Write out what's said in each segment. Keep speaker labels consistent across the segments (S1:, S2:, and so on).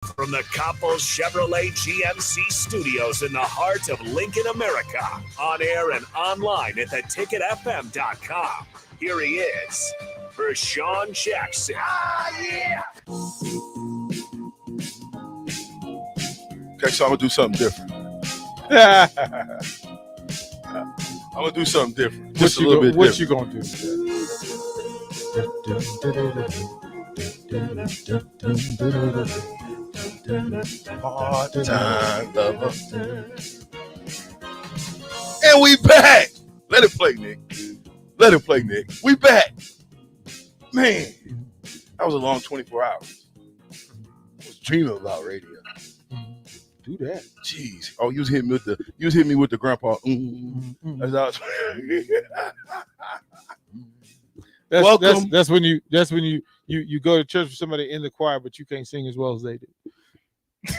S1: From the Coppels Chevrolet GMC studios in the heart of Lincoln, America, on air and online at theticketfm.com. Here he is, Vershawn Jackson. Yeah!
S2: Okay, so I'm gonna do something different. I'm gonna do something different. Just a little bit
S3: What
S2: different.
S3: you gonna do?
S2: Part-time lover. And we back. Let it play, Nick. Let it play, Nick. We back. Man, that was a long 24 hours. I was dreaming about radio.
S3: Do that.
S2: Jeez. Oh, you was hitting me with the grandpa. That's how Welcome.
S3: That's when you go to church with somebody in the choir, but you can't sing as well as they do.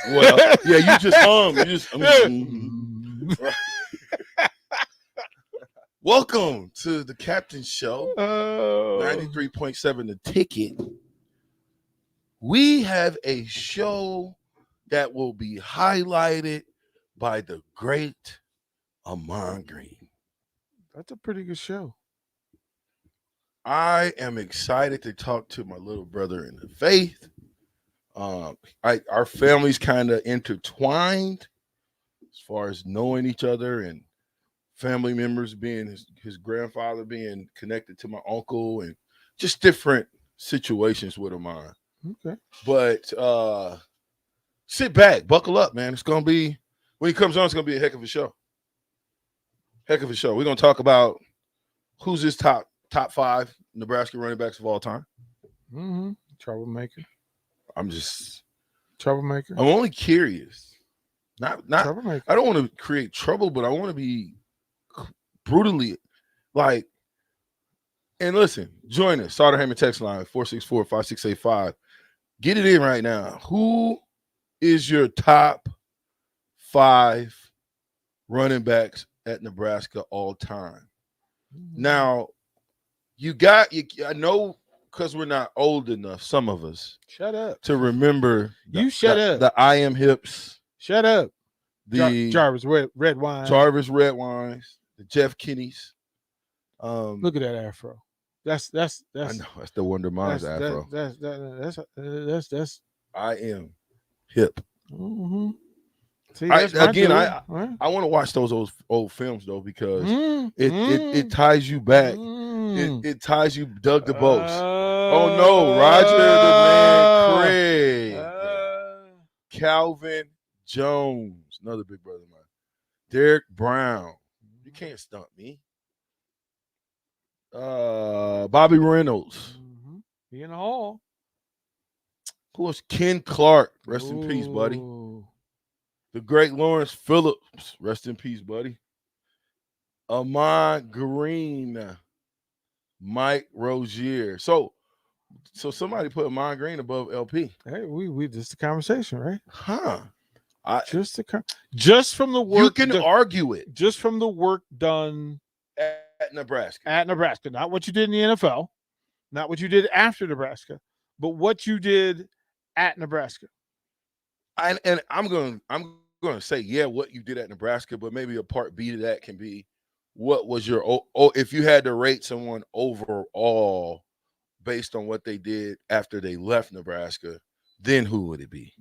S2: Well, yeah, you just Welcome to the Captain Show. 93.7 The Ticket. We have a show that will be highlighted by the great Ahman Green.
S3: That's a pretty good show.
S2: I am excited to talk to my little brother in the faith. Our families kind of intertwined as far as knowing each other and family members being his grandfather being connected to my uncle and just different situations with Ahman.
S3: Okay.
S2: But sit back, buckle up, man. It's gonna be when he comes on, it's gonna be a heck of a show. Heck of a show. We're gonna talk about who's his top 5 Nebraska running backs of all time.
S3: Troublemaker.
S2: I'm only curious. Not
S3: Troublemaker.
S2: I don't want to create trouble, but I want to be brutally like. And listen, join us. Sauter Heyman text line 464-5685. Get it in right now. Who is your top 5 running backs at Nebraska all time? Now, I know because we're not old enough, some of us.
S3: Shut up.
S2: To remember
S3: up.
S2: The I Am Hips.
S3: Shut up.
S2: The
S3: Jarvis Red Wine.
S2: Jarvis Red Wines. The Jeff Kinney's.
S3: Look at that afro. That's
S2: I know that's the Wonder Mine's afro.
S3: That's
S2: I Am Hip.
S3: Mm-hmm. See,
S2: I want to watch those old films though because it ties you back. It ties you Doug DeBose. Oh no, Roger the Man Craig. Calvin Jones, another big brother of mine. Derek Brown. You can't stump me. Bobby Reynolds.
S3: He in the hall.
S2: Who was Ken Clark? Rest in peace, buddy. The great Lawrence Phillips. Rest in peace, buddy. Ahman Green. Mike Rozier. So somebody put Ahman Green above LP.
S3: Hey, we just a conversation, right?
S2: Huh.
S3: Just from the work.
S2: You can argue it.
S3: Just from the work done
S2: at Nebraska.
S3: At Nebraska. Not what you did in the NFL. Not what you did after Nebraska. But what you did at Nebraska.
S2: And I'm going to say, yeah, what you did at Nebraska, but maybe a part B to that can be what was your if you had to rate someone overall based on what they did after they left Nebraska, then who would it be?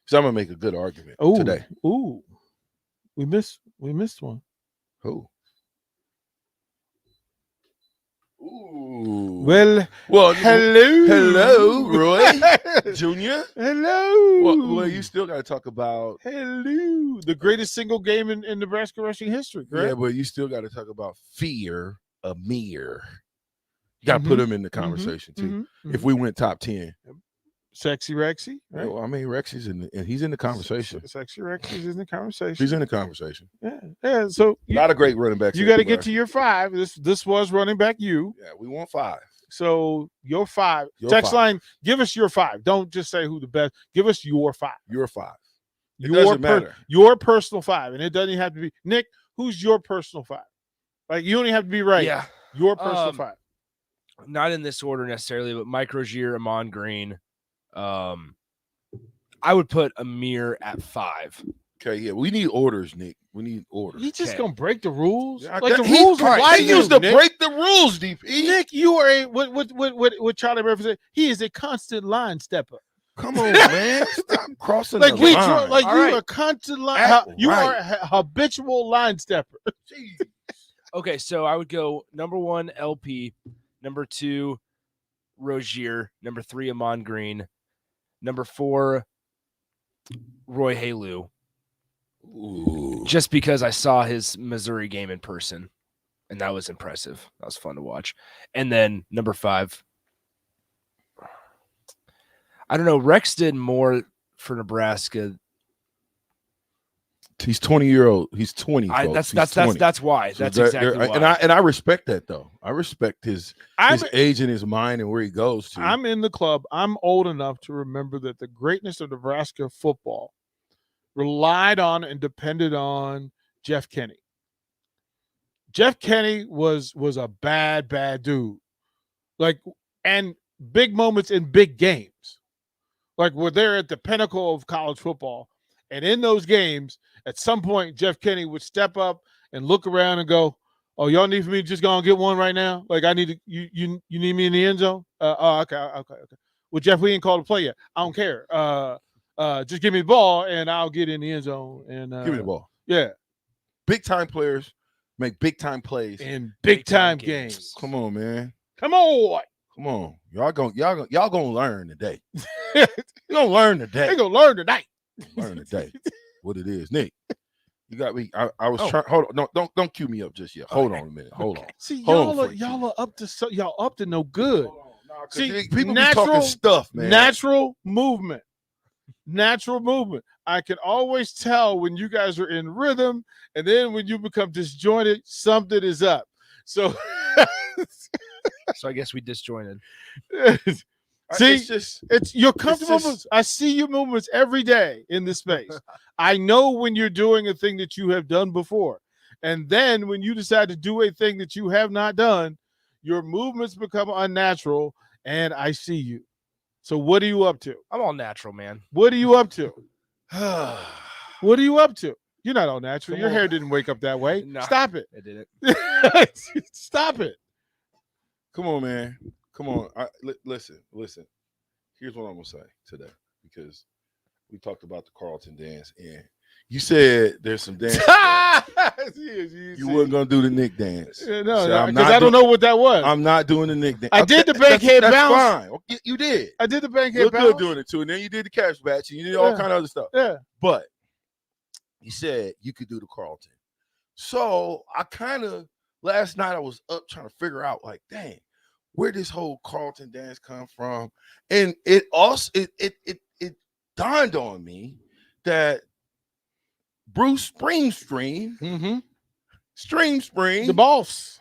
S2: So I'm gonna make a good argument today.
S3: Ooh, we missed one.
S2: Who? Ooh.
S3: Well,
S2: hello, Roy Jr.
S3: Hello.
S2: Well, you still got to talk about
S3: the greatest single game in Nebraska rushing history. Correct?
S2: Yeah, but you still got to talk about Fear Amir. You got to put him in the conversation too. If we went top 10,
S3: Sexy Rexy.
S2: Right? Well, I mean, Rexy's he's in the conversation.
S3: Sexy Rexy's in the conversation.
S2: He's in the conversation.
S3: Yeah. So
S2: a lot of great running backs.
S3: You got to get to your 5. This was running back you.
S2: Yeah, we want 5.
S3: So your 5. Text line. Give us your 5. Don't just say who the best. Give us your 5.
S2: Your 5. It doesn't matter.
S3: Your personal 5, and it doesn't have to be Nick. Who's your personal 5? Like you don't have to be right.
S4: Yeah.
S3: Your personal 5.
S4: Not in this order necessarily, but Mike Rozier, Ahman Green. I would put Amir at 5.
S2: Okay, yeah, we need orders, Nick. We need orders.
S3: You just
S4: Okay.
S3: gonna break the rules?
S2: Yeah,
S3: Like the
S2: he-
S3: rules
S2: all right,
S3: apply
S2: he
S3: to
S2: used
S3: you,
S2: to
S3: Nick.
S2: break the rules, DP.
S3: Nick, you are a what Charlie Murphy said. He is a constant line stepper.
S2: Come on, man. Stop crossing
S3: Like
S2: the
S3: we,
S2: line.
S3: like
S4: All
S3: you
S4: right.
S3: are a constant line.
S2: Act
S3: You are
S2: right.
S3: a habitual line stepper.
S2: Jeez.
S4: Okay, so I would go number 1, LP, number 2, Rozier, number 3, Amon Green, number 4, Roy Haleu,
S2: Ooh.
S4: just because I saw his Missouri game in person, and that was impressive. That was fun to watch. And then number 5, I don't know, Rex did more for Nebraska.
S2: He's 20-year-old. He's 20. folks. He's 20.
S4: That's why.
S2: So
S4: That's
S2: there-
S4: exactly
S2: there-
S4: why.
S2: And I respect that though. I respect his
S3: I'm
S2: age and his mind and where he goes to.
S3: I'm in the club. I'm old enough to remember that the greatness of Nebraska football relied on and depended on Jeff Kenny. Jeff Kenny was a bad dude. Like, and big moments in big games. Like, we're there at the pinnacle of college football. And in those games, at some point, Jeff Kenny would step up and look around and go, "Oh, y'all need for me to just go and get one right now? Like, I need to, you need me in the end zone? Okay. Well, Jeff, we ain't called a play yet. I don't care. Just give me the ball and I'll get in the end zone." And
S2: Give me the ball.
S3: Yeah,
S2: Big time players make big time plays.
S3: in big time
S4: Big-time
S3: games.
S4: games.
S2: Come on, man.
S3: Come on.
S2: Come on. Y'all gonna learn today. You're gonna learn today.
S3: They gonna learn tonight.
S2: Learn today what it is. Nick, you got me. I was
S4: Oh.
S2: trying. Hold on. Don't cue me up just yet. Hold on a minute. Hold on.
S3: See,
S2: Hold on,
S3: y'all are up to y'all up to no good.
S2: Hold on. Nah, 'cause
S3: See,
S2: people
S3: natural-
S2: be talking stuff, man.
S3: Natural movement. Natural movement. I can always tell when you guys are in rhythm, and then when you become disjointed, something is up. So
S4: So I guess we disjointed.
S3: see,
S2: It's just
S3: it's your comfortable
S2: just-
S3: movements. I see your movements every day in this space. I know when you're doing a thing that you have done before. And then when you decide to do a thing that you have not done, your movements become unnatural, and I see you. So what are you up to?
S4: I'm all natural, man.
S3: What are you up to? What are you up to? You're not all natural.
S4: Come
S3: Your
S4: on.
S3: hair didn't wake up that way.
S4: No.
S3: Stop it.
S4: I did it.
S3: Stop it.
S2: Come on, man. Come on. Listen. Here's what I'm gonna say today, because we talked about the Carlton dance, and you said there's some dance. You wasn't gonna do the Nick dance.
S3: No,
S2: So I'm
S3: because
S2: not
S3: I don't know what that was.
S2: I'm not doing the Nick dance.
S3: I did the bankhead
S2: that's
S3: bounce.
S2: Fine. Okay, you did.
S3: I did the
S2: You
S3: bankhead
S2: look
S3: bounce.
S2: good doing it too, and then you did the cash batch, and you did all
S3: Yeah.
S2: kind of other stuff.
S3: Yeah.
S2: But you said you could do the Carlton. So I kind of last night I was up trying to figure out, like, dang, where this whole Carlton dance come from. And it also it dawned on me that Bruce Springsteen,
S3: Mm-hmm.
S2: Spring,
S3: The boss.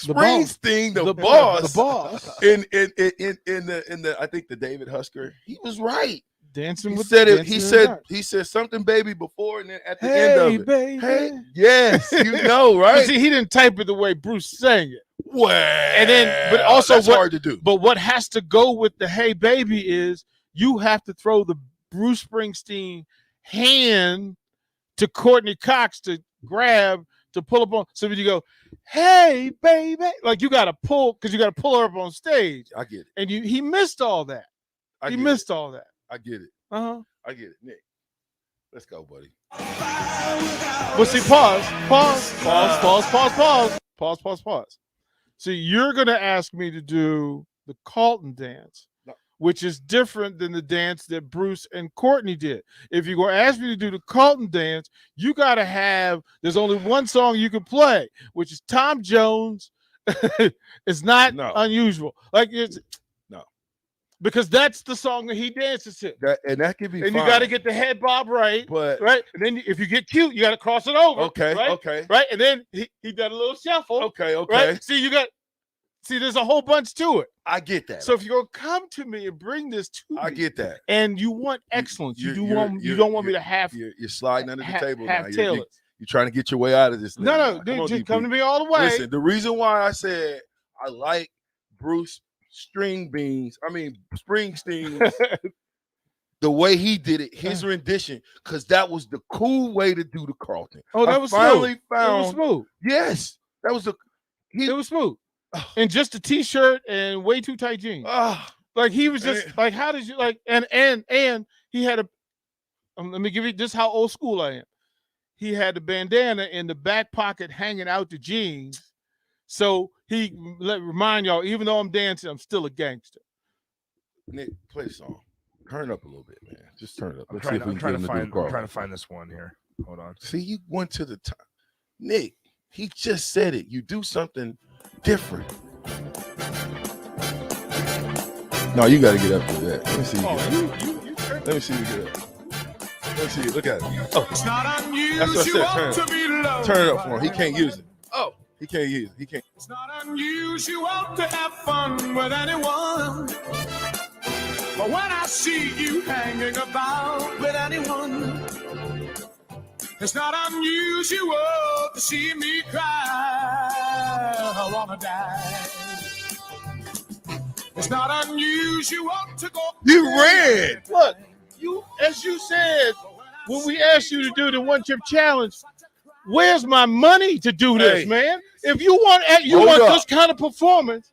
S3: the boss.
S2: Springsteen, the boss,
S3: The boss.
S2: in the I think the David Husker, he was right.
S3: Dancing
S2: He
S3: with
S2: said it.
S3: dancing
S2: He
S3: in the
S2: said
S3: dark.
S2: he said something, baby, before, and then at the
S3: Hey,
S2: end of it,
S3: baby.
S2: hey, yes, you know,
S3: But
S2: right?
S3: see, he didn't type it the way Bruce sang it.
S2: Well,
S3: And then- but also
S2: that's
S3: what-
S2: hard to do.
S3: But what has to go with the "Hey Baby" is you have to throw the Bruce Springsteen hand to Courtney Cox to grab to pull up on. So when you go, "Hey baby," like you got to pull because you got to pull her up on stage,
S2: I get it.
S3: and he missed all that.
S2: I
S3: He
S2: get
S3: missed
S2: it.
S3: all that.
S2: I get it.
S3: Uh-huh.
S2: I get it. Nick, let's go, buddy.
S3: Well, see, pause. See, you're going to ask me to do the Carlton dance,
S2: No.
S3: which is different than the dance that Bruce and Courtney did. If you're going to ask me to do the Carlton dance, you got to have, there's only one song you can play, which is Tom Jones. It's not
S2: No.
S3: unusual. Like it's
S2: No.
S3: because that's the song that he dances to.
S2: That could be
S3: And
S2: fine.
S3: you got to get the head bob right.
S2: but
S3: Right, and then if you get cute, you got to cross it over.
S2: okay,
S3: right,
S2: okay,
S3: right, and then he done a little shuffle.
S2: okay.
S3: Right, see, there's a whole bunch to it.
S2: I get that.
S3: So if you're gonna come to me and bring this to
S2: I
S3: me,
S2: get that.
S3: and you want excellence, you
S2: you're-
S3: don't want me to have
S2: You're sliding under the table now.
S3: have
S2: You're
S3: tail it.
S2: trying to get your way out of this.
S3: No,
S2: thing
S3: no,
S2: now.
S3: dude,
S2: on,
S3: just
S2: DP.
S3: come to me all the way.
S2: Listen, the reason why I said I like Bruce Springsteen the way he did it, his rendition, because that was the cool way to do the Carlton.
S3: Oh, that
S2: I
S3: was
S2: finally
S3: smooth.
S2: found.
S3: It was smooth.
S2: Yes, that was
S3: It was smooth. And just a t-shirt and way too tight jeans. Like he was just like, how did you like? And he had a. Let me give you just how old school I am. He had the bandana in the back pocket hanging out the jeans, so he remind y'all. Even though I'm dancing, I'm still a gangster.
S2: Nick, play a song. Turn it up a little bit, man. Just turn it up.
S4: I'm trying to find this one here. Hold on.
S2: See, you went to the top. Nick, he just said it. You do something different. No, you got to get up to that. Let me see. Let me see you get up. Let me see you. Look at it. Oh,
S5: It's not
S2: that's what I said. Turn it up for him. He can't use it. Oh, he can't use it. He can't.
S5: It's not unusual to have fun with anyone. But when I see you hanging about with anyone, it's not unusual to see me cry. I wanna die. It's not unusual to go.
S2: You ran.
S3: Look, as you said when we asked you to do the one chip challenge, where's my money to do this, man? If you want this kind of performance,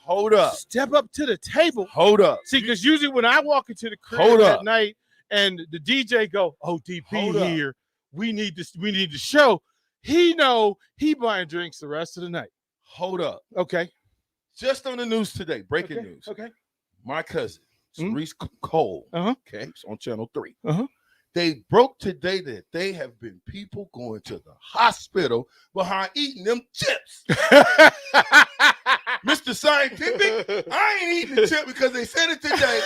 S2: hold up.
S3: Step up to the table.
S2: Hold up.
S3: See, because usually when I walk into the crib at night and the DJ go, "Oh, DP here, we need this. We need the show." He know he buying drinks the rest of the night.
S2: Hold up.
S3: Okay.
S2: Just on the news today, breaking news.
S3: Okay.
S2: My cousin, Cerise Cole, okay, it's on Channel 3. They broke today that they have been people going to the hospital behind eating them chips. Mr. Scientific, I ain't eating the chip because they said it today.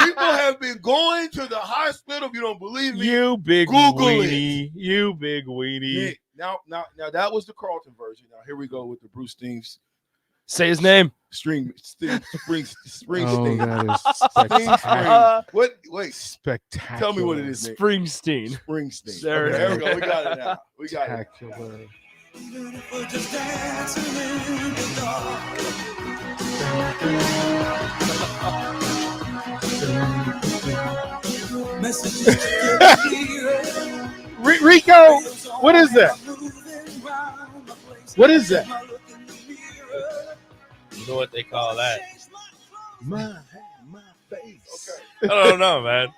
S2: People have been going to the hospital. If you don't believe me,
S3: you big
S2: Google
S3: weenie. You big weenie.
S2: Now that was the Carlton version. Now here we go with the Bruce Springsteen.
S4: Say his name.
S2: Springsteen.
S3: Oh, that is spectacular.
S2: What? Wait.
S3: Spectacular.
S2: Tell me what it is, Nick.
S4: Springsteen.
S2: There we go. We got it now. We got it.
S3: Spectacular. Rico, what is that? What is that?
S6: You know what they call that?
S3: My face.
S6: I don't know, man.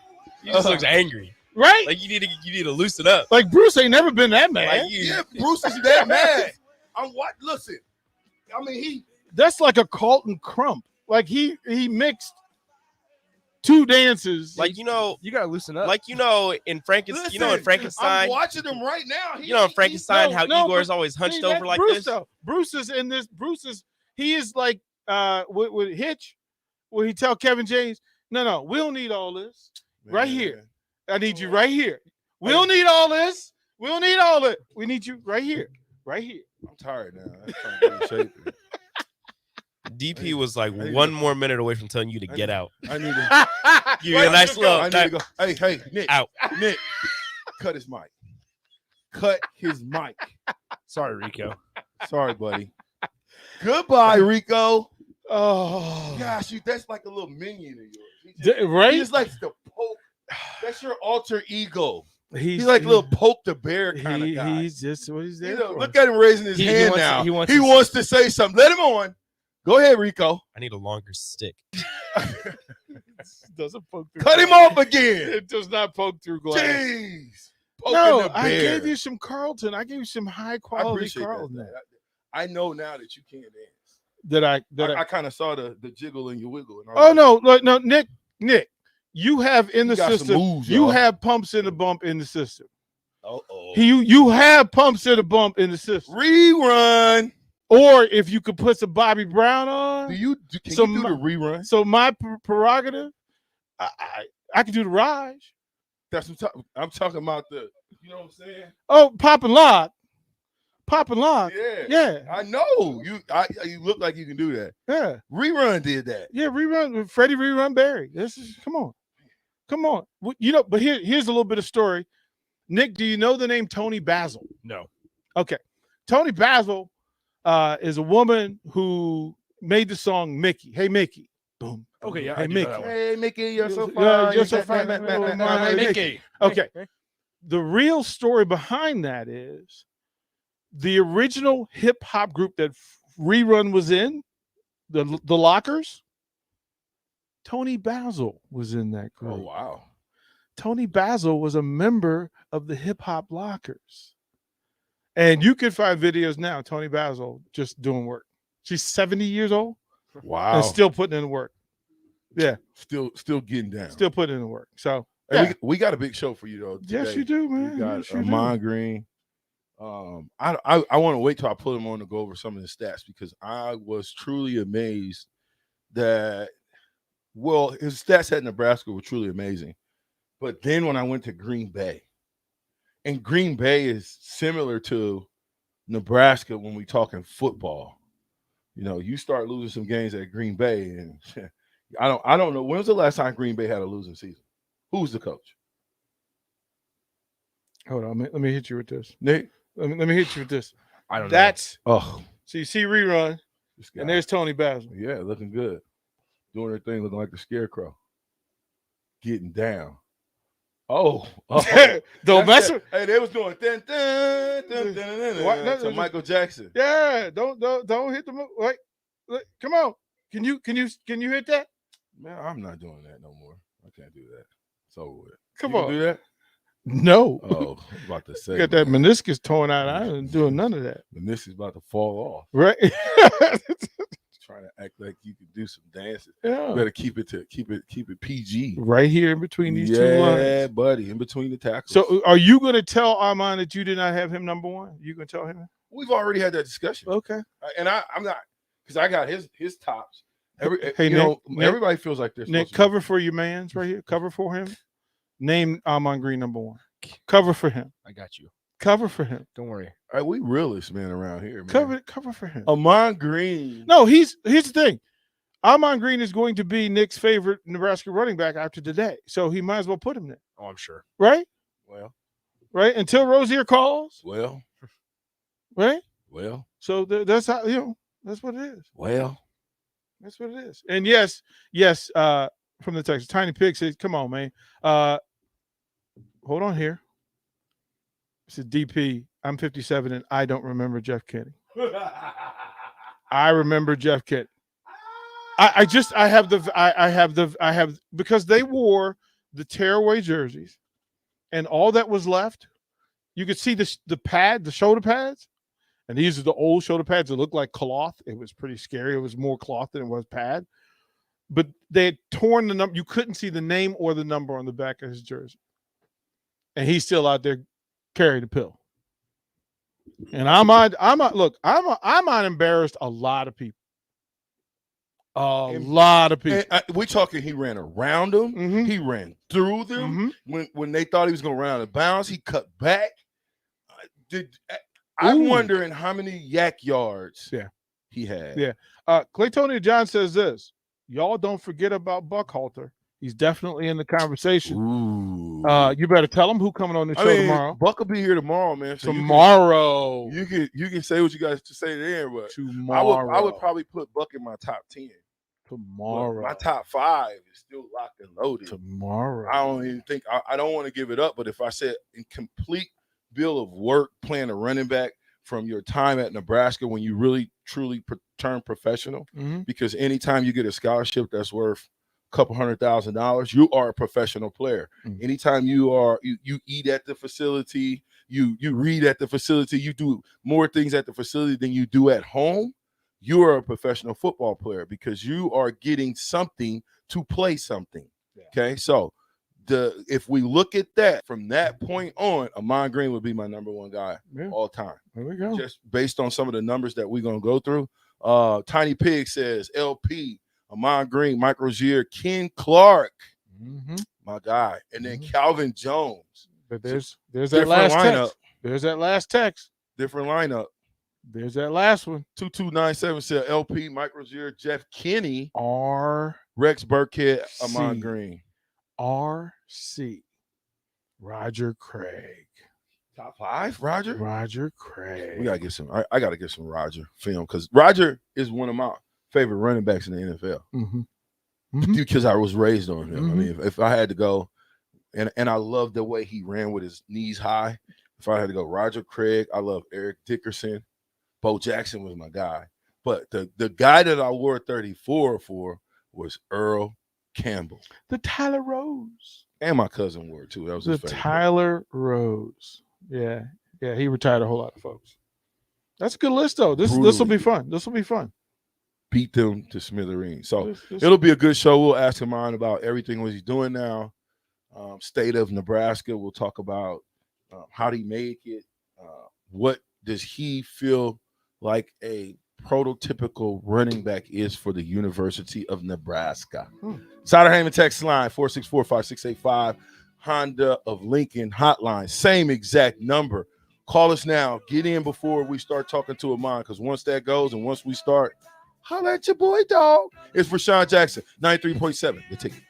S6: He just looks angry.
S3: Right?
S6: Like you need to loosen up.
S3: Like Bruce ain't never been that mad.
S6: Like
S2: Yeah, Bruce is that mad. Listen. I mean,
S3: That's like a Carlton Crump. Like he mixed two dances.
S6: like
S4: you gotta loosen up.
S6: like in Frankenstein.
S2: I'm watching him right now.
S6: In Frankenstein, how
S3: no,
S6: Igor's
S3: but
S6: always hunched
S3: see, that's
S6: over like
S3: Bruce,
S6: this.
S3: though. Bruce is in this. He is like with Hitch, where he tell Kevin James, no, we don't need all this. Right here. I need you right here. We don't need all this. We don't need all it. We need you right here. Right here.
S2: I'm tired now. I'm trying to get in shape.
S6: DP was like one more minute away from telling you to get out.
S2: I need to
S6: Give you a nice look.
S2: I need to go. Hey, Nick.
S6: Out.
S2: Nick, cut his mic. Cut his mic.
S4: Sorry, Rico.
S2: Sorry, buddy. Goodbye, Rico.
S3: Oh,
S2: Gosh, that's like a little minion of yours.
S3: right?
S2: He just likes to poke. That's your alter ego.
S3: He's
S2: He's like a little poke the bear kind of guy.
S3: He's just what he's there
S2: You know,
S3: for.
S2: look at him raising his hand
S4: wants-
S2: now.
S4: he wants
S2: he
S4: to-
S2: wants to say something. Let him on. Go ahead, Rico.
S6: I need a longer stick.
S3: Doesn't poke through
S2: Cut him
S3: glass.
S2: off again.
S3: It does not poke through glass.
S2: Jeez. Poking
S3: No,
S2: the
S3: I
S2: bear.
S3: gave you some Carlton. I gave you some high
S2: I
S3: quality
S2: appreciate
S3: Carlton.
S2: that. I know now that you can't dance.
S3: That I
S2: I kind of saw the jiggle and your wiggle. And all
S3: Oh
S2: that.
S3: no, no, Nick, you have in the
S2: got some
S3: system.
S2: moves,
S3: you
S2: y'all.
S3: have pumps in the bump in the system.
S2: Uh-oh.
S3: You have pumps in the bump in the system.
S2: Rerun.
S3: Or if you could put some Bobby Brown on.
S2: Can you do
S3: So
S2: the rerun?
S3: So my prerogative, I can do the Raj.
S2: That's what I'm talking about. The you know what I'm saying?
S3: Oh, pop and lock.
S2: Yeah.
S3: Yeah.
S2: I know you. You look like you can do that.
S3: Yeah.
S2: Rerun did that.
S3: Yeah, rerun Freddie rerun Barry. This is come on. You know, but here's a little bit of story. Nick, do you know the name Tony Basil?
S4: No.
S3: Okay. Tony Basil is a woman who made the song Mickey. Hey Mickey. Boom.
S4: Okay, yeah.
S3: Hey,
S4: I do know
S3: Mickey.
S4: that one.
S2: Hey, Mickey, you're so
S3: Yeah,
S2: fine.
S3: you're so fine.
S2: Mickey.
S3: Okay. The real story behind that is the original hip hop group that Rerun was in, the Lockers. Tony Basil was in that group.
S2: Oh wow.
S3: Tony Basil was a member of the Hip Hop Lockers. And you can find videos now, Tony Basil just doing work. She's 70 years old
S2: Wow.
S3: and still putting in the work. Yeah,
S2: still getting down.
S3: still putting in the work. So,
S2: Hey,
S3: yeah.
S2: we got a big show for you though.
S3: Yes,
S2: today.
S3: you do, man.
S2: We got
S3: Yes, you
S2: Ahman Green. I want to wait till I put him on to go over some of the stats because I was truly amazed that his stats at Nebraska were truly amazing. But then when I went to Green Bay, and Green Bay is similar to Nebraska when we talking football. You know, you start losing some games at Green Bay, and I don't know when was the last time Green Bay had a losing season. Who's the coach?
S3: Hold on, let me hit you with this.
S2: Nick.
S3: Let me hit you with this.
S4: I don't know.
S3: That's
S2: Oh,
S3: so you see Rerun,
S2: this guy.
S3: and there's Tony Basil.
S2: Yeah, looking good. Doing her thing, looking like the scarecrow. Getting down. Oh.
S3: Don't mess with.
S2: Hey, they was doing dun, dun, dun, dun, dun,
S3: What?
S2: dun,
S3: No,
S2: to
S3: no,
S2: Michael Jackson.
S3: Yeah, don't hit the move. Wait, come on. Can you hit that?
S2: Man, I'm not doing that no more. I can't do that. It's over with.
S3: Come
S2: You can
S3: on.
S2: do that?
S3: No.
S2: Oh, I was about to say.
S3: Got that
S2: man.
S3: meniscus torn out. I ain't doing none of that.
S2: And this is about to fall off.
S3: Right?
S2: Trying to act like you can do some dances.
S3: Yeah.
S2: You better keep it PG.
S3: Right here in between these two
S2: Yeah,
S3: lines.
S2: buddy, in between the tackles.
S3: So are you going to tell Armand that you did not have him number one? You going to tell him?
S2: we've already had that discussion.
S3: Okay.
S2: And I'm not because I got his tops.
S3: Hey,
S2: Nick,
S3: Nick,
S2: everybody feels like they're
S3: Nick,
S2: supposed to
S3: cover for your man's right here. Cover for him. Name Armand Green number one. Cover for him.
S4: I got you.
S3: Cover for him.
S4: Don't worry.
S2: All right, we realist man around here, man.
S3: Cover for him.
S2: Ahman Green.
S3: No, here's the thing. Armand Green is going to be Nick's favorite Nebraska running back after today. So he might as well put him there.
S4: Oh, I'm sure.
S3: Right?
S2: Well,
S3: Right? Until Rozier calls.
S2: well,
S3: Right?
S2: well,
S3: So that's how, that's what it is.
S2: well.
S3: That's what it is. And yes, from the text, Tiny Pig says, come on, man. Hold on here. It said, DP, I'm 57 and I don't remember Jeff Kenny. I remember Jeff Kenny. I have because they wore the tearaway jerseys and all that was left. You could see the shoulder pads. And these are the old shoulder pads that looked like cloth. It was pretty scary. It was more cloth than it was pad. But they had torn the number. You couldn't see the name or the number on the back of his jersey. And he's still out there carrying the pill. And I'm on embarrassed a lot of people. A lot of people.
S2: We're talking he ran around them.
S3: Mhm.
S2: He ran through them. When they thought he was going to run out of bounds, he cut back. I'm wondering how many yak yards he had.
S3: Yeah. Clay Tony John says this. Y'all don't forget about Buckhalter. He's definitely in the conversation.
S2: Ooh.
S3: You better tell him who coming on the show tomorrow.
S2: Buck will be here tomorrow, man. So
S3: Tomorrow.
S2: you can say what you guys to say there, but
S3: Tomorrow.
S2: I would probably put Buck in my top 10.
S3: Tomorrow.
S2: My top 5 is still locked and loaded.
S3: Tomorrow.
S2: I don't even think I don't want to give it up, but if I said in complete bill of work playing a running back from your time at Nebraska when you really truly turn professional, because anytime you get a scholarship that's worth a couple $100,000, you are a professional player. Anytime you eat at the facility, you read at the facility, you do more things at the facility than you do at home, you are a professional football player because you are getting something to play something. Okay, so if we look at that from that point on, Ahman Green would be my number one guy all time.
S3: There we go.
S2: Just based on some of the numbers that we're gonna go through. Tiny Pig says LP, Ahman Green, Mike Rozier, Ken Clark, my guy, and then Calvin Jones.
S3: But there's that last
S2: lineup.
S3: text. There's that last text.
S2: Different lineup.
S3: There's that last one.
S2: 2297 said LP, Mike Rozier, Jeff Kinney,
S3: R.
S2: Rex Burkhead, Ahman
S3: C.
S2: Green.
S3: R.C. Roger Craig.
S2: Top 5, Roger?
S3: Roger Craig.
S2: We gotta get some. I gotta get some Roger film because Roger is one of my favorite running backs in the NFL. because I was raised on him. I
S3: Mhm.
S2: mean, if I had to go, and I love the way he ran with his knees high. If I had to go, Roger Craig, I love Eric Dickerson. Bo Jackson was my guy. But the guy that I wore 34 for was Earl Campbell.
S3: The Tyler Rose.
S2: And my cousin wore it too. That was
S3: The
S2: his favorite.
S3: Tyler Rose. Yeah. Yeah, he retired a whole lot of folks. That's a good list, though. This will be fun. This will be fun.
S2: Beat them to smithereens. So
S3: This-
S2: it'll be a good show. We'll ask him on about everything what he's doing now. State of Nebraska. We'll talk about how did he make it. What does he feel like a prototypical running back is for the University of Nebraska? Sutter Heyman text line 464-5685. Honda of Lincoln hotline. Same exact number. Call us now. Get in before we start talking to Amon, because once that goes and once we start, holla at your boy, dog. It's Rashawn Jackson, 93.7. The Ticket.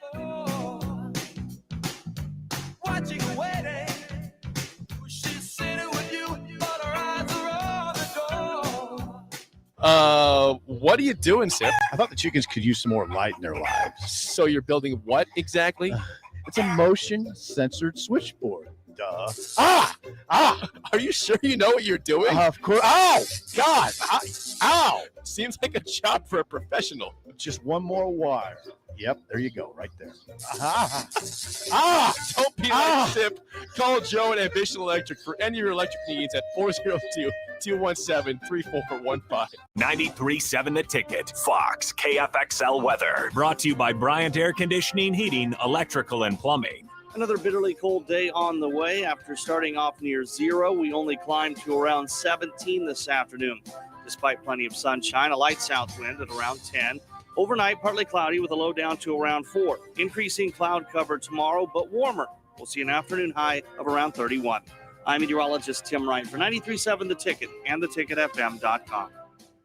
S7: What are you doing, Sip?
S8: I thought the chickens could use some more light in their lives.
S7: So you're building what exactly?
S8: It's a motion-censored switchboard. Duh.
S7: Are you sure you know what you're doing?
S8: Of course. Ow! God! Ow!
S7: Seems like a job for a professional.
S8: Just one more wire. Yep, there you go, right there.
S7: Don't be like Sip. Call Joe at Ambition Electric for any of your electric needs at 402-217-3415.
S1: 93.7 The Ticket. Fox KFXL weather. Brought to you by Bryant Air Conditioning, Heating, Electrical, and Plumbing.
S9: Another bitterly cold day on the way. After starting off near 0, we only climbed to around 17 this afternoon. Despite plenty of sunshine, a light south wind at around 10. Overnight, partly cloudy with a low down to around 4. Increasing cloud cover tomorrow, but warmer. We'll see an afternoon high of around 31. I'm meteorologist Tim Wright for 93.7 The Ticket and theticketfm.com.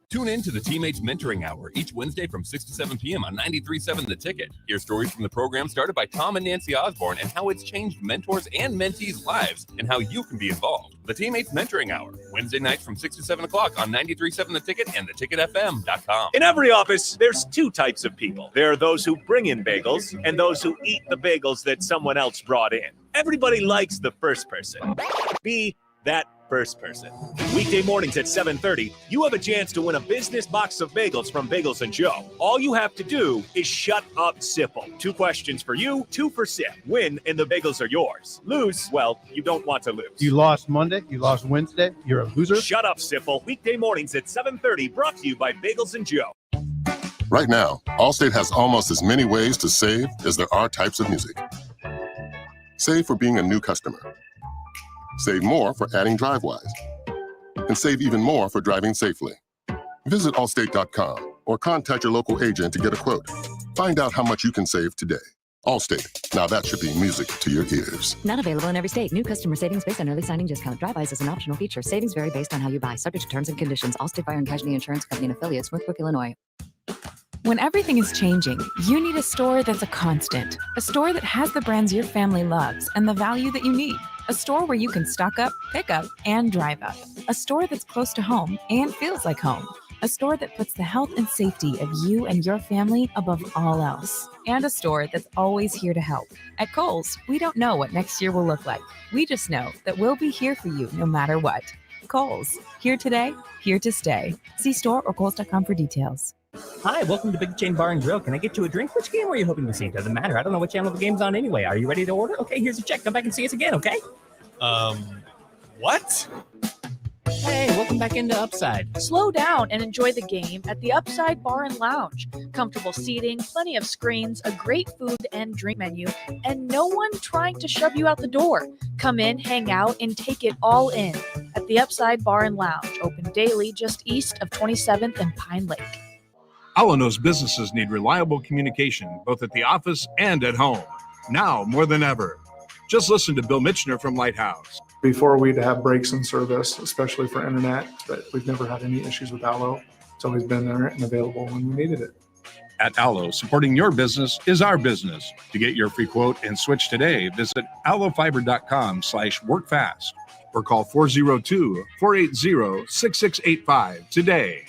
S10: Tune in to the Teammates Mentoring Hour each Wednesday from 6 to 7 p.m. on 93.7 The Ticket. Hear stories from the program started by Tom and Nancy Osborne and how it's changed mentors and mentees' lives and how you can be involved. The Teammates Mentoring Hour, Wednesday nights from 6 to 7 o'clock on 93.7 The Ticket and theticketfm.com.
S1: In every office, there's two types of people. There are those who bring in bagels and those who eat the bagels that someone else brought in. Everybody likes the first person. Be that first person. Weekday mornings at 7:30, you have a chance to win a business box of bagels from Bagels and Joe. All you have to do is shut up, Sipple. 2 questions for you, 2 for Sip. Win, and the bagels are yours. Lose, well, you don't want to lose.
S8: You lost Monday. You lost Wednesday. You're a loser.
S1: Shut up, Sipple. Weekday mornings at 7:30, brought to you by Bagels and Joe.
S11: Right now, Allstate has almost as many ways to save as there are types of music. Save for being a new customer. Save more for adding DriveWise. And save even more for driving safely. Visit Allstate.com or contact your local agent to get a quote. Find out how much you can save today. Allstate. Now that should be music to your ears.
S12: Not available in every state. New customer savings based on early signing discount. DriveWise is an optional feature. Savings vary based on how you buy. Subject to terms and conditions. Allstate Fire and Casualty Insurance Company and affiliates, Smithbrook, Illinois.
S13: When everything is changing, you need a store that's a constant. A store that has the brands your family loves and the value that you need. A store where you can stock up, pick up, and drive up. A store that's close to home and feels like home. A store that puts the health and safety of you and your family above all else. And a store that's always here to help. At Kohl's, we don't know what next year will look like. We just know that we'll be here for you no matter what. Kohl's, here today, here to stay. See store or Kohl's.com for details.
S14: Hi, welcome to Big Chain Bar and Grill. Can I get you a drink? Which game were you hoping to see? Doesn't matter. I don't know what channel the game's on anyway. Are you ready to order? Okay, here's your check. Come back and see us again, okay?
S7: What?
S14: Hey, welcome back into Upside.
S15: Slow down and enjoy the game at the Upside Bar and Lounge. Comfortable seating, plenty of screens, a great food and drink menu, and no one trying to shove you out the door. Come in, hang out, and take it all in at the Upside Bar and Lounge, open daily just east of 27th and Pine Lake.
S16: Allo knows businesses need reliable communication, both at the office and at home. Now more than ever. Just listen to Bill Mitchner from Lighthouse.
S17: Before we'd have breaks in service, especially for internet, but we've never had any issues with Allo. It's always been there and available when we needed it.
S16: At Allo, supporting your business is our business. To get your free quote and switch today, visit allofiber.com/workfast or call 402-480-6685 today.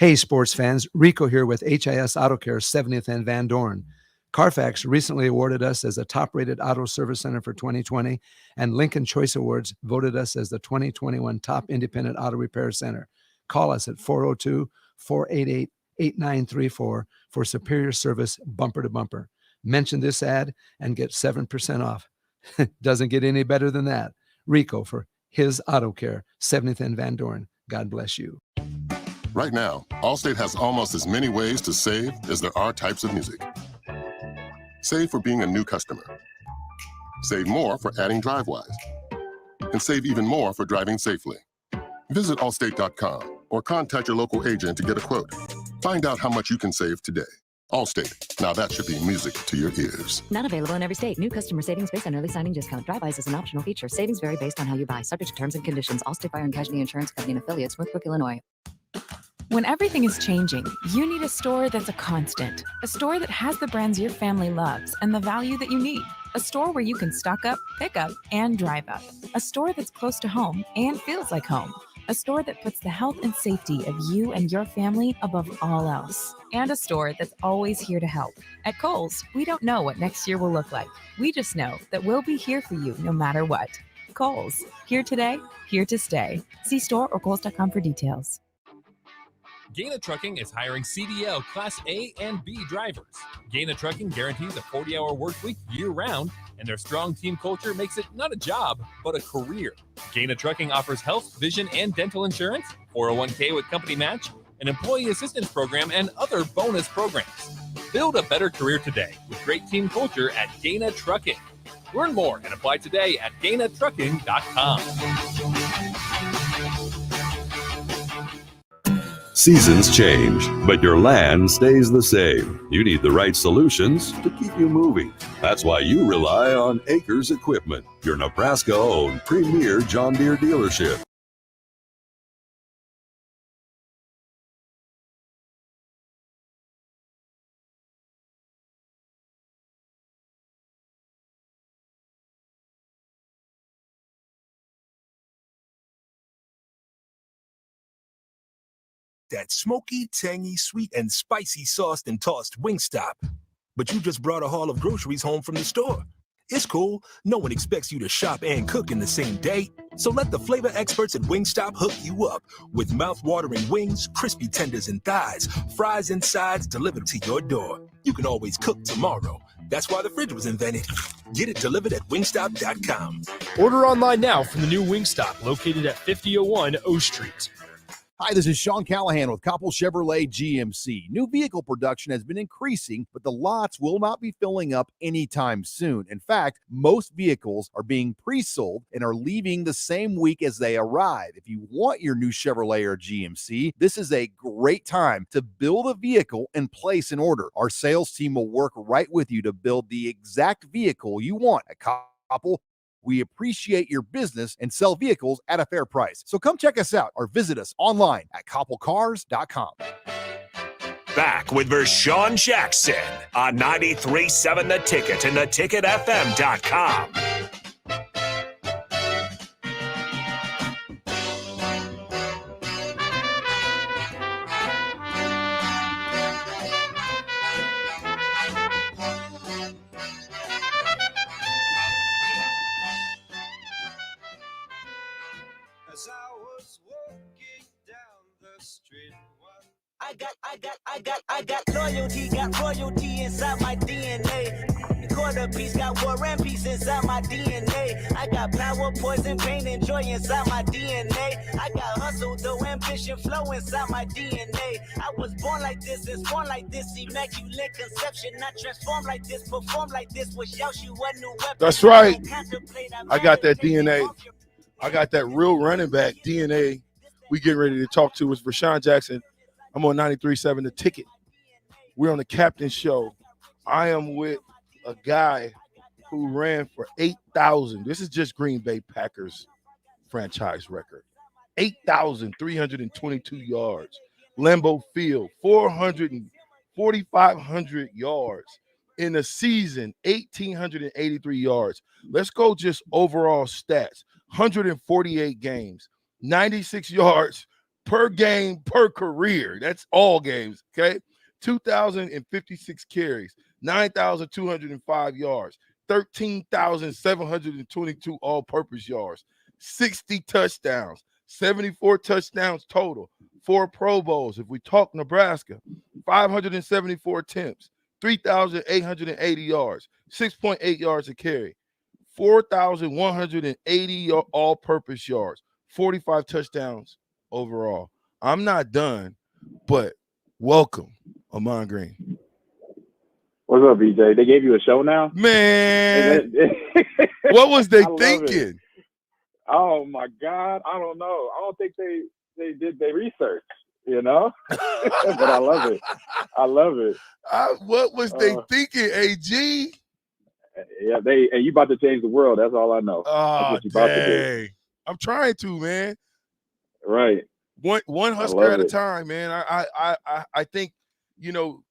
S18: Hey, sports fans, Rico here with HIS Auto Care 70th and Van Dorn. Carfax recently awarded us as a top-rated auto service center for 2020, and Lincoln Choice Awards voted us as the 2021 top independent auto repair center. Call us at 402-488-8934 for superior service bumper to bumper. Mention this ad and get 7% off. Doesn't get any better than that. Rico for his Auto Care, 70th and Van Dorn. God bless you.
S11: Right now, Allstate has almost as many ways to save as there are types of music. Save for being a new customer. Save more for adding DriveWise. And save even more for driving safely. Visit Allstate.com or contact your local agent to get a quote. Find out how much you can save today. Allstate. Now that should be music to your ears.
S12: Not available in every state. New customer savings based on early signing discount. Drive-bys is an optional feature. Savings vary based on how you buy. Subject to terms and conditions. Allstate Fire and Casualty Insurance Company and affiliates, Northbrook, Illinois.
S13: When everything is changing, you need a store that's a constant. A store that has the brands your family loves and the value that you need. A store where you can stock up, pick up, and drive up. A store that's close to home and feels like home. A store that puts the health and safety of you and your family above all else. And a store that's always here to help. At Kohl's, we don't know what next year will look like. We just know that we'll be here for you no matter what. Kohl's, here today, here to stay. See store or Kohl's.com for details.
S10: Gaina Trucking is hiring CDL Class A and B drivers. Gaina Trucking guarantees a 40-hour work week year-round, and their strong team culture makes it not a job, but a career. Gaina Trucking offers health, vision, and dental insurance, 401k with company match, an employee assistance program, and other bonus programs. Build a better career today with great team culture at Gaina Trucking. Learn more and apply today at GainaTrucking.com.
S19: Seasons change, but your land stays the same. You need the right solutions to keep you moving. That's why you rely on Acres Equipment, your Nebraska-owned premier John Deere dealership.
S20: That smoky, tangy, sweet, and spicy sauced and tossed Wingstop. But you just brought a haul of groceries home from the store. It's cool. No one expects you to shop and cook in the same day. So let the flavor experts at Wingstop hook you up with mouth-watering wings, crispy tenders and thighs, fries and sides delivered to your door. You can always cook tomorrow. That's why the fridge was invented. Get it delivered at wingstop.com.
S4: Order online now from the new Wingstop located at 5001 O Street.
S8: Hi, this is Sean Callahan with Koppel Chevrolet GMC. New vehicle production has been increasing, but the lots will not be filling up anytime soon. In fact, most vehicles are being pre-sold and are leaving the same week as they arrive. If you want your new Chevrolet or GMC, this is a great time to build a vehicle and place an order. Our sales team will work right with you to build the exact vehicle you want at Koppel. We appreciate your business and sell vehicles at a fair price. So come check us out or visit us online at koppelcars.com.
S1: Back with Vershawn Jackson on 93.7 The Ticket and theticketfm.com.
S21: I got loyalty, got royalty inside my DNA. Quarter piece, got war and peace inside my DNA. I got power, poison, pain, and joy inside my DNA. I got hustle, though ambition, flow inside my DNA. I was born like this, is born like this, immaculate conception. Not transformed like this, perform like this. Was Yaoshi, what new weapon?
S2: That's right. I got that DNA. I got that real running back DNA. We getting ready to talk to is Vershawn Jackson. I'm on 93.7 The Ticket. We're on the Captain Show. I am with a guy who ran for 8,000. This is just Green Bay Packers franchise record. 8,322 yards. Lambeau Field, 4,500 yards. In the season, 1,883 yards. Let's go just overall stats. 148 games, 96 yards per game per career. That's all games. Okay. 2,056 carries, 9,205 yards, 13,722 all-purpose yards, 60 touchdowns, 74 touchdowns total, 4 Pro Bowls. If we talk Nebraska, 574 attempts, 3,880 yards, 6.8 yards a carry, 4,180 all-purpose yards, 45 touchdowns overall. I'm not done, but welcome, Ahman Green.
S5: What's up, BJ? They gave you a show now?
S2: Man, what was they
S5: I love
S2: thinking?
S5: it. Oh, my God. I don't know. I don't think they did their research, you know? But I love it. I love it.
S2: What was they thinking, AG?
S5: Yeah, and you about to change the world. That's all I know. That's
S2: Oh,
S5: what you about to do.
S2: dang. I'm trying to, man.
S5: Right.
S2: One Husker
S5: love
S2: at a
S5: it.
S2: time, man. I think, you know,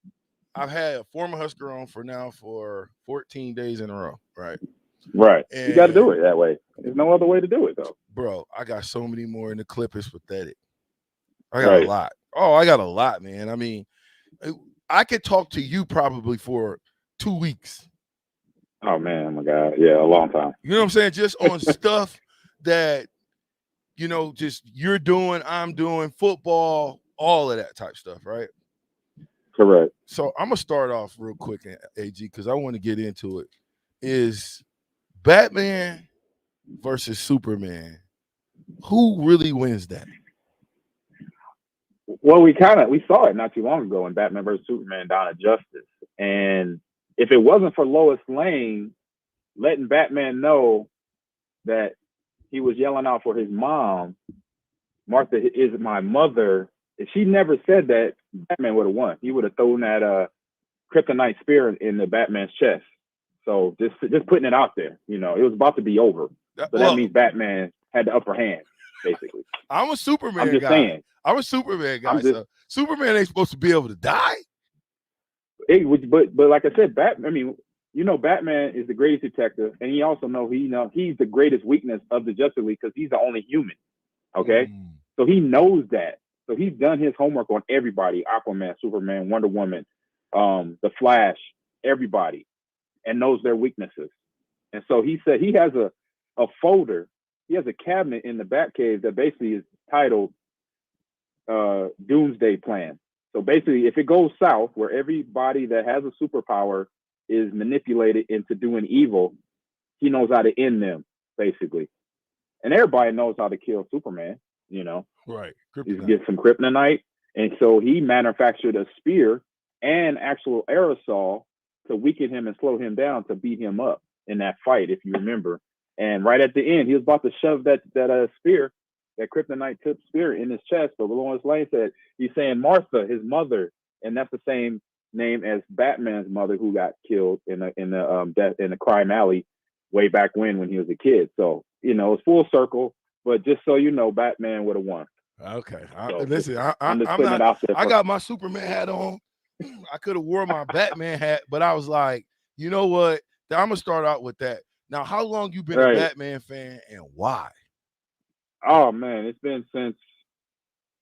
S2: I've had a former Husker on for 14 days in a row, right?
S5: Right.
S2: And,
S5: you got to do it that way. There's no other way to do it, though.
S2: bro, I got so many more, and the clip is pathetic. I got
S5: Right.
S2: a lot. Oh, I got a lot, man. I mean, I could talk to you probably for 2 weeks.
S5: Oh, man. Oh, my God. Yeah, a long time.
S2: You know what I'm saying? Just on stuff that, you know, just you're doing, I'm doing, football, all of that type stuff, right?
S5: Correct.
S2: So I'm going to start off real quick, AG, because I want to get into it. Is Batman versus Superman, who really wins that?
S5: Well, we saw it not too long ago in Batman vs. Superman: Dawn of Justice. And if it wasn't for Lois Lane letting Batman know that he was yelling out for his mom, Martha is my mother, if she never said that, Batman would have won. He would have thrown that kryptonite spear in the Batman's chest. So just putting it out there, you know, it was about to be over. So that means Batman had the upper hand, basically.
S2: I'm a Superman
S5: I'm just
S2: guy.
S5: saying.
S2: I'm a Superman guy. So Superman ain't supposed to be able to die.
S5: But like I said, Batman is the greatest detective, and he also he's the greatest weakness of the Justice League because he's the only human. Okay, so he knows that. So he's done his homework on everybody: Aquaman, Superman, Wonder Woman, the Flash, everybody, and knows their weaknesses. And so he said he has a folder. He has a cabinet in the Batcave that basically is titled Doomsday Plan. So basically, if it goes south, where everybody that has a superpower is manipulated into doing evil, he knows how to end them, basically. And everybody knows how to kill Superman, you know.
S2: Right.
S5: He gets some kryptonite. And so he manufactured a spear and actual aerosol to weaken him and slow him down to beat him up in that fight, if you remember. And right at the end, he was about to shove that spear, that kryptonite tip spear in his chest. But Lois Lane said, he's saying Martha, his mother, and that's the same name as Batman's mother who got killed in the crime alley way back when he was a kid. So, you know, it's full circle, but just so you know, Batman would have won.
S2: Okay.
S5: So,
S2: Listen,
S5: I'm just putting it out there.
S2: I got my Superman hat on. I could have worn my Batman hat, but I was like, you know what? I'm gonna start out with that. Now, how long you been a Batman fan and why?
S5: Oh man, it's been since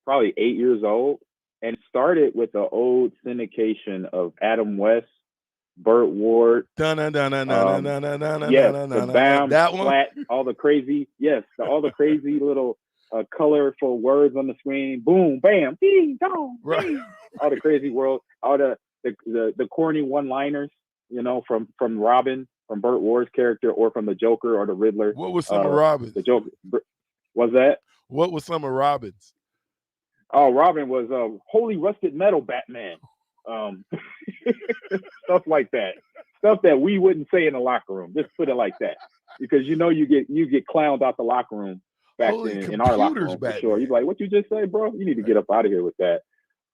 S5: probably 8 years old. And it started with the old syndication of Adam West, Burt Ward.
S2: Yes,
S5: the BAM,
S2: that one?
S5: flat, all the crazy little colorful words on the screen. Boom, bam, ding, dong, ding. All the crazy world, all the corny one-liners, you know, from Robin, from Burt Ward's character, or from the Joker or the Riddler.
S2: What was some of Robin's?
S5: The Joker. Was that?
S2: What was some of Robin's?
S5: Oh, Robin was holy rusted metal Batman. Stuff like that. Stuff that we wouldn't say in the locker room. Just put it like that. Because you know you get clowned out the locker room back then in our locker room for sure. You'd be like, what you just say, bro? You need to get up out of here with that.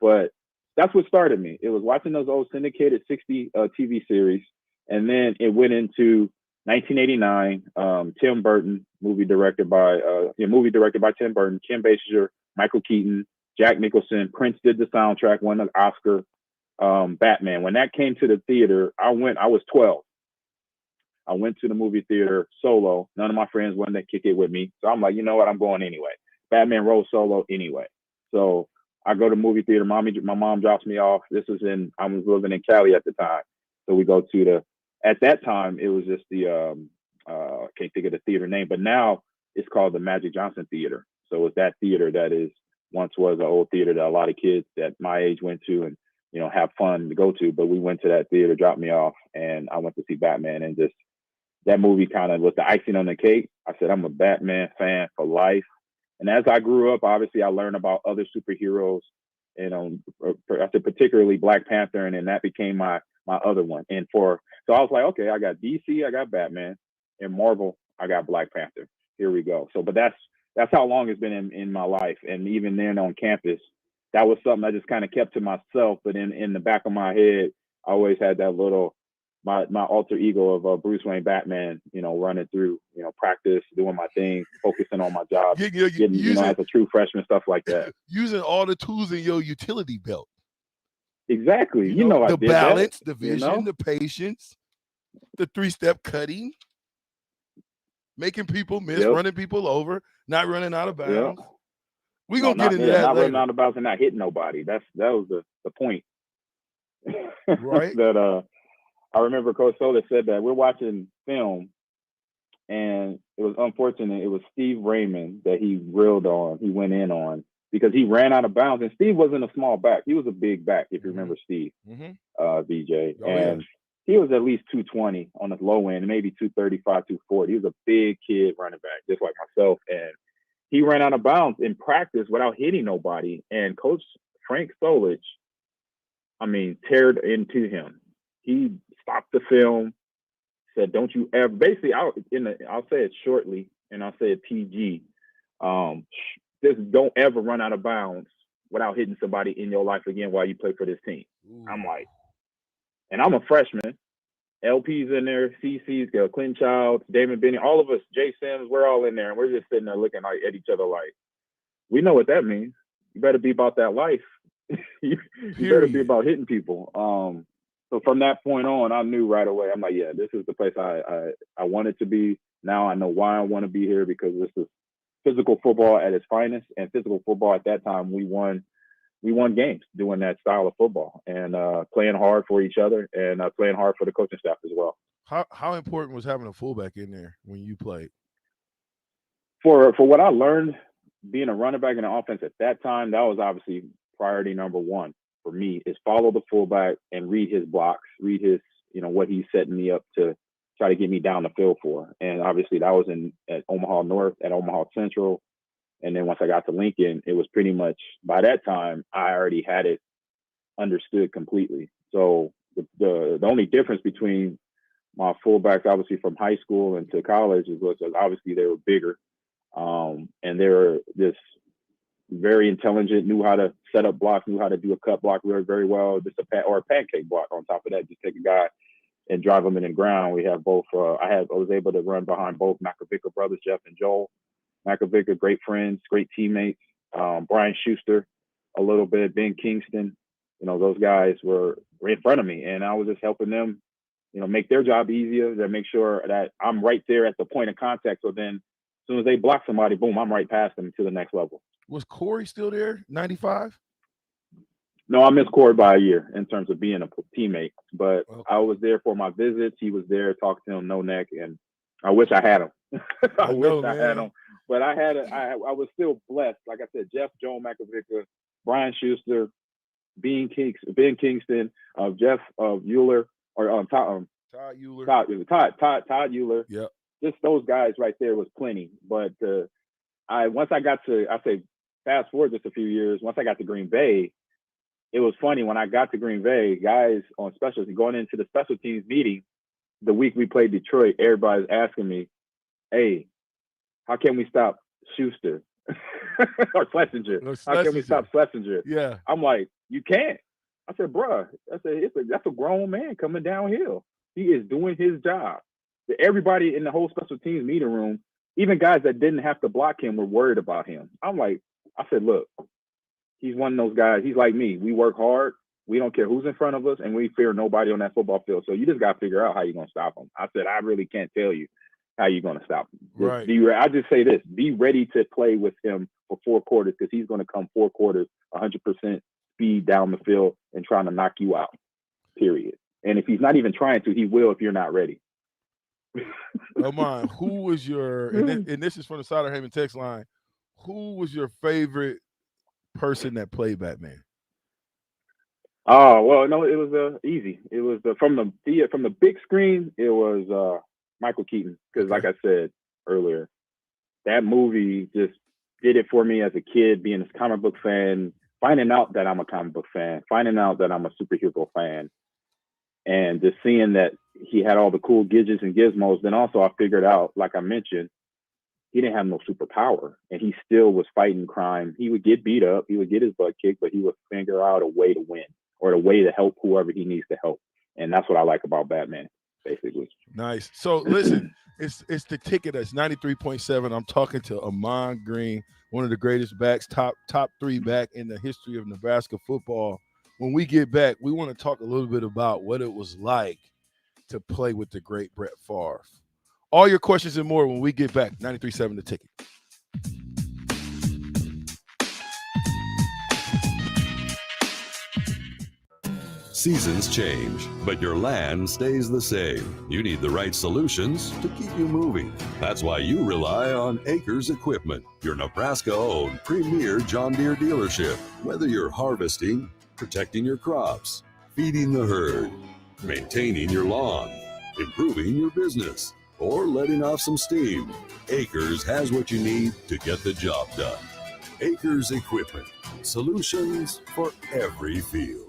S5: But that's what started me. It was watching those old syndicated 60 TV series. And then it went into 1989, Tim Burton, movie directed by Tim Burton, Kim Basinger, Michael Keaton, Jack Nicholson. Prince did the soundtrack, won an Oscar. Batman. When that came to the theater, I was 12. I went to the movie theater solo. None of my friends wanted to kick it with me. So I'm like, you know what? I'm going anyway. Batman rode solo anyway. So I go to movie theater. My mom drops me off. I was living in Cali at the time. So we go to at that time, it was just the, I can't think of the theater name, but now it's called the Magic Johnson Theater. So it's that theater that once was an old theater that a lot of kids at my age went to and, have fun to go to. But we went to that theater, dropped me off, and I went to see Batman. And just that movie kind of was the icing on the cake. I said, I'm a Batman fan for life. And as I grew up, obviously I learned about other superheroes, and I said particularly Black Panther, and then that became my other one. And so I was like, okay, I got DC, I got Batman, and Marvel, I got Black Panther. Here we go. So, but that's how long it's been in my life. And even then on campus, that was something I just kind of kept to myself. But in the back of my head, I always had that little, my alter ego of Bruce Wayne Batman, running through, practice, doing my thing, focusing on my job, getting as a true freshman, stuff like that.
S2: Using all the tools in your utility belt.
S5: Exactly.
S2: The balance, the vision, the patience, the 3-step cutting, making people miss, running people over, not running out of bounds.
S5: Yep.
S2: We're going to get into that
S5: not
S2: later.
S5: Running out of bounds and not hitting nobody. That was the point.
S2: Right.
S5: That I remember Coach Solis said that we're watching film, and it was unfortunate. It was Steve Raymond that he went in on, because he ran out of bounds. And Steve wasn't a small back. He was a big back, if you remember Steve, VJ. And he was at least 220 on the low end, maybe 235, 240. He was a big kid running back, just like myself. And he ran out of bounds in practice without hitting nobody. And Coach Frank Solich, teared into him. He stopped the film, said, don't you ever, basically, I'll say it shortly, and I'll say it PG. Just don't ever run out of bounds without hitting somebody in your life again while you play for this team. Ooh. I'm like, and I'm a freshman. LP's in there, CC's, Clinton Childs, Damon Benny, all of us, Jay Sims, we're all in there, and we're just sitting there looking at each other like, we know what that means. You better be about that life. you better be about hitting people. So from that point on, I knew right away. I'm like, yeah, this is the place I wanted to be. Now I know why I want to be here, because this is physical football at its finest. And physical football at that time, we won games doing that style of football, and playing hard for each other, and playing hard for the coaching staff as well.
S2: How important was having a fullback in there when you played?
S5: For what I learned being a running back in the offense at that time, that was obviously priority number one for me, is follow the fullback and read his blocks, read his, what he's setting me up to try to get me down the field for. And obviously that was at Omaha North, at Omaha Central. And then once I got to Lincoln, it was pretty much, by that time, I already had it understood completely. So the only difference between my fullbacks, obviously from high school into college, was obviously they were bigger. And they were just very intelligent, knew how to set up blocks, knew how to do a cut block very, very well, just a pancake block on top of that. Just take a guy and drive him in the ground. We have both. I was able to run behind both Makovicka brothers, Jeff and Joel. Makovicka, great friends, great teammates. Brian Schuster, a little bit. Ben Kingston. Those guys were in front of me, and I was just helping them, make their job easier, to make sure that I'm right there at the point of contact. So then, as soon as they block somebody, boom, I'm right past them to the next level.
S2: Was Corey still there, 95?
S5: No, I missed Corey by a year in terms of being a teammate. But I was there for my visits. He was there, talked to him, no neck, and I wish I had him. I had him. But I was still blessed. Like I said, Jeff, Joel Makovicka, Brian Schuster, Ben Kingston, Jeff Euler, or Todd Euler. Todd Euler.
S2: Yep.
S5: Just those guys right there was plenty. But once I got to, fast forward just a few years, once I got to Green Bay, it was funny. When I got to Green Bay, guys on specialty, going into the special teams meeting, the week we played Detroit, everybody's asking me, hey, how can we stop Schuster or Schlesinger? How can we stop Schlesinger?
S2: Yeah.
S5: I'm like, you can't. I said, bruh, that's a grown man coming downhill. He is doing his job. Everybody in the whole special teams meeting room, even guys that didn't have to block him, were worried about him. I said, look, he's one of those guys. He's like me. We work hard. We don't care who's in front of us, and we fear nobody on that football field. So you just got to figure out how you're going to stop him. I said, I really can't tell you how you're going to stop him.
S2: Right.
S5: I just say this: be ready to play with him for 4 quarters because he's going to come 4 quarters 100% speed down the field and trying to knock you out, period. And if he's not even trying to, he will if you're not ready.
S2: Oman, who was your, and this is from the Sauter Heyman text line, who was your favorite person that played Batman?
S5: Oh, well, no, it was easy. It was from the big screen, it was Michael Keaton, because like I said earlier, that movie just did it for me as a kid, being a comic book fan, finding out that I'm a comic book fan, finding out that I'm a superhero fan, and just seeing that he had all the cool gadgets and gizmos. Then also I figured out, like I mentioned, he didn't have no superpower, and he still was fighting crime. He would get beat up, he would get his butt kicked, but he would figure out a way to win or a way to help whoever he needs to help. And that's what I like about Batman, basically.
S2: Nice. So listen, it's the ticket. That's 93.7. I'm talking to Ahman Green, one of the greatest backs, top 3 back in the history of Nebraska football. When we get back, we want to talk a little bit about what it was like to play with the great Brett Favre. All your questions and more when we get back. 93.7 The Ticket.
S19: Seasons change, but your land stays the same. You need the right solutions to keep you moving. That's why you rely on Acres Equipment, your Nebraska-owned premier John Deere dealership. Whether you're harvesting, protecting your crops, feeding the herd, maintaining your lawn, improving your business, or letting off some steam, Acres has what you need to get the job done. Acres Equipment, solutions for every field.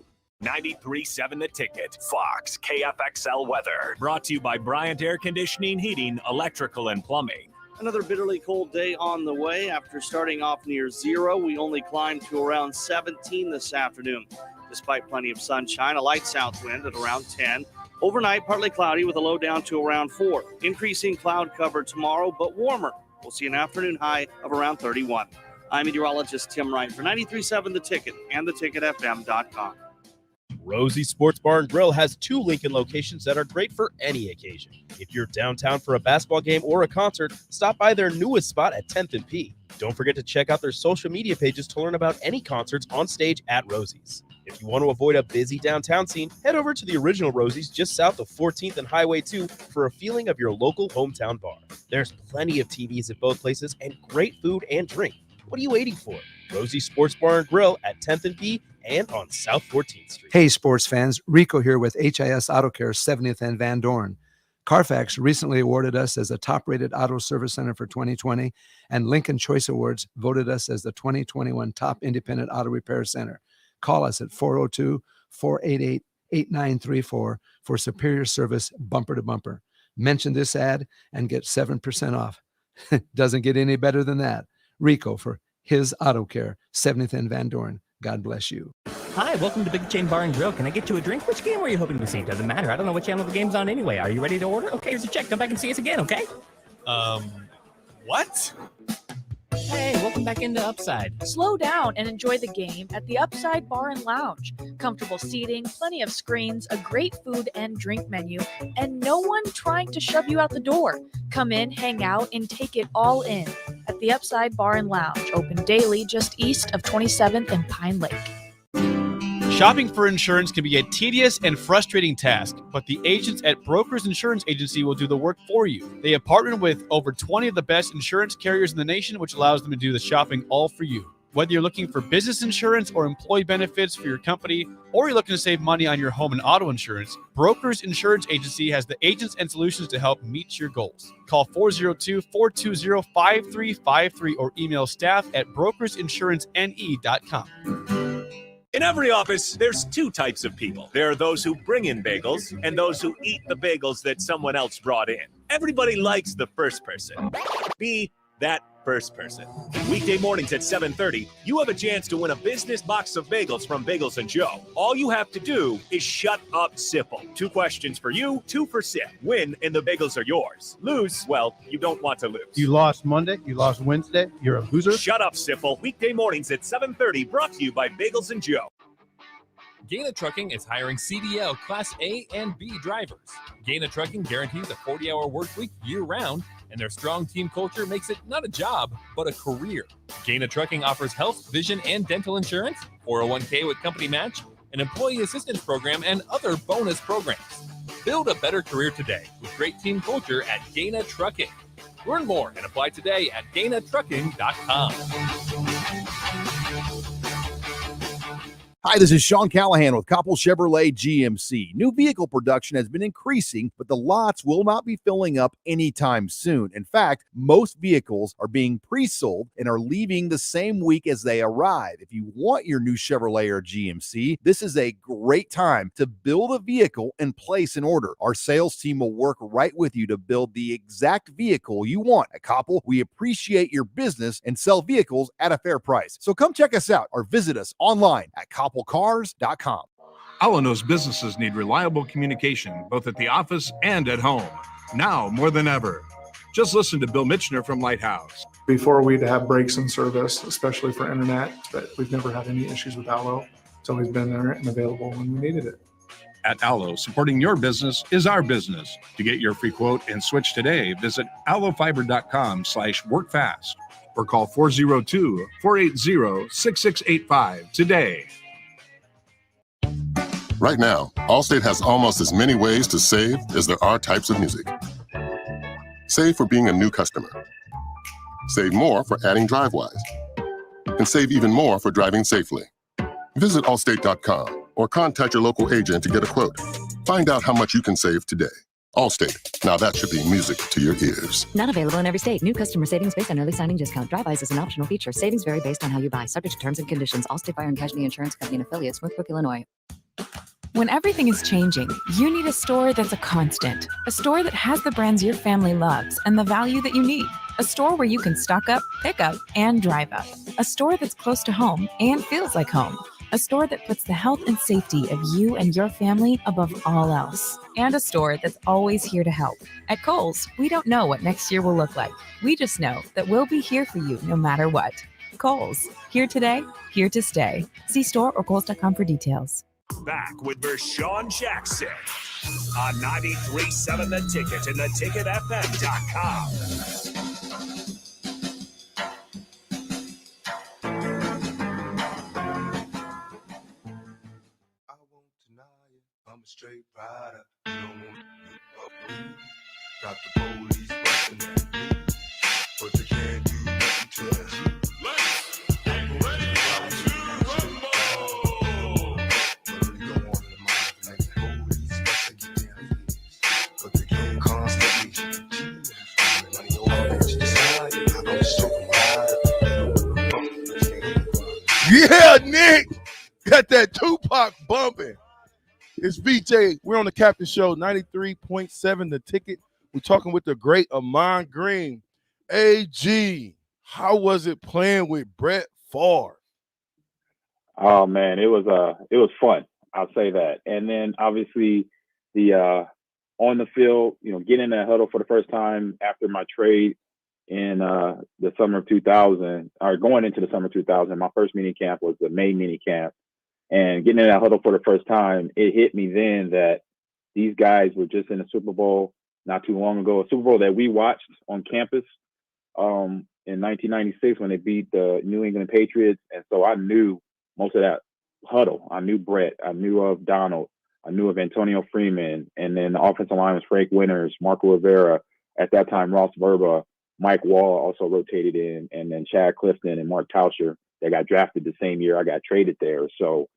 S1: 93.7 The Ticket, Fox, KFXL weather. Brought to you by Bryant Air Conditioning, Heating, Electrical, and Plumbing.
S9: Another bitterly cold day on the way. After starting off near 0, we only climbed to around 17 this afternoon. Despite plenty of sunshine, a light south wind at around 10. Overnight, partly cloudy with a low down to around 4. Increasing cloud cover tomorrow, but warmer. We'll see an afternoon high of around 31. I'm meteorologist Tim Wright for 93.7 The Ticket and theticketfm.com.
S7: Rosie's Sports Bar and Grill has 2 Lincoln locations that are great for any occasion. If you're downtown for a basketball game or a concert, stop by their newest spot at 10th and P. Don't forget to check out their social media pages to learn about any concerts on stage at Rosie's. If you want to avoid a busy downtown scene, head over to the original Rosie's just south of 14th and Highway 2 for a feeling of your local hometown bar. There's plenty of TVs at both places and great food and drink. What are you waiting for? Rosie's Sports Bar and Grill at 10th and P and on South 14th Street.
S18: Hey, sports fans. Rico here with HIS Auto Care 70th and Van Dorn. Carfax recently awarded us as a top-rated auto service center for 2020, and Lincoln Choice Awards voted us as the 2021 top independent auto repair center. Call us at 402-488-8934 for superior service bumper to bumper. Mention this ad and get 7% off. Doesn't get any better than that. Rico for his Auto Care, 70th and Van Dorn. God bless you.
S14: Hi, welcome to Big Chain Bar and Grill. Can I get you a drink? Which game were you hoping to see? Doesn't matter. I don't know what channel the game's on anyway. Are you ready to order? Okay, here's a check. Come back and see us again, okay?
S7: What?
S14: Hey, welcome back into Upside.
S15: Slow down and enjoy the game at the Upside Bar and Lounge. Comfortable seating, plenty of screens, a great food and drink menu, and no one trying to shove you out the door. Come in, hang out, and take it all in at the Upside Bar and Lounge, open daily just east of 27th and Pine Lake.
S6: Shopping for insurance can be a tedious and frustrating task, but the agents at Brokers Insurance Agency will do the work for you. They have partnered with over 20 of the best insurance carriers in the nation, which allows them to do the shopping all for you. Whether you're looking for business insurance or employee benefits for your company, or you're looking to save money on your home and auto insurance, Brokers Insurance Agency has the agents and solutions to help meet your goals. Call 402-420-5353 or email staff at brokersinsurancene.com.
S1: In every office, there's 2 types of people. There are those who bring in bagels and those who eat the bagels that someone else brought in. Everybody likes the first person. Be that first person. Weekday mornings at 7:30, you have a chance to win a business box of bagels from Bagels & Joe. All you have to do is shut up, Sipple. 2 questions for you, 2 for Sip. Win and the bagels are yours. Lose, well, you don't want to lose.
S22: You lost Monday, you lost Wednesday, you're a loser.
S1: Shut up, Sipple. Weekday mornings at 7:30, brought to you by Bagels & Joe.
S10: Gaina Trucking is hiring CDL Class A and B drivers. Gaina Trucking guarantees a 40-hour work week year-round and their strong team culture makes it not a job, but a career. Gaina Trucking offers health, vision, and dental insurance, 401k with company match, an employee assistance program, and other bonus programs. Build a better career today with great team culture at Gaina Trucking. Learn more and apply today at GainaTrucking.com.
S8: Hi, this is Sean Callahan with Koppel Chevrolet GMC. New vehicle production has been increasing, but the lots will not be filling up anytime soon. In fact, most vehicles are being pre-sold and are leaving the same week as they arrive. If you want your new Chevrolet or GMC, this is a great time to build a vehicle and place an order. Our sales team will work right with you to build the exact vehicle you want. At Koppel, we appreciate your business and sell vehicles at a fair price. So come check us out or visit us online at koppelcars.com.
S16: Alanos businesses need reliable communication, both at the office and at home. Now more than ever. Just listen to Bill Mitchner from Lighthouse.
S3: Before we'd have breaks in service, especially for internet, but we've never had any issues with Allo. It's always been there and available when we needed it.
S16: At Allo, supporting your business is our business. To get your free quote and switch today, visit allofiber.com/workfast or call 402-480-6685 today.
S11: Right now, Allstate has almost as many ways to save as there are types of music. Save for being a new customer. Save more for adding DriveWise. And save even more for driving safely. Visit allstate.com or contact your local agent to get a quote. Find out how much you can save today. Allstate. Now that should be music to your ears.
S12: Not available in every state. New customer savings based on early signing discount. DriveWise is an optional feature. Savings vary based on how you buy. Subject to terms and conditions. Allstate Fire and Casualty Insurance Company and affiliates, Northbrook, Illinois.
S13: When everything is changing, you need a store that's a constant. A store that has the brands your family loves and the value that you need. A store where you can stock up, pick up, and drive up. A store that's close to home and feels like home. A store that puts the health and safety of you and your family above all else. And a store that's always here to help. At Kohl's, we don't know what next year will look like. We just know that we'll be here for you no matter what. Kohl's, here today, here to stay. See store or Kohls.com for details.
S1: Back with Vershawn Jackson on 93.7 The Ticket and theticketfm.com.
S17: I'm a straight rider. You don't want to got the police busting at me, but they can't do nothing to us. Let's get ready to rumble. But they can't constantly money over each side. I'm so
S2: Yeah, Nick. Got that Tupac bumping. It's VJ. We're on the Captain Show, 93.7 The Ticket. We're talking with the great Ahman Green. AG, how was it playing with Brett Favre?
S5: Oh man, it was fun. I'll say that. And then obviously the on the field, getting in that huddle for the first time after my trade in the summer of 2000, or going into the summer of 2000. My first mini camp was the May mini camp. And getting in that huddle for the first time, it hit me then that these guys were just in a Super Bowl not too long ago, a Super Bowl that we watched on campus in 1996 when they beat the New England Patriots. And so I knew most of that huddle. I knew Brett. I knew of Donald. I knew of Antonio Freeman. And then the offensive line was Frank Winters, Marco Rivera. At that time, Ross Verba, Mike Wall also rotated in, and then Chad Clifton and Mark Tauscher. They got drafted the same year I got traded there. So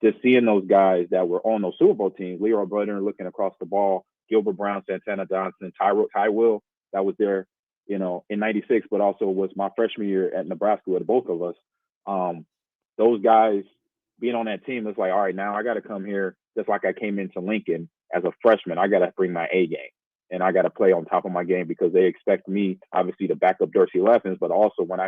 S5: just seeing those guys that were on those Super Bowl teams, Leroy Butler looking across the ball, Gilbert Brown, Santana Johnson, Ty Will, that was there, in 96, but also was my freshman year at Nebraska with both of us. Those guys being on that team, it's like, all right, now I got to come here just like I came into Lincoln as a freshman. I got to bring my A game, and I got to play on top of my game because they expect me, obviously, to back up Dorsey Leffens, but also when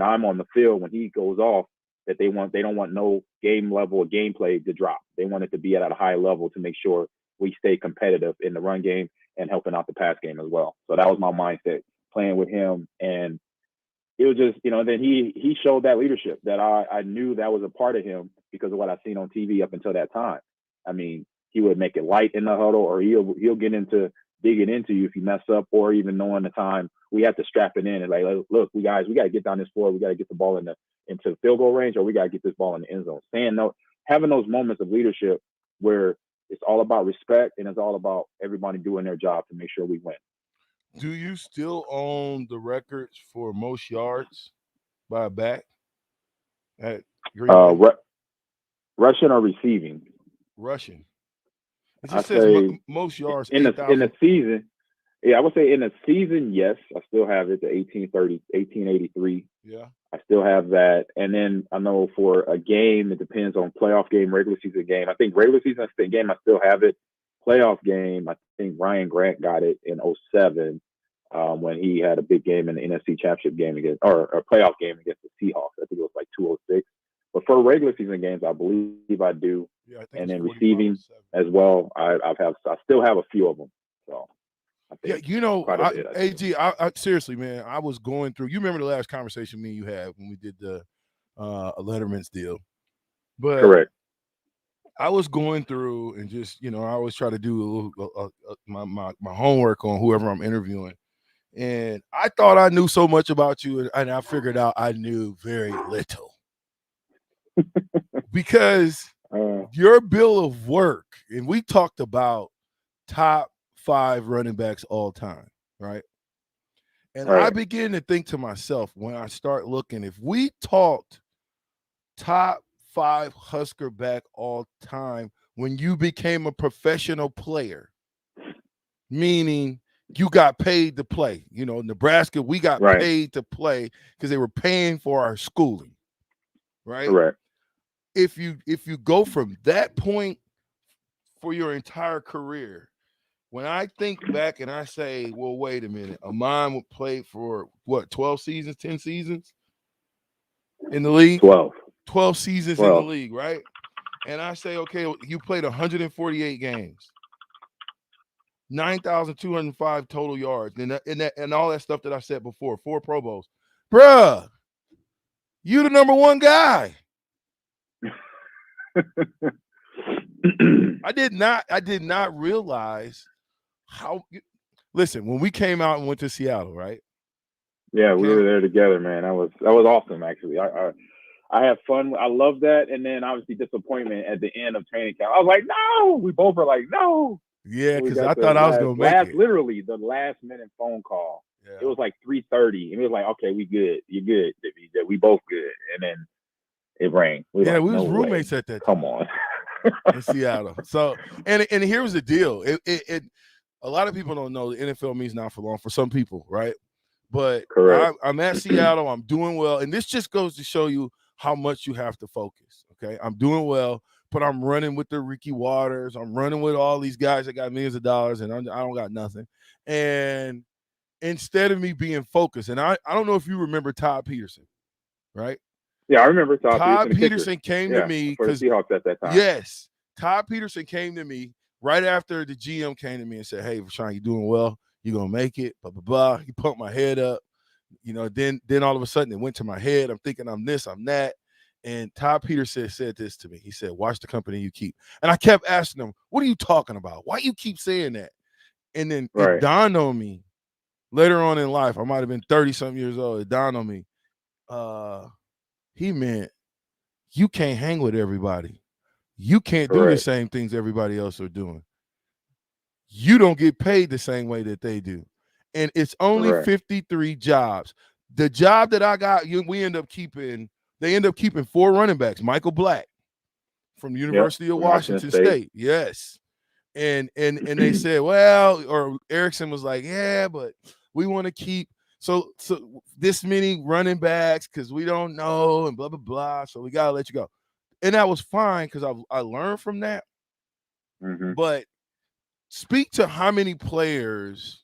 S5: I'm on the field, when he goes off, that they don't want no game level or gameplay to drop. They want it to be at a high level to make sure we stay competitive in the run game and helping out the pass game as well. So that was my mindset playing with him. And it was just, then he showed that leadership that I knew that was a part of him because of what I've seen on TV up until that time. I mean, he would make it light in the huddle, or he'll get into digging into you if you mess up, or even knowing the time we have to strap it in and like, look, we got to get down this floor. We got to get the ball into the field goal range, or we got to get this ball in the end zone. Saying no, having those moments of leadership where it's all about respect and it's all about everybody doing their job to make sure we win.
S2: Do you still own the records for most yards by a back at Green Bay?
S5: Rushing or receiving?
S2: Rushing. It just says most yards
S5: in the season. Yeah, I would say in the season, yes, I still have it, the 1883.
S2: Yeah.
S5: I still have that. And then I know for a game, it depends on playoff game, regular season game. I think regular season game, I still have it. Playoff game, I think Ryan Grant got it in 2007 when he had a big game in the NFC Championship game against, or a playoff game against the Seahawks. I think it was like 2006. But for regular season games, I believe I do.
S2: Yeah,
S5: and then receiving as well, I still have a few of them. So.
S2: Yeah, you know, AG, I seriously, man, I was going through. You remember the last conversation me and you had when we did the Letterman's deal, but
S5: correct.
S2: I was going through and just, you know, I always try to do a little my homework on whoever I'm interviewing, and I thought I knew so much about you, and I figured out I knew very little because your bill of work, and we talked about top 5 running backs all time, right? And I begin to think to myself when I start looking, if we talked top 5 Husker back all time when you became a professional player, meaning you got paid to play. You know, Nebraska, we got paid to play because they were paying for our schooling, right?
S5: Correct.
S2: If you go from that point for your entire career, when I think back and I say, well, wait a minute, Amon would play for what, 12 seasons, 10 seasons in the league? 12 seasons in the league, right? And I say, okay, you played 148 games, 9,205 total yards, and all that stuff that I said before, 4 Pro Bowls. Bruh, you the number 1 guy. I did not realize how. Listen, when we came out and went to Seattle, right?
S5: Yeah, we were there together, man. That was awesome. Actually, I had fun. I love that. And then obviously disappointment at the end of training camp. I was like, no. We both were like, no.
S2: Yeah, because I thought I was gonna make it.
S5: Literally, the last minute phone call. Yeah. It was like 3:30, and it was like, okay, we good. You're good. We both good. And then it rang. We
S2: was roommates at that time.
S5: Come on.
S2: In Seattle. So and here was the deal. It a lot of people don't know the NFL means not for long for some people, right? But I'm at Seattle. I'm doing well, and this just goes to show you how much you have to focus. Okay, I'm doing well, but I'm running with the Ricky Waters. I'm running with all these guys that got millions of dollars, and I don't got nothing. And instead of me being focused, and I don't know if you remember Todd Peterson, right?
S5: Yeah, I remember
S2: Todd Peterson came to me
S5: for the Seahawks at that time.
S2: Yes, Todd Peterson came to me right after the GM came to me and said, "Hey, Rashawn, you doing well? You gonna make it?" Blah blah blah. He pumped my head up. You know, then all of a sudden it went to my head. I'm thinking I'm this, I'm that. And Todd Peterson said this to me. He said, "Watch the company you keep." And I kept asking him, "What are you talking about? Why you keep saying that?" And then it dawned on me later on in life. I might have been 30-something years old. It dawned on me. He meant you can't hang with everybody. You can't do the same things everybody else are doing. You don't get paid the same way that they do. And it's only 53 jobs. The job that I got, they end up keeping 4 running backs. Michael Black from the University of Washington State. Yes. And they said, well, or Erickson was like, yeah, but we want to keep so this many running backs because we don't know and blah, blah, blah. So we got to let you go. And that was fine because I learned from that.
S5: Mm-hmm.
S2: But speak to how many players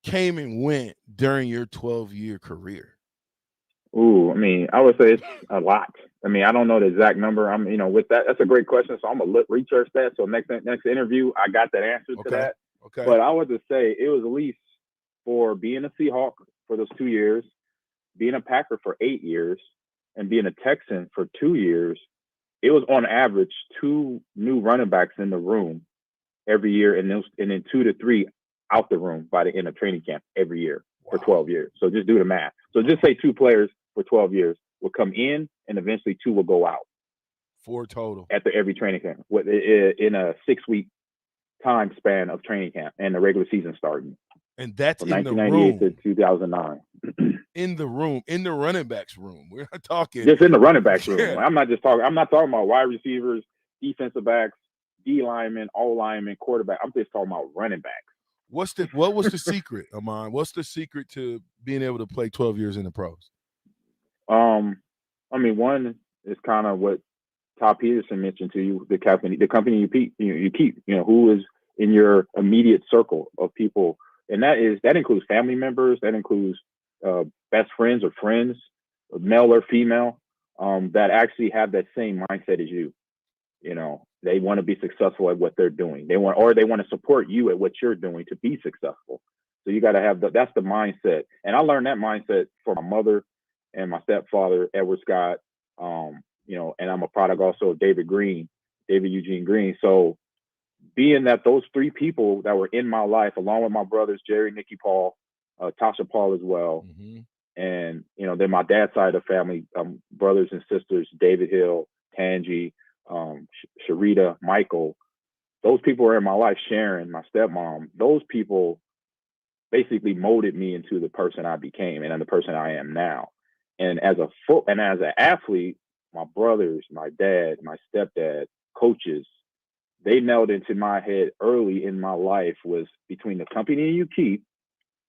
S2: came and went during your 12-year career.
S5: Ooh, I mean, I would say it's a lot. I mean, I don't know the exact number. I'm, with that, that's a great question. So I'm gonna research that. So next interview, I got that answer to that.
S2: Okay.
S5: But I would just say it was at least for being a Seahawk for those 2 years, being a Packer for 8 years, and being a Texan for 2 years. It was on average 2 new running backs in the room every year, and then 2 to 3 out the room by the end of training camp every year. for 12 years. So just do the math. So just say 2 players for 12 years will come in, and eventually 2 will go out.
S2: 4 total
S5: after every training camp, in a 6-week time span of training camp and the regular season starting.
S2: And that's
S5: from
S2: in the
S5: 1998
S2: room.
S5: to 2009.
S2: In the room, in the running backs room. We're not talking
S5: just in the running backs room.
S2: Yeah.
S5: I'm not talking about wide receivers, defensive backs, D linemen, O linemen, quarterback. I'm just talking about running backs.
S2: What was the secret, Amon? What's the secret to being able to play 12 years in the pros?
S5: I mean, one is kind of what Todd Peterson mentioned to you, the company you keep, who is in your immediate circle of people. And that includes family members, that includes best friends or friends, male or female, that actually have that same mindset as you. They want to be successful at what they're doing. They want to support you at what you're doing to be successful. So you got to have that's the mindset. And I learned that mindset from my mother and my stepfather, Edward Scott, and I'm a product also of David Eugene Green. So being that those 3 people that were in my life, along with my brothers, Jerry, Nicky Paul, Tasha Paul as well, and, then my dad's side of the family, brothers and sisters, David Hill, Tangi, Sharita, Michael, those people were in my life. Sharon, my stepmom, those people basically molded me into the person I became and the person I am now. And as an athlete, my brothers, my dad, my stepdad, coaches, they nailed into my head early in my life was between the company you keep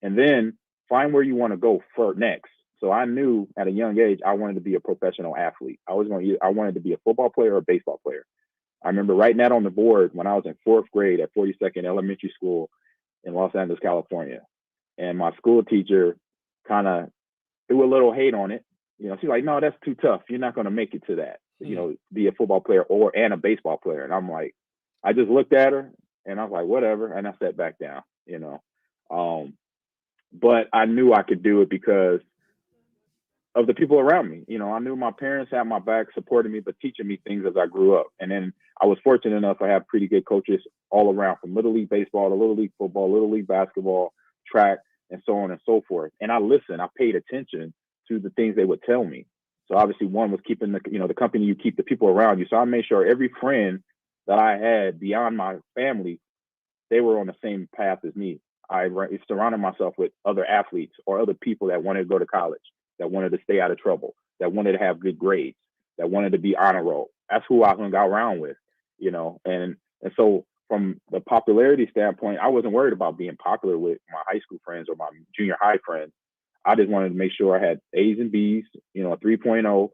S5: and then find where you want to go for next. So I knew at a young age I wanted to be a professional athlete. I wanted to be a football player or a baseball player. I remember writing that on the board when I was in 4th grade at 42nd Elementary School in Los Angeles, California. And my school teacher kind of threw a little hate on it. She's like, "No, that's too tough. You're not going to make it to that. Be a football player and a baseball player." And I'm like, I just looked at her and I was like, whatever. And I sat back down, but I knew I could do it because of the people around me. I knew my parents had my back, supporting me, but teaching me things as I grew up. And then I was fortunate enough to have pretty good coaches all around, from Little League baseball to Little League football, Little League basketball, track, and so on and so forth. And I listened, I paid attention to the things they would tell me. So obviously one was keeping the company you keep, the people around you. So I made sure every friend that I had beyond my family, they were on the same path as me. I surrounded myself with other athletes or other people that wanted to go to college, that wanted to stay out of trouble, that wanted to have good grades, that wanted to be honor roll. That's who I hung around with, and so from the popularity standpoint, I wasn't worried about being popular with my high school friends or my junior high friends. I just wanted to make sure I had A's and B's, a 3.0,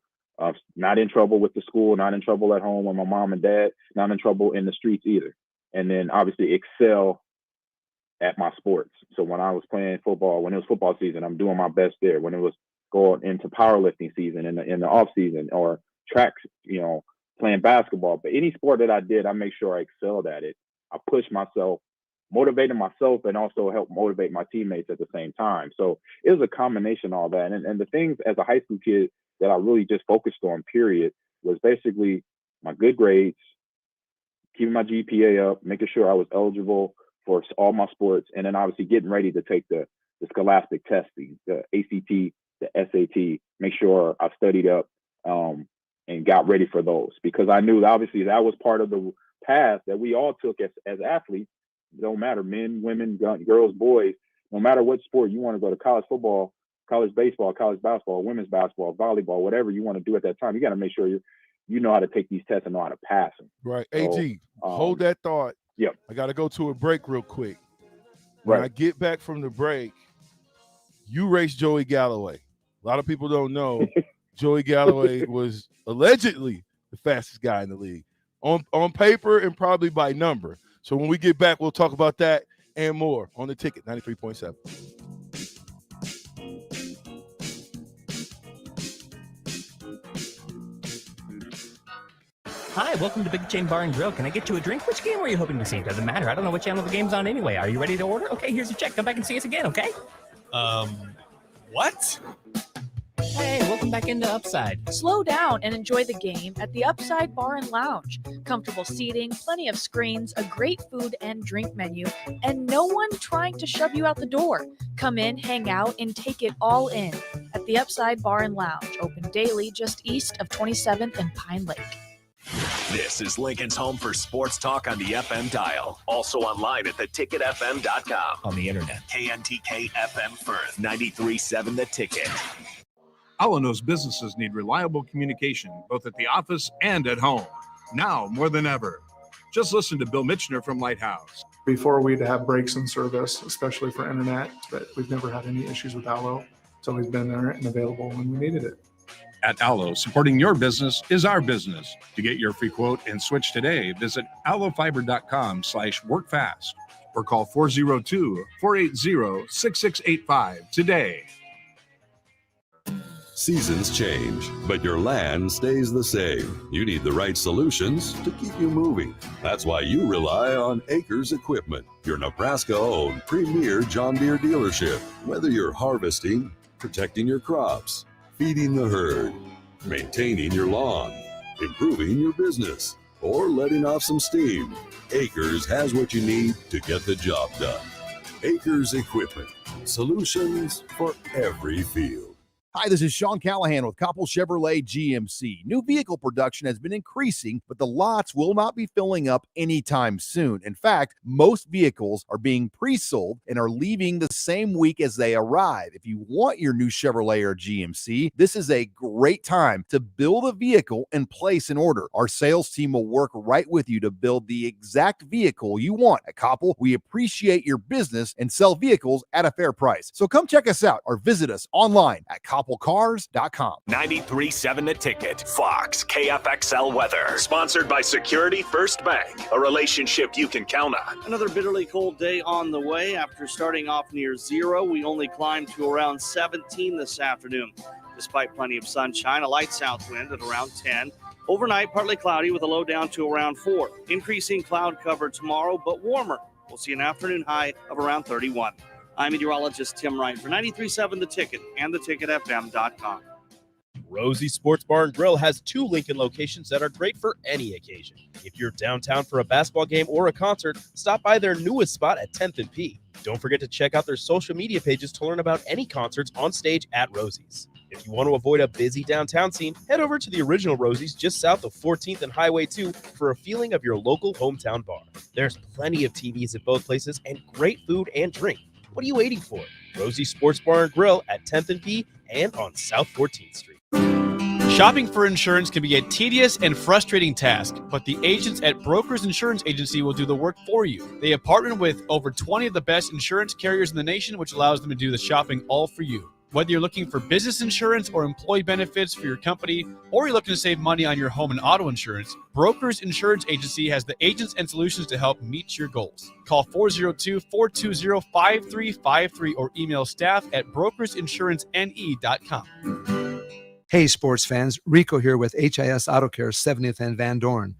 S5: not in trouble with the school, not in trouble at home with my mom and dad, not in trouble in the streets either. And then obviously excel at my sports. So when I was playing football, when it was football season, I'm doing my best there. When it was going into powerlifting season in the off season, or tracks, playing basketball, but any sport that I did, I make sure I excelled at it. I pushed myself, motivated myself, and also helped motivate my teammates at the same time. So it was a combination of all that. And the things as a high school kid that I really just focused on, period, was basically my good grades, keeping my GPA up, making sure I was eligible for all my sports, and then obviously getting ready to take the scholastic testing, the ACT, the SAT, make sure I studied up and got ready for those, because I knew that obviously that was part of the path that we all took as athletes. It don't matter, men, women, girls, boys, no matter what sport you want to go to, college football, college baseball, college basketball, women's basketball, volleyball, whatever you want to do at that time, you got to make sure you know how to take these tests and know how to pass them.
S2: Right.
S5: So,
S2: AG, hold that thought.
S5: Yep.
S2: I got to go to a break real quick. When I get back from the break, you raced Joey Galloway. A lot of people don't know Joey Galloway was allegedly the fastest guy in the league on paper and probably by number. So when we get back, we'll talk about that and more on The Ticket, 93.7.
S14: Hi, welcome to Big Chain Bar and Grill. Can I get you a drink? Which game were you hoping to see? Doesn't matter. I don't know what channel the game's on anyway. Are you ready to order? Okay, here's your check. Come back and see us again, okay?
S6: What?
S14: Hey, welcome come back into Upside.
S15: Slow down and enjoy the game at the Upside Bar and Lounge. Comfortable seating, plenty of screens, a great food and drink menu, and no one trying to shove you out the door. Come in, hang out, and take it all in at the Upside Bar and Lounge, open daily just east of 27th and Pine Lake.
S1: This is Lincoln's home for sports talk on the FM dial. Also online at theticketfm.com. On the internet, KNTK FM Firth, 93.7 The Ticket.
S16: Alanos businesses need reliable communication, both at the office and at home. Now more than ever. Just listen to Bill Mitchner from Lighthouse.
S3: Before we'd have breaks in service, especially for internet, but we've never had any issues with Allo. It's always been there and available when we needed it.
S16: At Allo, supporting your business is our business. To get your free quote and switch today, visit allofiber.com/workfast or call 402-480-6685 today.
S19: Seasons change, but your land stays the same. You need the right solutions to keep you moving. That's why you rely on Acres Equipment, your Nebraska-owned premier John Deere dealership. Whether you're harvesting, protecting your crops, feeding the herd, maintaining your lawn, improving your business, or letting off some steam, Acres has what you need to get the job done. Acres Equipment, solutions for every field.
S8: Hi, this is Sean Callahan with Koppel Chevrolet GMC. New vehicle production has been increasing, but the lots will not be filling up anytime soon. In fact, most vehicles are being pre-sold and are leaving the same week as they arrive. If you want your new Chevrolet or GMC, this is a great time to build a vehicle and place an order. Our sales team will work right with you to build the exact vehicle you want. At Koppel, we appreciate your business and sell vehicles at a fair price. So come check us out or visit us online at koppelcars.com.
S1: 93.7 The Ticket. Fox KFXL weather. Sponsored by Security First Bank. A relationship you can count on.
S9: Another bitterly cold day on the way. After starting off near 0, we only climbed to around 17 this afternoon. Despite plenty of sunshine, a light south wind at around 10. Overnight, partly cloudy with a low down to around 4. Increasing cloud cover tomorrow, but warmer. We'll see an afternoon high of around 31. I'm meteorologist Tim Wright for 93.7 The Ticket and theticketfm.com.
S7: Rosie Sports Bar and Grill has 2 Lincoln locations that are great for any occasion. If you're downtown for a basketball game or a concert, stop by their newest spot at 10th and P. Don't forget to check out their social media pages to learn about any concerts on stage at Rosie's. If you want to avoid a busy downtown scene, head over to the original Rosie's just south of 14th and Highway 2 for a feeling of your local hometown bar. There's plenty of TVs at both places and great food and drink. What are you waiting for? Rosie Sports Bar and Grill at 10th and P and on South 14th Street.
S6: Shopping for insurance can be a tedious and frustrating task, but the agents at Brokers Insurance Agency will do the work for you. They have partnered with over 20 of the best insurance carriers in the nation, which allows them to do the shopping all for you. Whether you're looking for business insurance or employee benefits for your company, or you're looking to save money on your home and auto insurance, Brokers Insurance Agency has the agents and solutions to help meet your goals. Call 402-420-5353 or email staff at brokersinsurancene.com.
S18: Hey, sports fans. Rico here with HIS Auto Care 70th and Van Dorn.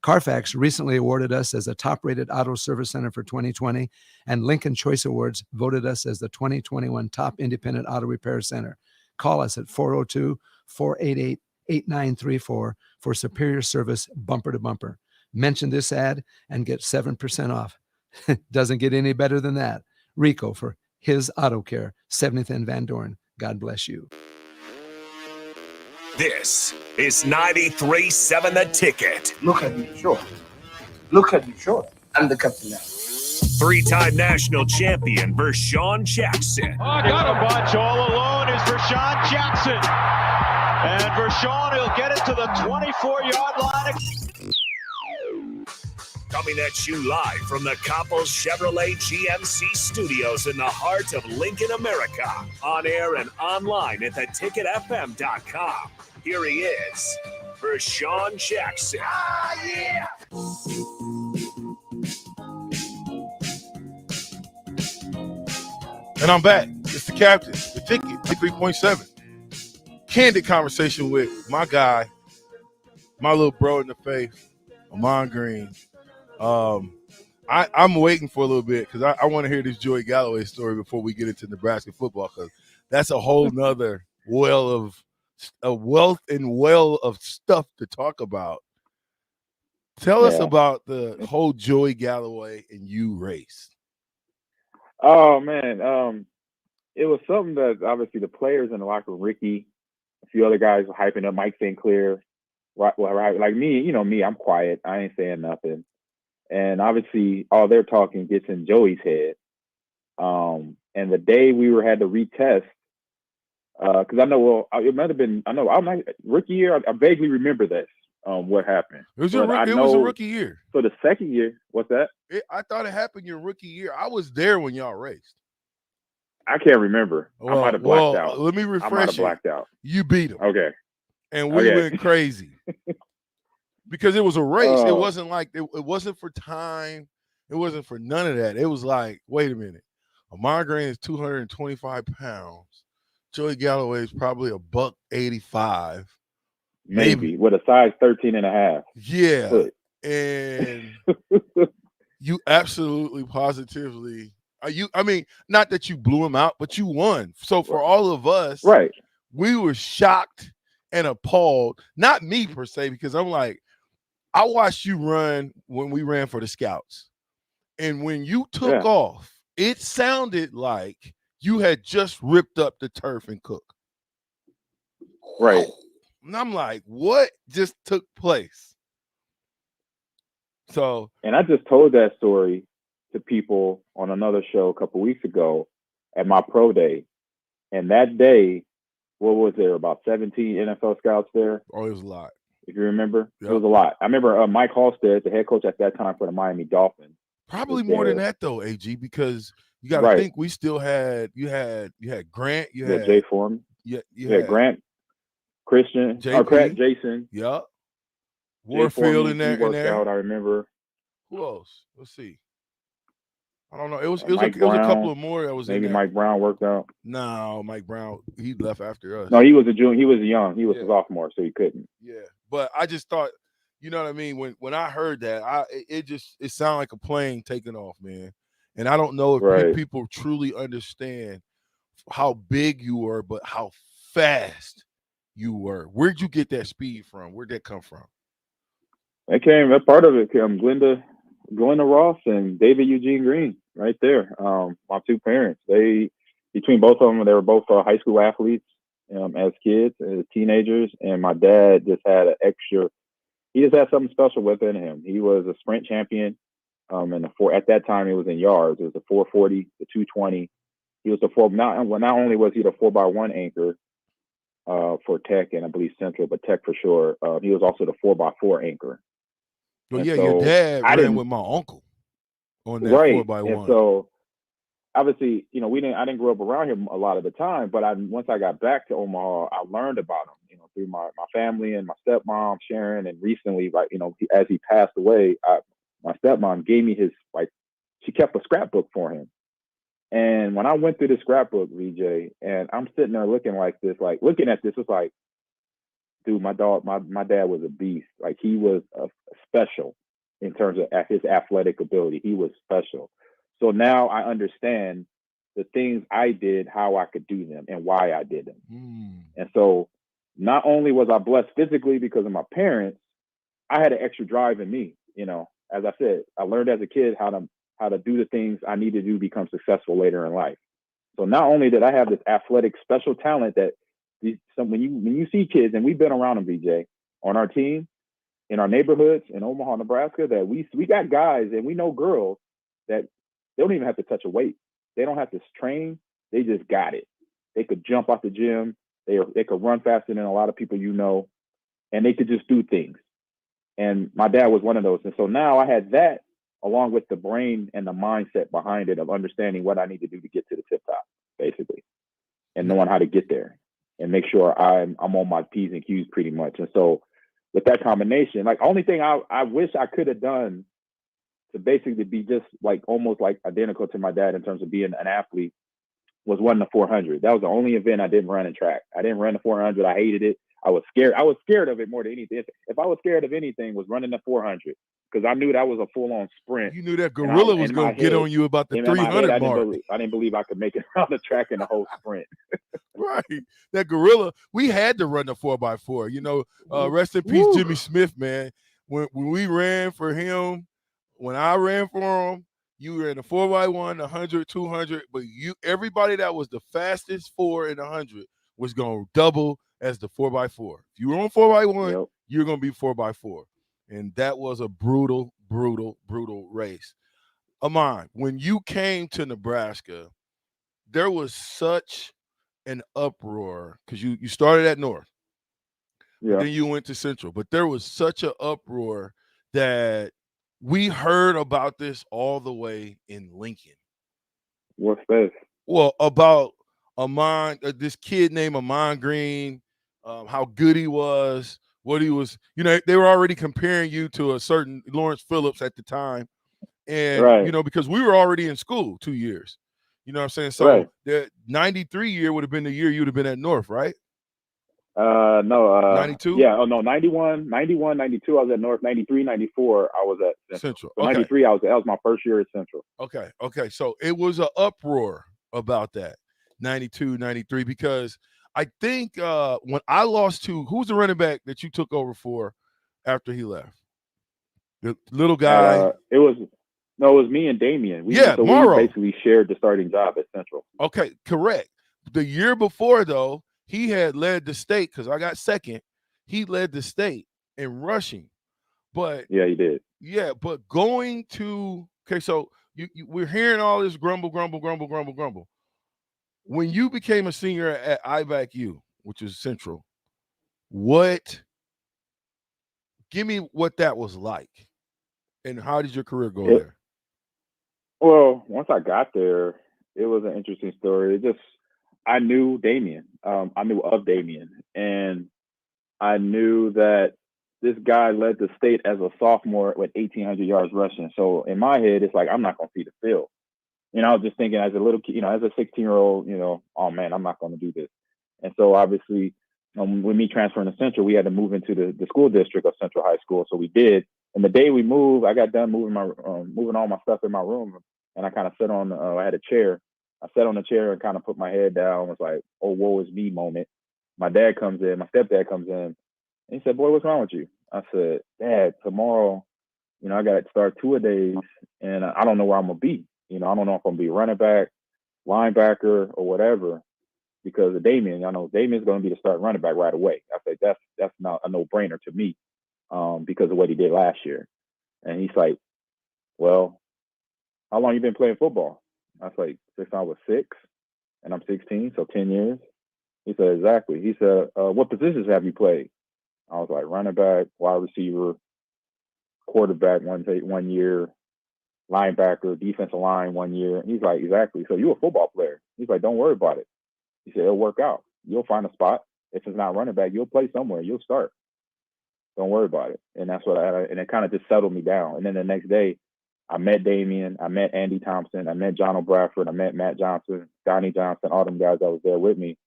S18: Carfax recently awarded us as a top-rated auto service center for 2020, and Lincoln Choice Awards voted us as the 2021 top independent auto repair center. Call us at 402-488-8934 for superior service bumper to bumper. Mention this ad and get 7% off. Doesn't get any better than that. Rico for his Auto Care, 70th and Van Dorn. God bless you.
S1: This is 93.7 The Ticket.
S4: Look at me, sure. Look at me, sure. I'm the captain now.
S1: 3-time national champion Vershawn Jackson.
S20: Oh, got a bunch all alone is Vershawn Jackson. And Vershawn will get it to the 24-yard line.
S1: Coming at you live from the Koppel Chevrolet GMC studios in the heart of Lincoln, America. On air and online at theticketfm.com. Here he is, Vershawn Jackson.
S4: Ah, yeah!
S2: And I'm back. It's the captain, the ticket, 3.7. Candid conversation with my guy, my little bro in the faith, Ahman Green. I'm waiting for a little bit because I want to hear this Joey Galloway story before we get into Nebraska football, because that's a whole nother well of a wealth and well of stuff to talk about. Tell us about the whole Joey Galloway and you race.
S5: Oh man, it was something that obviously the players in the locker room, Ricky, a few other guys were hyping up, Mike St. Clair, right, like me, you know me, I'm quiet, I ain't saying nothing, and obviously all their talking gets in Joey's head. And the day we had to retest, because I know, it might have been, I'm not rookie year. I vaguely remember this. What happened?
S2: It was a rookie year.
S5: So the second year, what's that?
S2: I thought it happened your rookie year. I was there when y'all raced.
S5: I can't remember. I might have blacked out.
S2: Let me refresh.
S5: I might have blacked out.
S2: You beat him.
S5: Okay.
S2: And we went crazy because it was a race. It wasn't like it wasn't for time. It wasn't for none of that. It was like, wait a minute. Ahman Green is 225 pounds. Joey Galloway is probably $185.
S5: Maybe with a size 13.5.
S2: Yeah. And you absolutely positively I mean, not that you blew him out, but you won. So for all of us,
S5: right,
S2: we were shocked and appalled. Not me per se, because I'm like, I watched you run when we ran for the Scouts. And when you took off, it sounded like you had just ripped up the turf in Cook.
S5: Right.
S2: And I'm like, what just took place? So,
S5: and I just told that story to people on another show a couple weeks ago at my pro day. And that day, what was there, about 17 NFL scouts there?
S2: Oh, it was a lot.
S5: If you remember, it was a lot. I remember Mike Halstead, the head coach at that time for the Miami Dolphins.
S2: Probably more than that though, AG, because you got to think we still had you had Grant, you had
S5: Jay Foreman,
S2: you
S5: had Grant, Christian, Jason,
S2: yep, Warfield in there.
S5: Out, I remember.
S2: Who else? Let's see. I don't know. It was a couple of more that was
S5: maybe
S2: in there.
S5: Mike Brown worked out.
S2: No, Mike Brown, he left after us.
S5: No, he was a junior. He was young. He was a sophomore, so he couldn't.
S2: Yeah, but I just thought, you know what I mean. When I heard that, it sounded like a plane taking off, man. And I don't know if people truly understand how big you were, but how fast you were. Where'd you get that speed from? Where'd that come from?
S5: That part of it came Glenda Ross and David Eugene Green, right there. My two parents. Between both of them, they were both high school athletes as kids, as teenagers. And my dad just had he just had something special within him. He was a sprint champion. At that time, it was in yards. It was the 440, the 220. He was not only was he the 4x1 anchor for Tech and I believe Central, but Tech for sure. He was also the 4x4 anchor.
S2: Well, your dad ran with my uncle on that 4x1.
S5: And so obviously, I didn't grow up around him a lot of the time, but once I got back to Omaha, I learned about him, through my family and my stepmom, Sharon, and recently, as he passed away, my stepmom gave me she kept a scrapbook for him. And when I went through the scrapbook, VJ, and I'm sitting there looking at this, it's like, dude, my dad was a beast. Like, he was special in terms of his athletic ability. He was special. So now I understand the things I did, how I could do them, and why I did them. And so not only was I blessed physically because of my parents, I had an extra drive in me. As I said, I learned as a kid how to do the things I needed to do to become successful later in life. So not only did I have this athletic special talent that when you see kids, and we've been around them, VJ, on our team, in our neighborhoods in Omaha, Nebraska, that we got guys and we know girls that they don't even have to touch a weight. They don't have to train. They just got it. They could jump off the gym. They could run faster than a lot of people, and they could just do things. And my dad was one of those. And so now I had that along with the brain and the mindset behind it of understanding what I need to do to get to the tip top, basically, and knowing how to get there and make sure I'm on my P's and Q's pretty much. And so with that combination, only thing I wish I could have done to basically be just almost identical to my dad in terms of being an athlete was running the 400. That was the only event I didn't run in track. I didn't run the 400. I hated it. I was scared. I was scared of it more than anything. If I was scared of anything, was running the 400 because I knew that was a full-on sprint.
S2: You knew that gorilla was going to get on you about the 300 mark.
S5: I didn't believe I could make it around the track in the whole sprint.
S2: Right. That gorilla, we had to run the 4x4. You know, rest in peace, Jimmy Smith, man. When we ran for him, when I ran for him, you were in the 4x1, 100, 200, but everybody that was the fastest 4 in 100 was going to double as the 4x4. If you were on 4x1, you're going to be 4x4. And that was a brutal, brutal, brutal race. Ahman, when you came to Nebraska, there was such an uproar because you started at North. Yeah. Then you went to Central. But there was such an uproar that we heard about this all the way in Lincoln.
S5: What's this?
S2: Well, about Ahman, this kid named Ahman Green, how good he was, what he was. You know, they were already comparing you to a certain Lawrence Phillips at the time. And, you know, because we were already in school 2 years. You know what I'm saying? So the 93 year would have been the year you would have been at North, right?
S5: No.
S2: 92?
S5: Yeah. Oh, no. 91, 92, I was at North. 93, 94, I was at Central. So 93, that was my first year at Central.
S2: Okay. Okay. So it was an uproar about that, 92, 93, because I think when I lost to, who's the running back that you took over for after he left? The little guy.
S5: It was me and Damian. We basically shared the starting job at Central.
S2: Okay, correct. The year before, though, he had led the state because I got second. He led the state in rushing. But
S5: yeah, he did.
S2: Yeah, but going to so we're hearing all this grumble. When you became a senior at IVAC-U, which is Central, give me what that was like, and how did your career go there?
S5: Well, once I got there, it was an interesting story. I knew Damian. I knew of Damian, and I knew that this guy led the state as a sophomore with 1,800 yards rushing. So in my head, it's like, I'm not going to see the field. You know, I was just thinking as a little kid, you know, as a 16-year-old, you know, oh man, I'm not going to do this. And so obviously, with me transferring to Central, we had to move into the school district of Central High School. So we did. And the day we moved, I got done moving all my stuff in my room, and I kind of sat on. I had a chair. I sat on the chair and kind of put my head down. Was like, oh, woe is me moment. My dad comes in. My stepdad comes in, and he said, "Boy, what's wrong with you?" I said, "Dad, tomorrow, you know, I got to start 2-a-days, and I don't know where I'm gonna be. You know, I don't know if I'm gonna be running back, linebacker, or whatever, because of Damian. I know Damian's gonna be the start running back right away." I said, "That's not a no-brainer to me, because of what he did last year." And he's like, "Well, how long you been playing football?" I was like, "Since I was 6, and I'm 16, so 10 years." He said, "Exactly." He said, "What positions have you played?" I was like, running back, wide receiver, quarterback 1 year, linebacker, defensive line 1 year. And he's like, "Exactly. So you're a football player." He's like, "Don't worry about it." He said, "It'll work out. You'll find a spot. If it's not running back, you'll play somewhere. You'll start. Don't worry about it." And that's what and it kind of just settled me down. And then the next day, I met Damian, I met Andy Thompson, I met John O'Bradford, I met Matt Johnson, Donnie Johnson, all them guys that was there with me.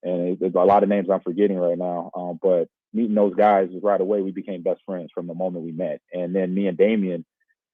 S5: And there's a lot of names I'm forgetting right now. But meeting those guys right away, we became best friends from the moment we met. And then me and Damian,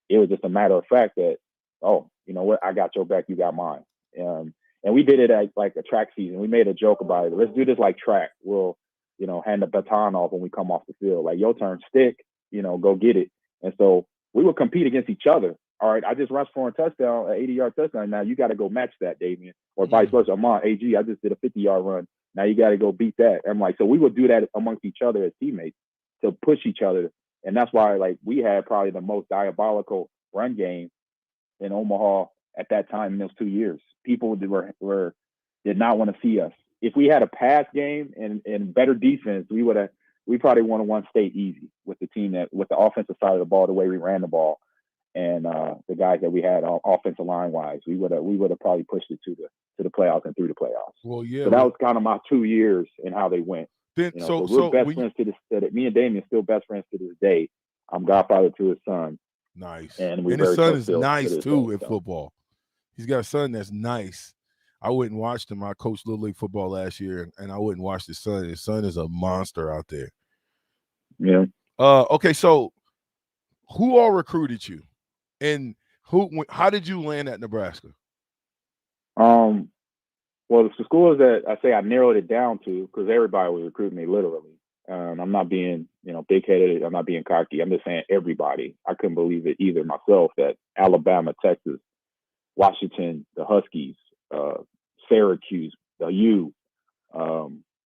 S5: it was just a matter of fact that, oh, you know what, I got your back, you got mine. And we did it at like a track season. We made a joke about it. Let's do this like track. We'll, you know, hand the baton off when we come off the field. Like, your turn, stick, you know, go get it. And so we would compete against each other. All right, I just rushed for a touchdown, an 80-yard touchdown. Now you got to go match that, Damian, or vice versa. I'm on AG. I just did a 50-yard run. Now you got to go beat that. I'm like, so we would do that amongst each other as teammates to push each other. And that's why, like, we had probably the most diabolical run game in Omaha at that time in those 2 years. People did not want to see us. If we had a pass game and better defense, we probably would have won state easy with the team with the offensive side of the ball, the way we ran the ball, and the guys that we had offensive line wise. We would have probably pushed it to the playoffs and through the playoffs.
S2: Well, yeah.
S5: So that was kind of my 2 years and how they went.
S2: Then,
S5: you know, so we're best friends to this. Me and Damian still best friends to this day. I'm godfather to his son.
S2: Nice.
S5: And
S2: his son is nice too in football. He's got a son that's nice. I went and watched him. I coached Little League football last year, and I went and watched his son. His son is a monster out there.
S5: Yeah.
S2: Okay, so who all recruited you, and how did you land at Nebraska?
S5: Well, the schools that I say I narrowed it down to, because everybody was recruiting me literally. I'm not being, big-headed. I'm not being cocky. I'm just saying everybody. I couldn't believe it either myself that Alabama, Texas, Washington, the Huskies, Syracuse, the U,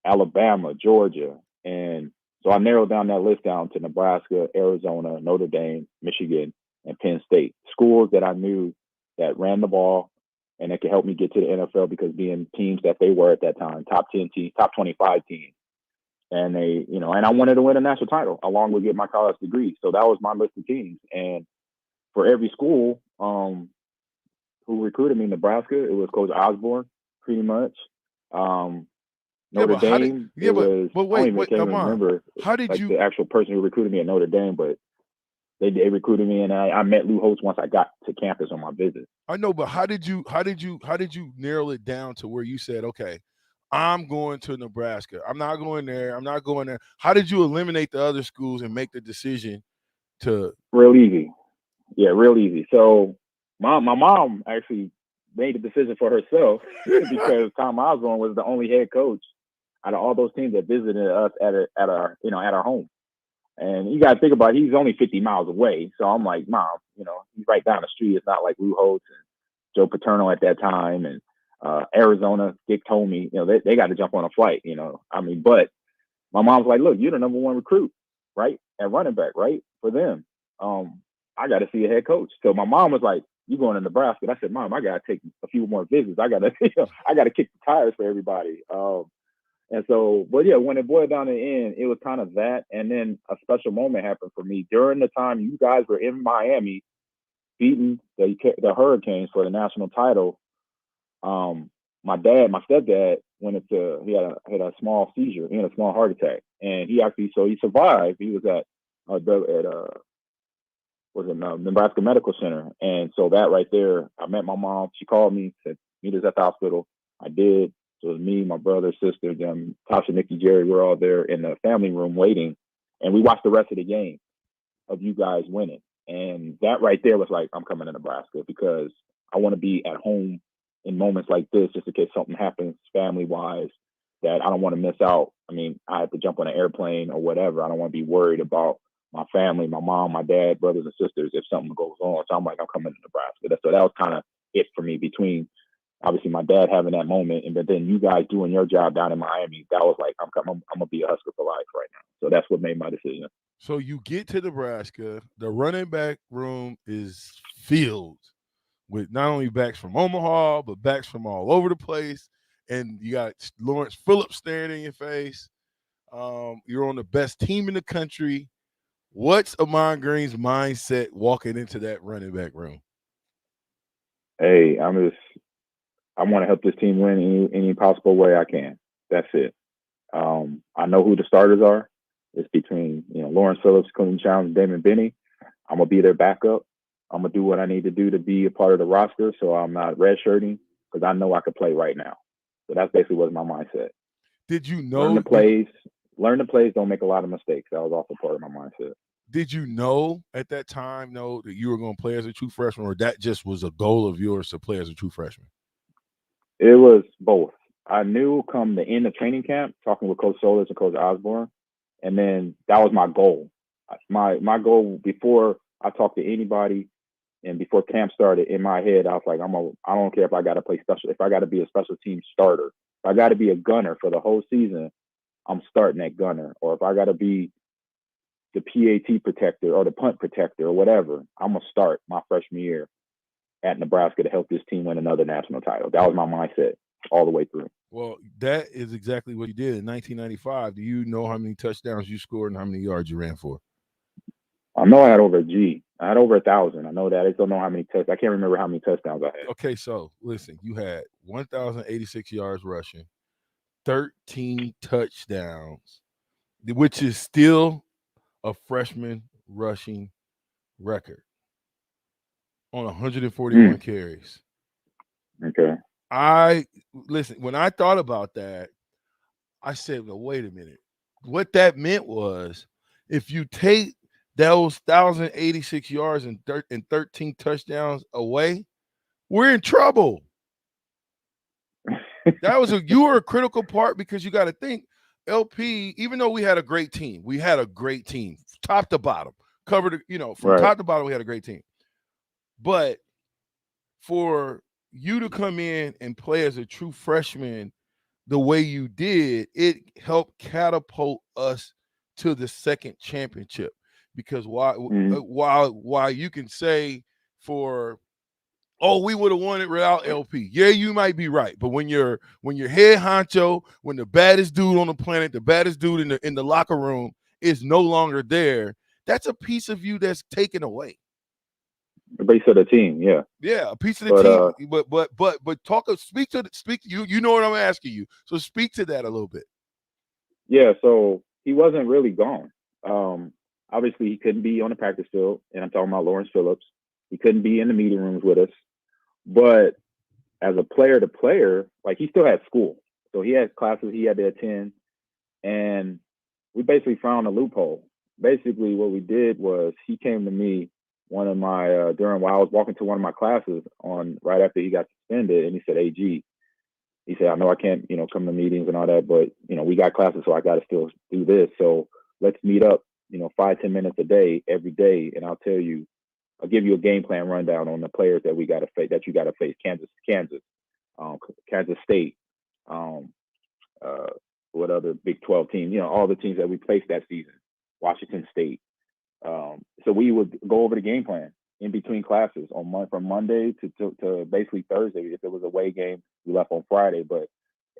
S5: Alabama, Georgia. And so I narrowed down that list down to Nebraska, Arizona, Notre Dame, Michigan, and Penn State. Schools that I knew that ran the ball and that could help me get to the NFL because being teams that they were at that time, top 10 teams, top 25 teams. And they, and I wanted to win a national title along with get my college degree. So that was my list of teams. And for every school who recruited me, Nebraska, it was Coach Osborne, pretty much. Notre Dame,
S2: but wait,
S5: I can't even remember the actual person who recruited me at Notre Dame, but they recruited me, and I met Lou Holtz once I got to campus on my visit.
S2: I know, but how did you narrow it down to where you said, okay, I'm going to Nebraska. I'm not going there. I'm not going there. How did you eliminate the other schools and make the decision to?
S5: Real easy. Yeah, real easy. So my mom actually made the decision for herself because Tom Osborne was the only head coach out of all those teams that visited us at our home. And you got to think about it, he's only 50 miles away. So I'm like, Mom, he's right down the street. It's not like Lou Holtz and Joe Paterno at that time. And Arizona, Dick told me, they got to jump on a flight, but my mom's like, look, you're the number one recruit, right? At running back, right? For them. I got to see a head coach. So my mom was like, you going to Nebraska? And I said, Mom, I got to take a few more visits. I got to kick the tires for everybody. And so, but yeah, when it boiled down to the end, it was kind of that. And then a special moment happened for me during the time you guys were in Miami beating the Hurricanes for the national title. My stepdad he had a small seizure. He had a small heart attack, and he survived. He was at Nebraska Medical Center. And so that right there, I met my mom. She called me, said, meet us at the hospital. I did. So it was me, my brother, sister, them, Tasha, Nikki, Jerry, we're all there in the family room waiting. And we watched the rest of the game of you guys winning. And that right there was like, I'm coming to Nebraska because I want to be at home in moments like this, just in case something happens family-wise that I don't want to miss out. I mean, I have to jump on an airplane or whatever. I don't want to be worried about my family, my mom, my dad, brothers and sisters, if something goes on. So I'm like, I'm coming to Nebraska. So that was kind of it for me between obviously my dad having that moment and then you guys doing your job down in Miami. That was like, I'm going to be a Husker for life right now. So that's what made my decision.
S2: So you get to Nebraska, the running back room is filled with not only backs from Omaha, but backs from all over the place. And you got Lawrence Phillips staring in your face. You're on the best team in the country. What's Ahman Green's mindset walking into that running back room?
S5: Hey, I want to help this team win any possible way I can. That's it. I know who the starters are. It's between Lawrence Phillips, Quentin Childs, and Damon Benny. I'm gonna be their backup. I'm gonna do what I need to do to be a part of the roster, so I'm not redshirting because I know I could play right now. So that's basically what's my mindset.
S2: Did you know
S5: learn the plays? Don't make a lot of mistakes. That was also part of my mindset.
S2: Did you know at that time that you were going to play as a true freshman, or that just was a goal of yours to play as a true freshman?
S5: It was both. I knew come the end of training camp, talking with Coach Solis and Coach Osborne, and then that was my goal. My goal before I talked to anybody and before camp started, in my head, I was like, I don't care if I got to play special, if I got to be a special team starter, if I got to be a gunner for the whole season, I'm starting at gunner. Or if I got to be the PAT protector or the punt protector or whatever, I'm going to start my freshman year at Nebraska to help this team win another national title. That was my mindset all the way through.
S2: Well, that is exactly what you did in 1995. Do you know how many touchdowns you scored and how many yards you ran for?
S5: I know I had over I had over 1,000. I know that. I just don't know how many touchdowns. I can't remember how many touchdowns I had.
S2: Okay, so listen, you had 1,086 yards rushing, 13 touchdowns, which is still a freshman rushing record on 141 carries.
S5: Okay.
S2: When I thought about that, I said, well, wait a minute. What that meant was if you take those 1,086 yards and 13 touchdowns away, we're in trouble. You were a critical part because you got to think LP, even though we had a great team, top to bottom, covered, from top to bottom, we had a great team. But for you to come in and play as a true freshman the way you did, it helped catapult us to the second championship. Because while you can say we would have won it without LP. Yeah, you might be right. But when you're head honcho, when the baddest dude on the planet, the baddest dude in the locker room is no longer there, that's a piece of you that's taken away.
S5: A piece of the team, yeah.
S2: Yeah, a piece of the team. But speak to you know what I'm asking you. So speak to that a little bit.
S5: Yeah, so he wasn't really gone. Obviously he couldn't be on the practice field, and I'm talking about Lawrence Phillips. He couldn't be in the meeting rooms with us. But as a player to player, like, he still had school. So he had classes he had to attend. And we basically found a loophole. Basically what we did was he came to me while I was walking to one of my classes right after he got suspended, and he said, "AG," he said, "I know I can't, come to meetings and all that, but, we got classes, so I got to still do this. So let's meet up, 5-10 minutes a day, every day. And I'll give you a game plan rundown on the players that we got to face, that you got to face. Kansas State, what other Big 12 teams, all the teams that we faced that season, Washington State." So we would go over the game plan in between classes from Monday to basically Thursday. If it was a away game, we left on Friday. But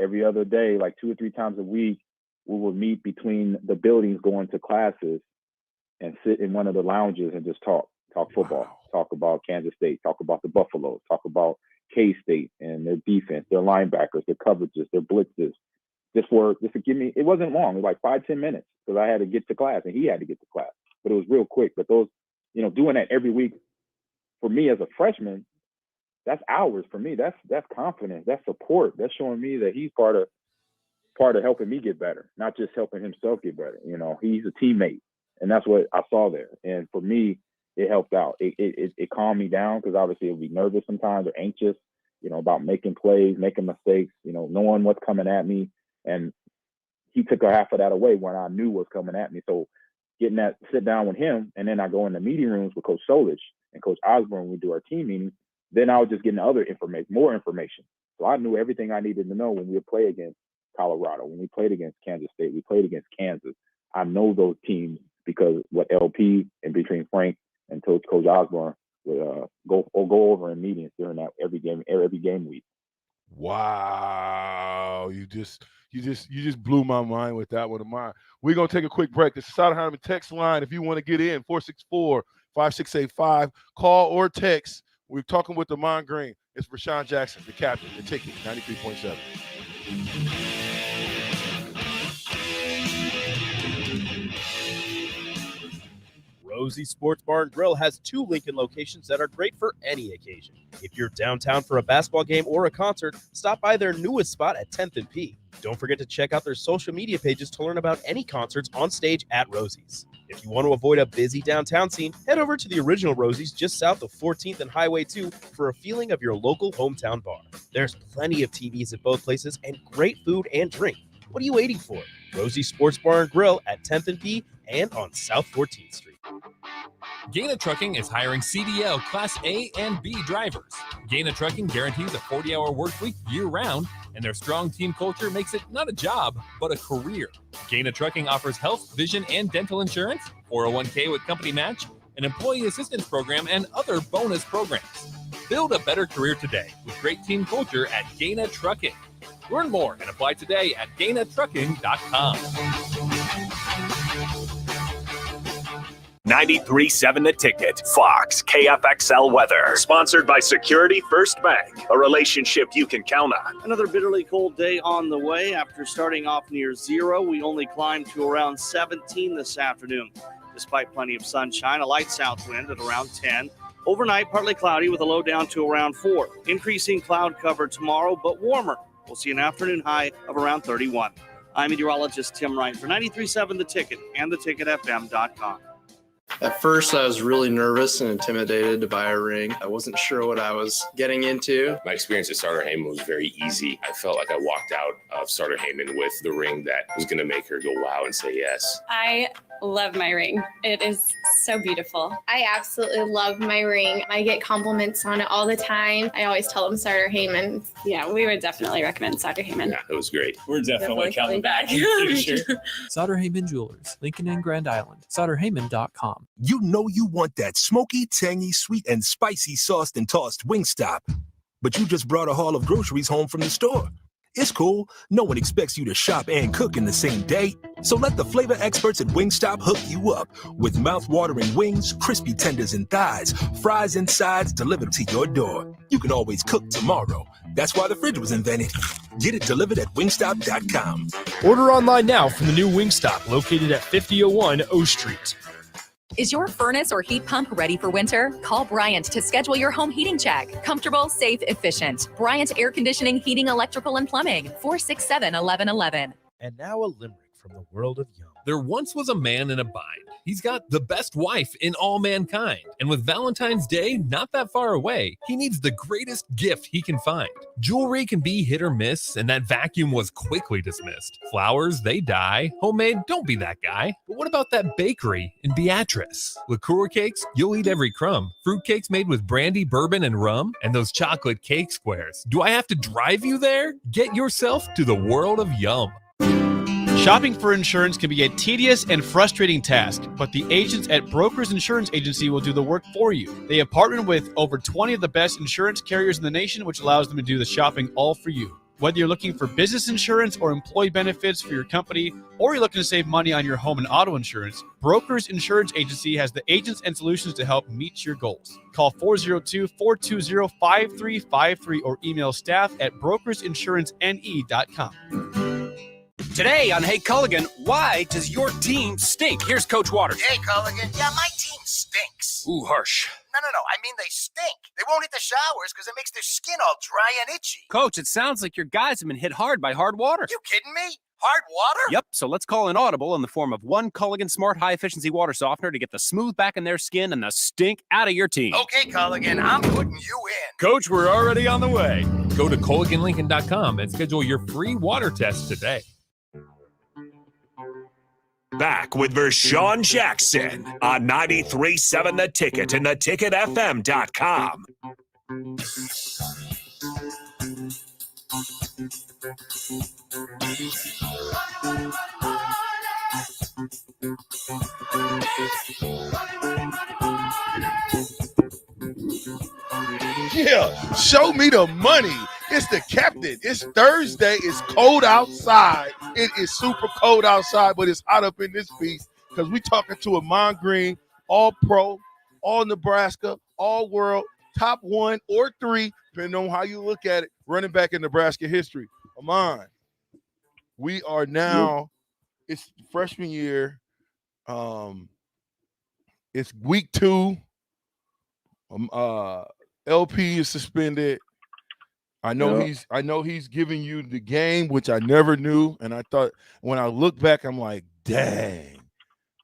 S5: every other day, like 2 or 3 times a week, we would meet between the buildings going to classes and sit in one of the lounges and just talk football, talk about Kansas State, talk about the Buffaloes, talk about K-State and their defense, their linebackers, their coverages, their blitzes. It wasn't long. It was like 5-10 minutes because I had to get to class and he had to get to class. But it was real quick. But those, doing that every week for me as a freshman, that's hours for me. That's confidence. That's support. That's showing me that he's part of helping me get better, not just helping himself get better. He's a teammate, and that's what I saw there. And for me, it helped out. It calmed me down because obviously I'd be nervous sometimes or anxious, about making plays, making mistakes, knowing what's coming at me. And he took a half of that away when I knew what's coming at me. So getting that sit down with him, and then I go in the meeting rooms with Coach Solich and Coach Osborne when we do our team meetings, then I was just getting more information. So I knew everything I needed to know when we would play against Colorado, when we played against Kansas State, we played against Kansas. I know those teams because what LP and between Frank and Coach Osborne would go over in meetings during that every game week.
S2: Wow, you just blew my mind with that one of mine. We're gonna take a quick break. This is Sauter Heyman text line. If you want to get in, 464-5685. Call or text. We're talking with Damon Green. It's Rashawn Jackson, the captain, the ticket, 93.7.
S7: Rosie Sports Bar and Grill has 2 Lincoln locations that are great for any occasion. If you're downtown for a basketball game or a concert, stop by their newest spot at 10th and P. Don't forget to check out their social media pages to learn about any concerts on stage at Rosie's. If you want to avoid a busy downtown scene, head over to the original Rosie's just south of 14th and Highway 2 for a feeling of your local hometown bar. There's plenty of TVs at both places and great food and drink. What are you waiting for? Rosie Sports Bar and Grill at 10th and P and on South 14th Street.
S10: Gaina Trucking is hiring CDL Class A and B drivers. Gaina Trucking guarantees a 40-hour work week year-round, and their strong team culture makes it not a job, but a career. Gaina Trucking offers health, vision, and dental insurance, 401k with company match, an employee assistance program, and other bonus programs. Build a better career today with great team culture at Gaina Trucking. Learn more and apply today at GainaTrucking.com.
S1: 93.7 The Ticket. Fox KFXL weather. Sponsored by Security First Bank. A relationship you can count on.
S9: Another bitterly cold day on the way. After starting off near 0, we only climbed to around 17 this afternoon. Despite plenty of sunshine, a light south wind at around 10. Overnight, partly cloudy with a low down to around 4. Increasing cloud cover tomorrow, but warmer. We'll see an afternoon high of around 31. I'm meteorologist Tim Wright for 93.7 The Ticket and theticketfm.com.
S21: At first, I was really nervous and intimidated to buy a ring. I wasn't sure what I was getting into.
S22: My experience at Starter Heyman was very easy. I felt like I walked out of Starter Heyman with the ring that was going to make her go wow and say yes.
S23: I love my ring. It is so beautiful.
S24: I absolutely love my ring. I get compliments on it all the time. I always tell them Starter Heyman.
S23: Yeah, we would definitely recommend Starter Heyman.
S22: Yeah, it was great.
S25: We're definitely coming back.
S26: Sauter Heyman Jewelers, Lincoln and Grand Island. SauterHeyman.com.
S27: You know you want that smoky, tangy, sweet, and spicy sauced and tossed Wingstop. But you just brought a haul of groceries home from the store. It's cool. No one expects you to shop and cook in the same day. So let the flavor experts at Wingstop hook you up with mouth-watering wings, crispy tenders and thighs, fries and sides delivered to your door. You can always cook tomorrow. That's why the fridge was invented. Get it delivered at wingstop.com.
S7: Order online now from the new Wingstop located at 5001 O Street.
S28: Is your furnace or heat pump ready for winter? Call Bryant to schedule your home heating check. Comfortable, safe, efficient. Bryant Air Conditioning, Heating, Electrical, and Plumbing. 467-1111.
S7: And now a limerick from the world of Yum.
S10: There once was a man in a bind. He's got the best wife in all mankind. And with Valentine's Day not that far away, he needs the greatest gift he can find. Jewelry can be hit or miss, and that vacuum was quickly dismissed. Flowers, they die. Homemade, don't be that guy. But what about that bakery in Beatrice? Liqueur cakes, you'll eat every crumb. Fruit cakes made with brandy, bourbon, and rum. And those chocolate cake squares. Do I have to drive you there? Get yourself to the world of Yum.
S6: Shopping for insurance can be a tedious and frustrating task, but the agents at Brokers Insurance Agency will do the work for you. They have partnered with over 20 of the best insurance carriers in the nation, which allows them to do the shopping all for you. Whether you're looking for business insurance or employee benefits for your company, or you're looking to save money on your home and auto insurance, Brokers Insurance Agency has the agents and solutions to help meet your goals. Call 402-420-5353 or email staff@brokersinsurancene.com.
S29: Today on Hey Culligan, why does your team stink? Here's Coach Waters.
S30: Hey, Culligan. Yeah, my team stinks.
S29: Ooh, harsh.
S30: No. I mean, they stink. They won't hit the showers because it makes their skin all dry and itchy.
S29: Coach, it sounds like your guys have been hit hard by hard water.
S30: You kidding me? Hard water?
S29: Yep, so let's call an audible in the form of one Culligan Smart High Efficiency Water Softener to get the smooth back in their skin and the stink out of your team.
S30: Okay, Culligan, I'm putting you in.
S29: Coach, we're already on the way.
S10: Go to CulliganLincoln.com and schedule your free water test today.
S1: Back with Vershawn Jackson on 93.7 The Ticket and theticketfm.com.
S2: Yeah, show me the money. It's the captain. It's Thursday. It's cold outside. It is super cold outside, but it's hot up in this piece because we talking to Ahman Green, all-pro, all-Nebraska, all-world, top 1 or 3, depending on how you look at it, running back in Nebraska history. Ahman, we are now, it's freshman year. It's week 2. LP is suspended. I know he's giving you the game, which I never knew. And I thought when I look back, I'm like, dang,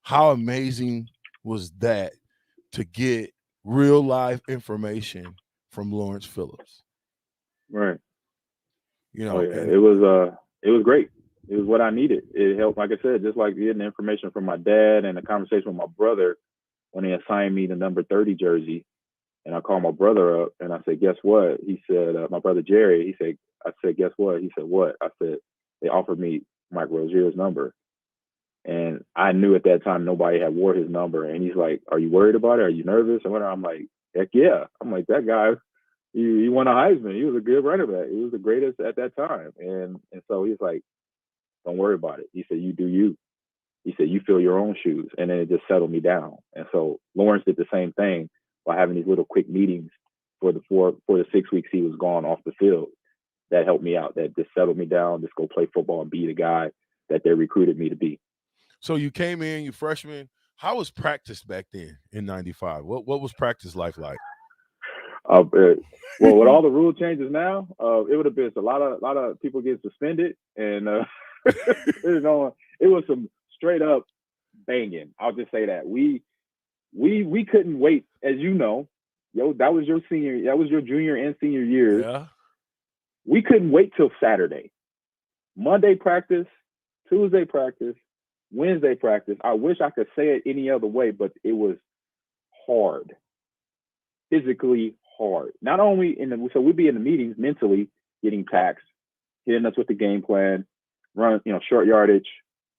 S2: how amazing was that to get real life information from Lawrence Phillips.
S5: Right.
S2: You know,
S5: it was great. It was what I needed. It helped, like I said, just like getting the information from my dad and the conversation with my brother when he assigned me the number 30 jersey. And I called my brother up and I said, guess what? He said, my brother Jerry, I said, guess what? He said, what? I said, they offered me Mike Rozier's number. And I knew at that time nobody had wore his number. And he's like, are you worried about it? Are you nervous? And I'm like, heck yeah. I'm like, that guy, he won a Heisman. He was a good running back. He was the greatest at that time. And so he's like, don't worry about it. He said, you do you. He said, you fill your own shoes. And then it just settled me down. And so Lawrence did the same thing by having these little quick meetings for the 6 weeks he was gone off the field. That helped me out. That just settled me down, just go play football and be the guy that they recruited me to be.
S2: So you came in, you freshman. How was practice back then in '95? What was practice life like?
S5: Well, with all the rule changes now, it would have been a lot of people get suspended, and it was some straight up banging. I'll just say that we we couldn't wait, as you know. That was your junior and senior years.
S2: Yeah.
S5: We couldn't wait till Saturday. Monday practice, Tuesday practice, Wednesday practice. I wish I could say it any other way, but it was hard. Physically hard. Not only so we'd be in the meetings mentally getting taxed, hitting us with the game plan, run, short yardage,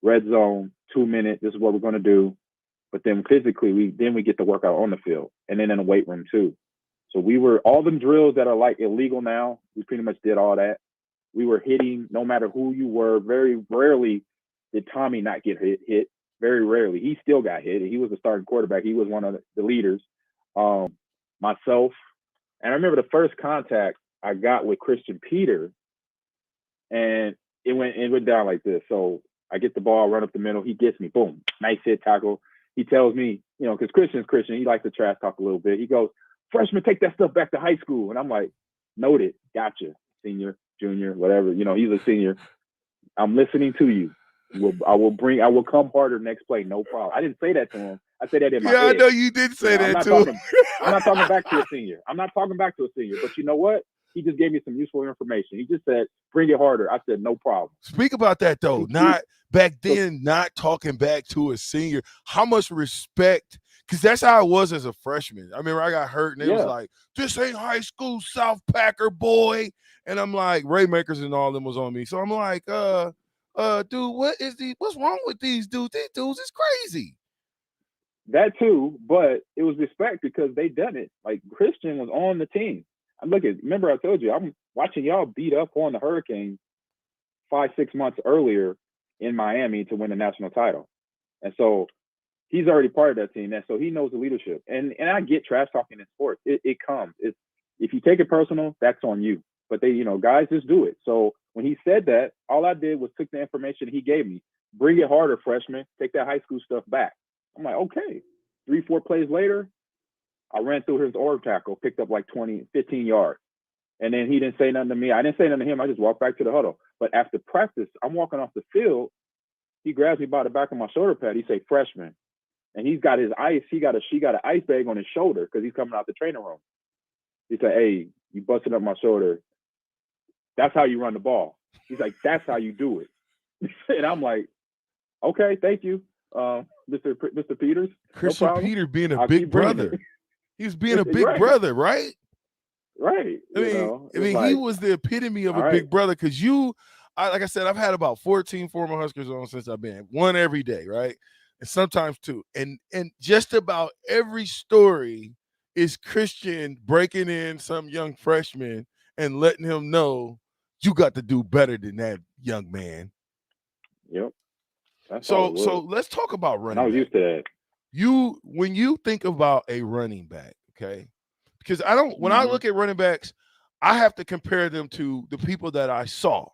S5: red zone, 2 minute, this is what we're going to do. But then physically, we get the workout on the field and then in the weight room too. So we were, all them drills that are like illegal now, we pretty much did all that. We were hitting no matter who you were. Very rarely did Tommy not get hit. Very rarely. He still got hit. He was the starting quarterback. He was one of the leaders. Myself. And I remember the first contact I got with Christian Peter, and it went down like this. So I get the ball, run up the middle. He gets me, boom, nice hit tackle. He tells me, because Christian's Christian, he likes to trash talk a little bit. He goes, "Freshman, take that stuff back to high school." And I'm like, noted, gotcha, senior, junior, whatever. He's a senior. I'm listening to you. I will come harder next play, no problem. I didn't say that to him. I said that in my head.
S2: Yeah, I know you did say that too.
S5: I'm not talking back to a senior. But you know what? He just gave me some useful information. He just said, "Bring it harder." I said, "No problem."
S2: Speak about that though. Not back then, not talking back to a senior. How much respect? Because that's how I was as a freshman. I remember I got hurt and it was like, "This ain't high school, South Packer boy." And I'm like, Ray Makers and all of them was on me. So I'm like, dude, what's wrong with these dudes? These dudes is crazy.
S5: That too, but it was respect because they done it. Like Christian was on the team. Remember I told you, I'm watching y'all beat up on the Hurricanes 5-6 months earlier in Miami to win the national title. And so he's already part of that team. And so he knows the leadership. And I get trash talking in sports. It comes. If you take it personal, that's on you. But they, guys just do it. So when he said that, all I did was took the information he gave me. Bring it harder, freshman. Take that high school stuff back. I'm like, okay. 3-4 plays later, I ran through his arm tackle, picked up like 15 yards. And then he didn't say nothing to me. I didn't say nothing to him. I just walked back to the huddle. But after practice, I'm walking off the field. He grabs me by the back of my shoulder pad. He say, "Freshman." And he's got his ice. She got an ice bag on his shoulder because he's coming out the training room. He said, "Hey, you busted up my shoulder. That's how you run the ball." He's like, "That's how you do it." And I'm like, "Okay, thank you, Mr. Peters."
S2: Christian Peter being a big brother. He's being a big brother, right?
S5: Right.
S2: I mean, he was the epitome of a big brother because like I said, I've had about 14 former Huskers on since I've been one every day, right? And sometimes two. And just about every story is Christian breaking in some young freshman and letting him know you got to do better than that, young man.
S5: Yep.
S2: So let's talk about running.
S5: I was used to that.
S2: When you think about a running back, okay? Because when I look at running backs, I have to compare them to the people that I saw.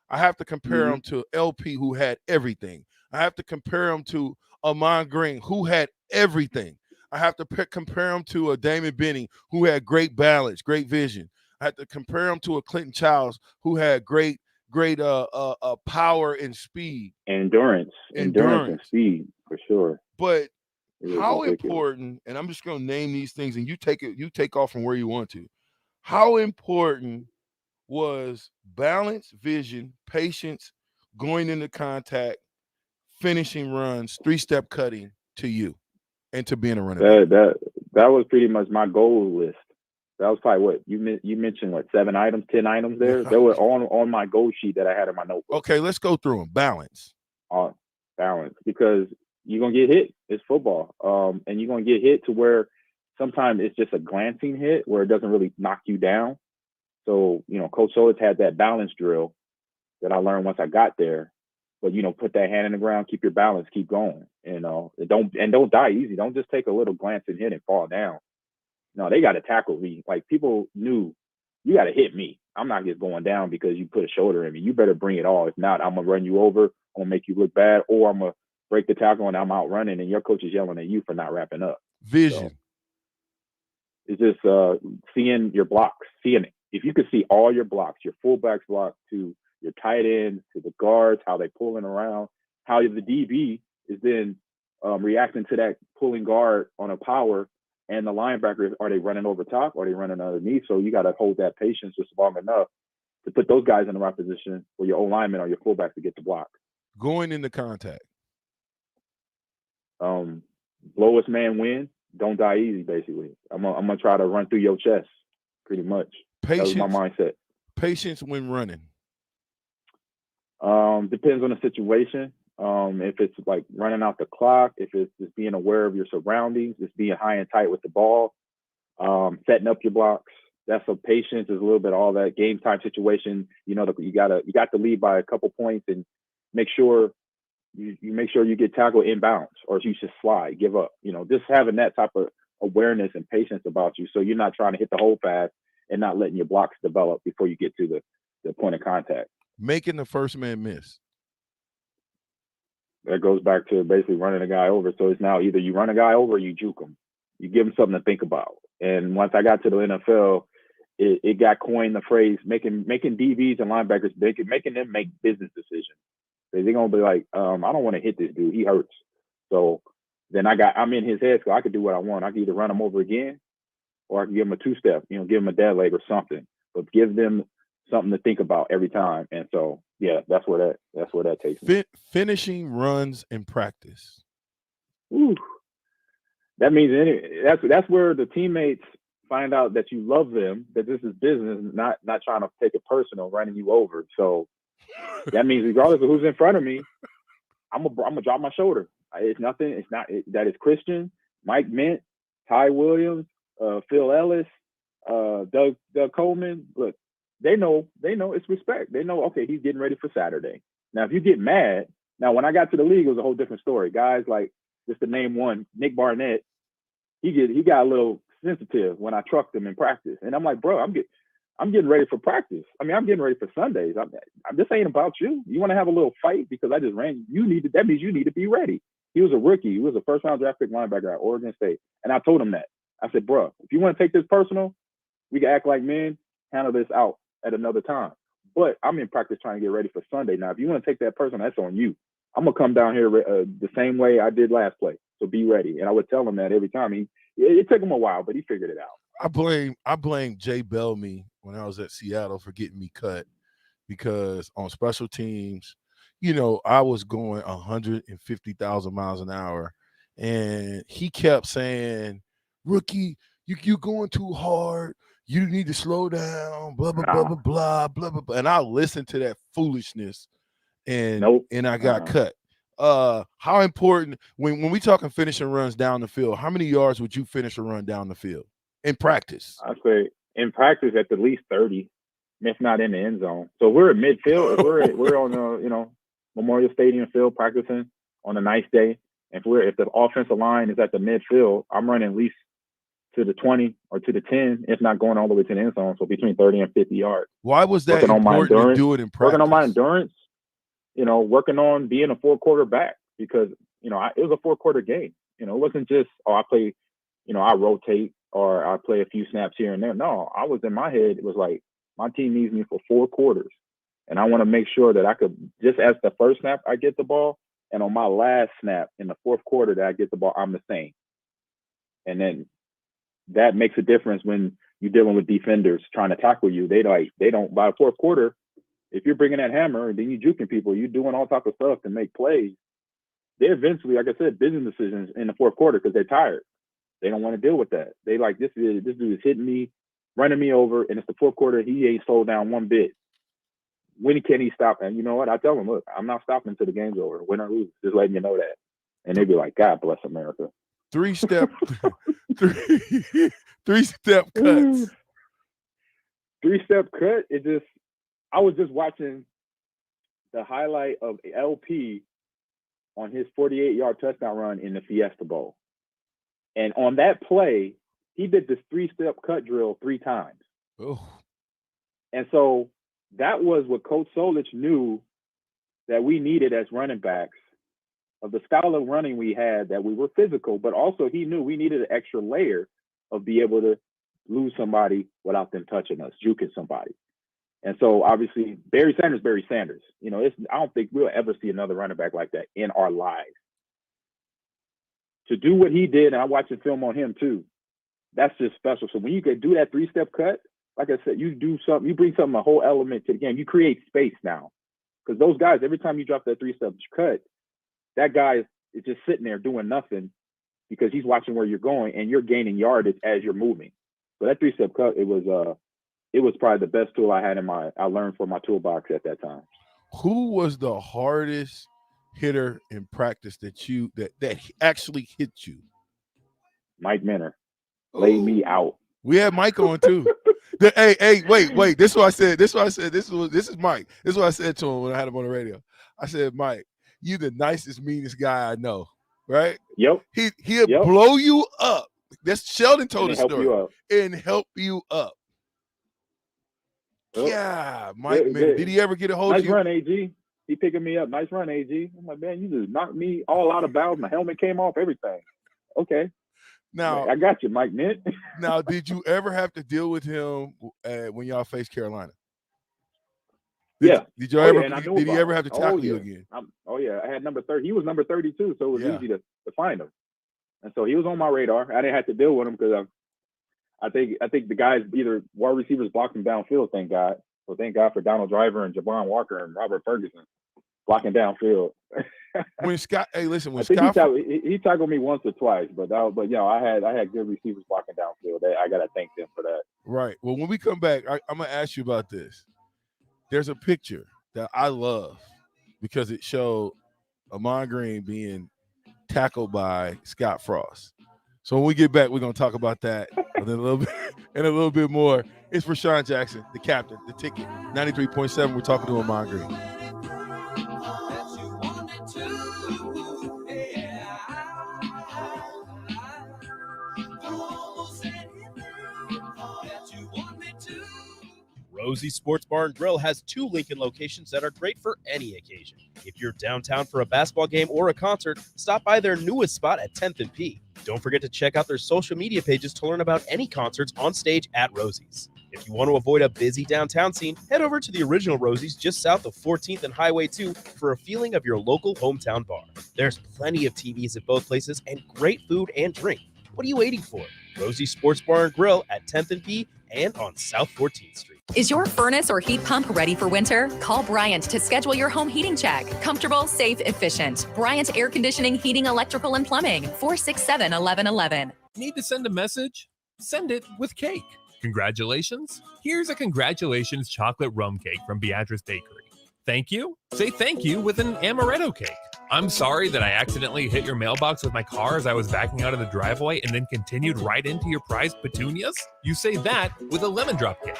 S2: I have to compare them to LP, who had everything. I have to compare them to Amon Green, who had everything. I have to compare them to a Damon Benning, who had great balance, great vision. I have to compare them to a Clinton Childs, who had great power and speed.
S5: Endurance and speed, for sure.
S2: But how important, and I'm just going to name these things, and you take off from where you want to. How important was balance, vision, patience, going into contact, finishing runs, 3-step cutting to you and to being a running back?
S5: That was pretty much my goal list. That was probably what you mentioned, 7 items, 10 items there. They were on my goal sheet that I had in my notebook.
S2: Okay, let's go through them. Balance.
S5: Balance, because you're gonna get hit. It's football, and you're gonna get hit to where sometimes it's just a glancing hit where it doesn't really knock you down. So Coach Solis had that balance drill that I learned once I got there. But put that hand in the ground, keep your balance, keep going. Don't die easy. Don't just take a little glancing hit and fall down. No, they got to tackle me. Like, people knew, you got to hit me. I'm not just going down because you put a shoulder in me. You better bring it all. If not, I'm going to run you over. I'm going to make you look bad, or I'm going to break the tackle and I'm out running and your coach is yelling at you for not wrapping up.
S2: Vision.
S5: So, it's just seeing your blocks. If you could see all your blocks, your fullbacks block to your tight end, to the guards, how they pulling around, how the DB is then reacting to that pulling guard on a power, and the linebackers, are they running over top? Or are they running underneath? So you got to hold that patience just long enough to put those guys in the right position for your O-lineman or your fullback to get the block.
S2: Going into contact.
S5: Lowest man win. Don't die easy, basically. I'm gonna try to run through your chest, pretty much.
S2: Patience.
S5: That was my mindset.
S2: Patience when running.
S5: Depends on the situation. If it's like running out the clock, if it's just being aware of your surroundings, just being high and tight with the ball, setting up your blocks. That's a patience is a little bit all that game time situation. You know, you got to lead by a couple points and make sure you make sure you get tackled inbounds, or you should slide, give up. You know, just having that type of awareness and patience about you, so you're not trying to hit the hole fast and not letting your blocks develop before you get to the point of contact.
S2: Making the first man miss.
S5: That goes back to basically running a guy over. So it's now either you run a guy over or you juke him. You give him something to think about. And once I got to the NFL, it got coined the phrase making DBs and linebackers, making them make business decisions. They're going to be like, I don't want to hit this dude. He hurts. So then I'm in his head, so I could do what I want. I can either run him over again, or I can give him a two-step, give him a dead leg or something. But give them something to think about every time. And so, yeah, that's where that takes me.
S2: Finishing runs in practice.
S5: Ooh. That means that's where the teammates find out that you love them, that this is business, not trying to take it personal, running you over. So that means regardless of who's in front of me, I'm gonna drop my shoulder. It's nothing. It's not. That is Christian, Mike Mint, Ty Williams, Phil Ellis, Doug Coleman. Look, they know it's respect. They know, okay, he's getting ready for Saturday. Now, if you get mad, now when I got to the league, it was a whole different story. Guys like, just to name one, Nick Barnett, he got a little sensitive when I trucked him in practice, and I'm like, bro, I'm getting ready for practice. I mean, I'm getting ready for Sundays. This ain't about you. You want to have a little fight because I just ran. That means you need to be ready. He was a rookie. He was a first-round draft pick linebacker at Oregon State, and I told him that. I said, bro, if you want to take this personal, we can act like men, handle this out at another time. But I'm in practice trying to get ready for Sunday. Now, if you want to take that personal, that's on you. I'm gonna come down here the same way I did last play. So be ready. And I would tell him that every time. It took him a while, but he figured it out.
S2: I blame Jay Bellamy when I was at Seattle for getting me cut, because on special teams, I was going 150,000 miles an hour, and he kept saying, "Rookie, you going too hard. You need to slow down, blah, blah, blah, blah, blah, blah, blah, blah." And I listened to that foolishness, and I got cut. How important, when we talking finishing runs down the field, how many yards would you finish a run down the field in practice?
S5: I'd say in practice at the least 30, if not in the end zone. So we're at midfield. If we're on Memorial Stadium field practicing on a nice day. If the offensive line is at the midfield, I'm running at least to the 20 or to the 10, if not going all the way to the end zone. So between 30 and 50 yards.
S2: Why was that important to do it in practice?
S5: Working on my endurance, working on being a four-quarter back, because, it was a four-quarter game. It wasn't just, I play, I rotate or I play a few snaps here and there. No, I was in my head, it was like, my team needs me for 4 quarters. And I want to make sure that I could, just as the first snap, I get the ball. And on my last snap in the fourth quarter that I get the ball, I'm the same. And then that makes a difference when you're dealing with defenders trying to tackle you. They don't, by the fourth quarter, if you're bringing that hammer and then you're juking people, you're doing all type of stuff to make plays, they eventually, like I said, business decisions in the fourth quarter because they're tired. They don't want to deal with that. They like, this dude is hitting me, running me over, and it's the fourth quarter. He ain't slowed down one bit. When can he stop? And you know what? I tell him, look, I'm not stopping until the game's over. Win or lose, just letting you know that. And they be like, God bless America.
S2: 3-step cuts. 3-step
S5: cut. I was just watching the highlight of LP on his 48-yard touchdown run in the Fiesta Bowl. And on that play, he did this 3-step cut drill 3 times.
S2: Oh.
S5: And so that was what Coach Solich knew that we needed as running backs, of the style of running we had, that we were physical, but also he knew we needed an extra layer of be able to lose somebody without them touching us, juking somebody. And so obviously Barry Sanders. I don't think we'll ever see another running back like that in our lives. to do what he did, and I watched the film on him too, that's just special. So when you can do that 3-step cut, like I said, you do something, you bring something, a whole element to the game. You create space now. Because those guys, every time you drop that 3-step cut, that guy is just sitting there doing nothing because he's watching where you're going and you're gaining yardage as you're moving. So that 3-step cut, it was probably the best tool I learned from my toolbox at that time.
S2: Who was the hardest hitter in practice that actually hit you?
S5: Mike Minner laid me out.
S2: We had Mike on too. Hey, wait. This is what I said. This is Mike. This is what I said to him when I had him on the radio. I said, Mike, you the nicest, meanest guy I know, right?
S5: Yep.
S2: He'll blow you up. That's Sheldon told the story. And help you up.
S5: Yep.
S2: Yeah, Mike Minner. Did he ever get a hold of you?
S5: Nice run, AG. He picking me up. Nice run, AG. I'm like, man, you just knocked me all out of bounds. My helmet came off, everything. Okay.
S2: Now
S5: I got you, Mike Mint.
S2: Now, did you ever have to deal with him when y'all faced Carolina? Did he ever have to tackle you again?
S5: I had number 30. He was number 32, so it was easy to find him. And so he was on my radar. I didn't have to deal with him because I think the guys, either wide receivers blocked him downfield, thank God. So thank God for Donald Driver and Javon Walker and Robert Ferguson blocking downfield.
S2: When Scott, he
S5: tackled me once or twice, but I had good receivers blocking downfield. I gotta thank them for that.
S2: Right. Well, when we come back, I'm gonna ask you about this. There's a picture that I love because it showed Ahman Green being tackled by Scott Frost. So when we get back, we're gonna talk about that and a little bit more. It's Rashawn Jackson, the captain, the ticket, 93.7. We're talking to Ahman Green.
S7: Rosie Sports Bar and Grill has 2 Lincoln locations that are great for any occasion. If you're downtown for a basketball game or a concert, stop by their newest spot at 10th and P. Don't forget to check out their social media pages to learn about any concerts on stage at Rosie's. If you want to avoid a busy downtown scene, head over to the original Rosie's just south of 14th and Highway 2 for a feeling of your local hometown bar. There's plenty of TVs at both places and great food and drink. What are you waiting for? Rosie Sports Bar and Grill at 10th and P and on South 14th Street.
S28: Is your furnace or heat pump ready for winter? Call Bryant to schedule your home heating check. Comfortable, safe, efficient. Bryant Air Conditioning, Heating, Electrical, and Plumbing. 467-1111.
S10: Need to send a message? Send it with cake. Congratulations. Here's a congratulations chocolate rum cake from Beatrice Bakery. Thank you? Say thank you with an amaretto cake. I'm sorry that I accidentally hit your mailbox with my car as I was backing out of the driveway and then continued right into your prized petunias. You say that with a lemon drop cake.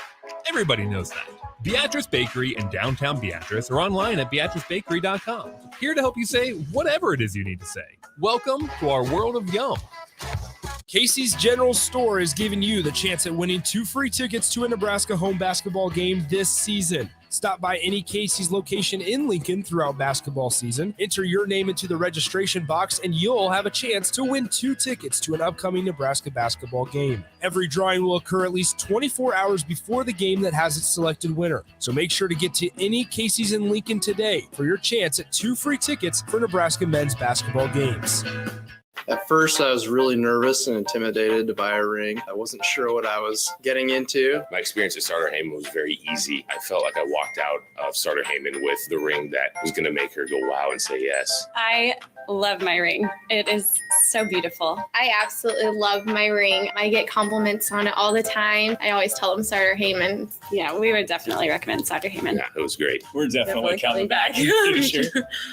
S10: Everybody knows that. Beatrice Bakery in downtown Beatrice or online at beatricebakery.com. Here to help you say whatever it is you need to say. Welcome to our world of yum.
S3: Casey's General Store is giving you the chance at winning 2 free tickets to a Nebraska home basketball game this season. Stop by any Casey's location in Lincoln throughout basketball season. Enter your name into the registration box, and you'll have a chance to win 2 tickets to an upcoming Nebraska basketball game. Every drawing will occur at least 24 hours before the game that has its selected winner. So make sure to get to any Casey's in Lincoln today for your chance at 2 free tickets for Nebraska men's basketball games.
S21: At first, I was really nervous and intimidated to buy a ring. I wasn't sure what I was getting into.
S22: My experience at Starter Heyman was very easy. I felt like I walked out of Starter Heyman with the ring that was going to make her go wow and say yes.
S23: I love my ring. It is so beautiful.
S24: I absolutely love my ring. I get compliments on it all the time. I always tell them Starter Heyman.
S23: Yeah, we would definitely recommend Starter Heyman.
S22: Yeah, it was great.
S11: We're definitely coming back.
S26: Sure.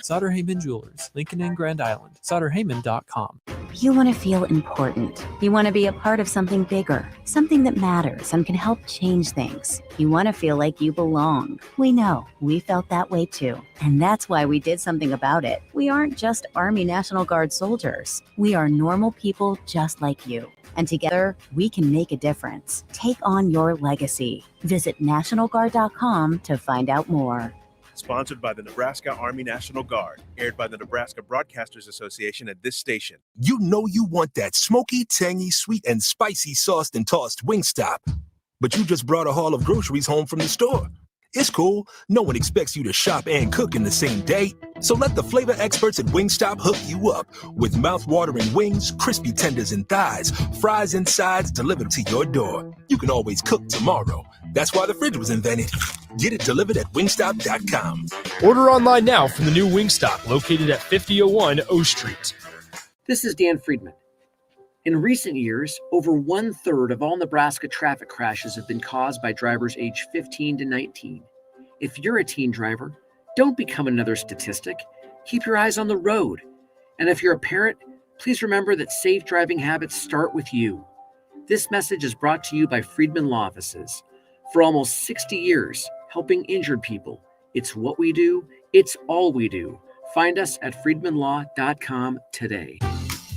S26: Sauter Heyman Jewelers, Lincoln and Grand Island. SauterHeyman.com.
S12: You want to feel important. You want to be a part of something bigger, something that matters and can help change things. You want to feel like you belong. We know. We felt that way too. And that's why we did something about it. We aren't just Army National Guard soldiers. We are normal people just like you. And together, we can make a difference. Take on your legacy. Visit NationalGuard.com to find out more.
S13: Sponsored by the Nebraska Army National Guard. Aired by the Nebraska Broadcasters Association at this station.
S27: You know you want that smoky, tangy, sweet, and spicy sauced and tossed Wingstop. But you just brought a haul of groceries home from the store. It's cool. No one expects you to shop and cook in the same day. So let the flavor experts at Wingstop hook you up with mouth-watering wings, crispy tenders and thighs, fries and sides delivered to your door. You can always cook tomorrow. That's why the fridge was invented. Get it delivered at wingstop.com.
S3: Order online now from the new Wingstop located at 5001 O Street.
S8: This is Dan Friedman. In recent years, over 1/3 of all Nebraska traffic crashes have been caused by drivers aged 15 to 19. If you're a teen driver, don't become another statistic. Keep your eyes on the road. And if you're a parent, please remember that safe driving habits start with you. This message is brought to you by Friedman Law Offices. For almost 60 years, helping injured people. It's what we do. It's all we do. Find us at friedmanlaw.com today.